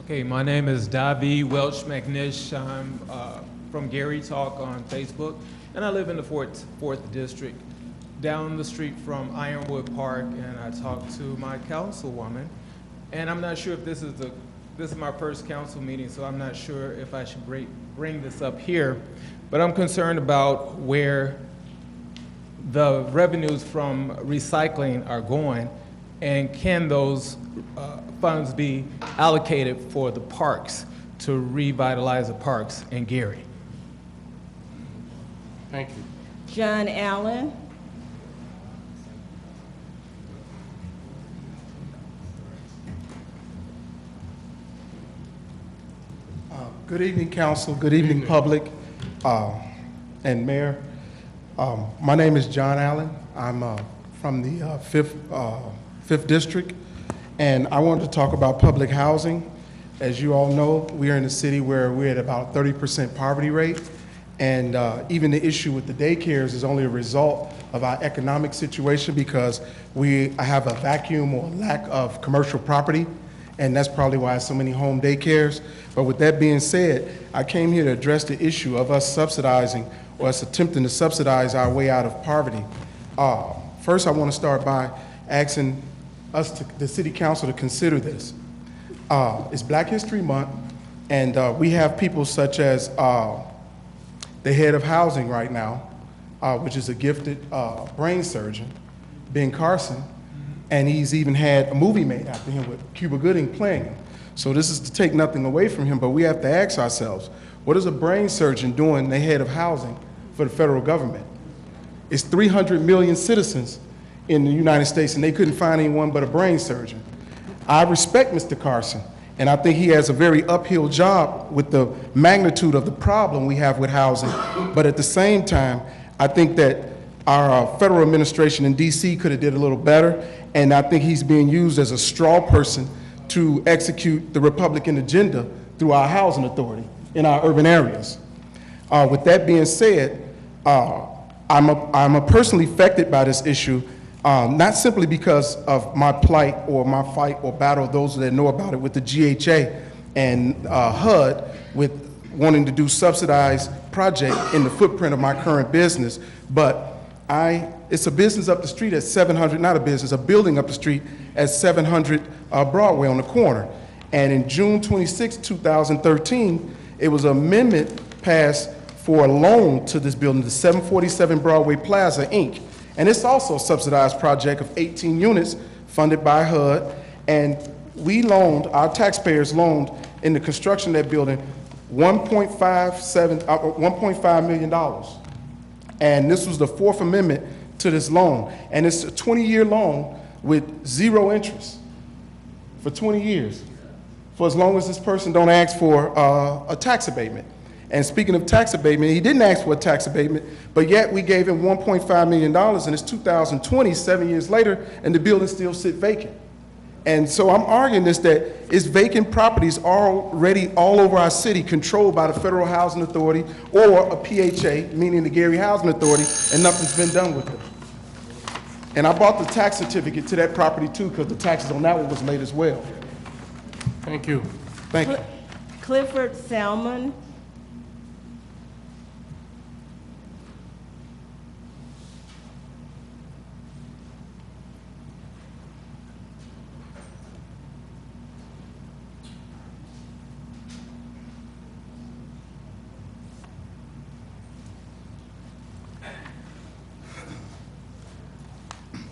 Okay, my name is Davy Welch McNish. I'm from Gary Talk on Facebook, and I live in the fourth district, down the street from Ironwood Park. And I talked to my councilwoman, and I'm not sure if this is my first council meeting, so I'm not sure if I should bring this up here, but I'm concerned about where the revenues from recycling are going, and can those funds be allocated for the parks to revitalize the parks in Gary? Thank you. John Allen, Good evening, council. Good evening, public, and mayor. My name is John Allen. I'm from the fifth district, and I wanted to talk about public housing. As you all know, we are in a city where we're at about 30% poverty rate, and even the issue with the daycares is only a result of our economic situation because we have a vacuum or lack of commercial property, and that's probably why so many home daycares. But with that being said, I came here to address the issue of us subsidizing or us attempting to subsidize our way out of poverty. First, I want to start by asking us, the city council, to consider this. It's Black History Month, and we have people such as the head of housing right now, which is a gifted brain surgeon, Ben Carson, and he's even had a movie made after him with Cuba Gooding playing him. So this is to take nothing away from him, but we have to ask ourselves, what is a brain surgeon doing, the head of housing for the federal government? It's 300 million citizens in the United States, and they couldn't find anyone but a brain surgeon. I respect Mr. Carson, and I think he has a very uphill job with the magnitude of the problem we have with housing. But at the same time, I think that our federal administration in DC could have did a little better, and I think he's being used as a straw person to execute the Republican agenda through our housing authority in our urban areas. With that being said, I'm personally affected by this issue, not simply because of my plight or my fight or battle, those that know about it, with the GHA and HUD with wanting to do subsidized project in the footprint of my current business, but it's a business up the street at 700, not a business, a building up the street at 700 Broadway on the corner. And in June 26, 2013, it was an amendment passed for a loan to this building, the 747 Broadway Plaza, Inc. And it's also a subsidized project of 18 units funded by HUD. And we loaned, our taxpayers loaned in the construction of that building $1.5 million. And this was the fourth amendment to this loan. And it's a 20-year loan with zero interest for 20 years, for as long as this person don't ask for a tax abatement. And speaking of tax abatement, he didn't ask for a tax abatement, but yet we gave him $1.5 million, and it's 2020, 7 years later, and the building still sits vacant. And so I'm arguing this, that it's vacant properties already all over our city controlled by the Federal Housing Authority or a PHA, meaning the Gary Housing Authority, and nothing's been done with it. And I bought the tax certificate to that property too, because the taxes on that one was late as well. Thank you. Thank you. Clifford Salmon,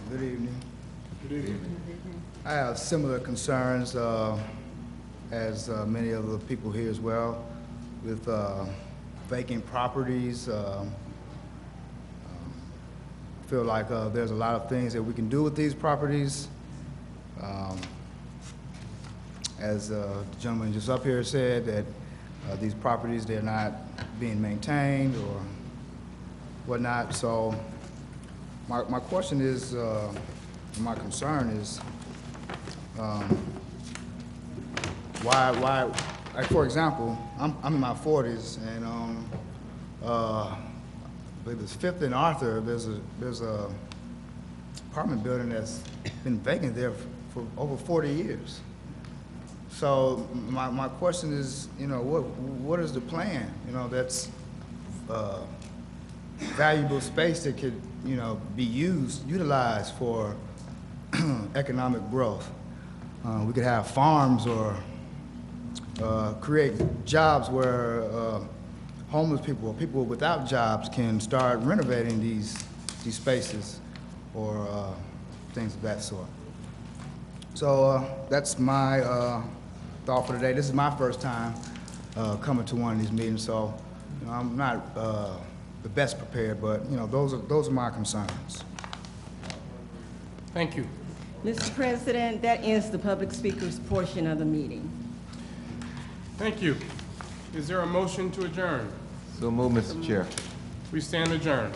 Good evening. Good evening. I have similar concerns as many of the people here as well with vacant properties. Feel like there's a lot of things that we can do with these properties. As the gentleman just up here said, that these properties, they're not being maintained or whatnot. So my question is, my concern is, like, for example, I'm in my 40s, and I believe it's 5th and Arthur, there's a apartment building that's been vacant there for over 40 years. So my question is, you know, what is the plan? You know, that's valuable space that could, you know, be utilized for economic growth. We could have farms or create jobs where homeless people or people without jobs can start renovating these spaces or things of that sort. So that's my thought for today. This is my first time coming to one of these meetings, so you know, I'm not the best prepared, but you know, those are my concerns. Thank you. Mr. President, that ends the public speakers portion of the meeting. Thank you. Is there a motion to adjourn? So move, Mr. Chair. We stand adjourned.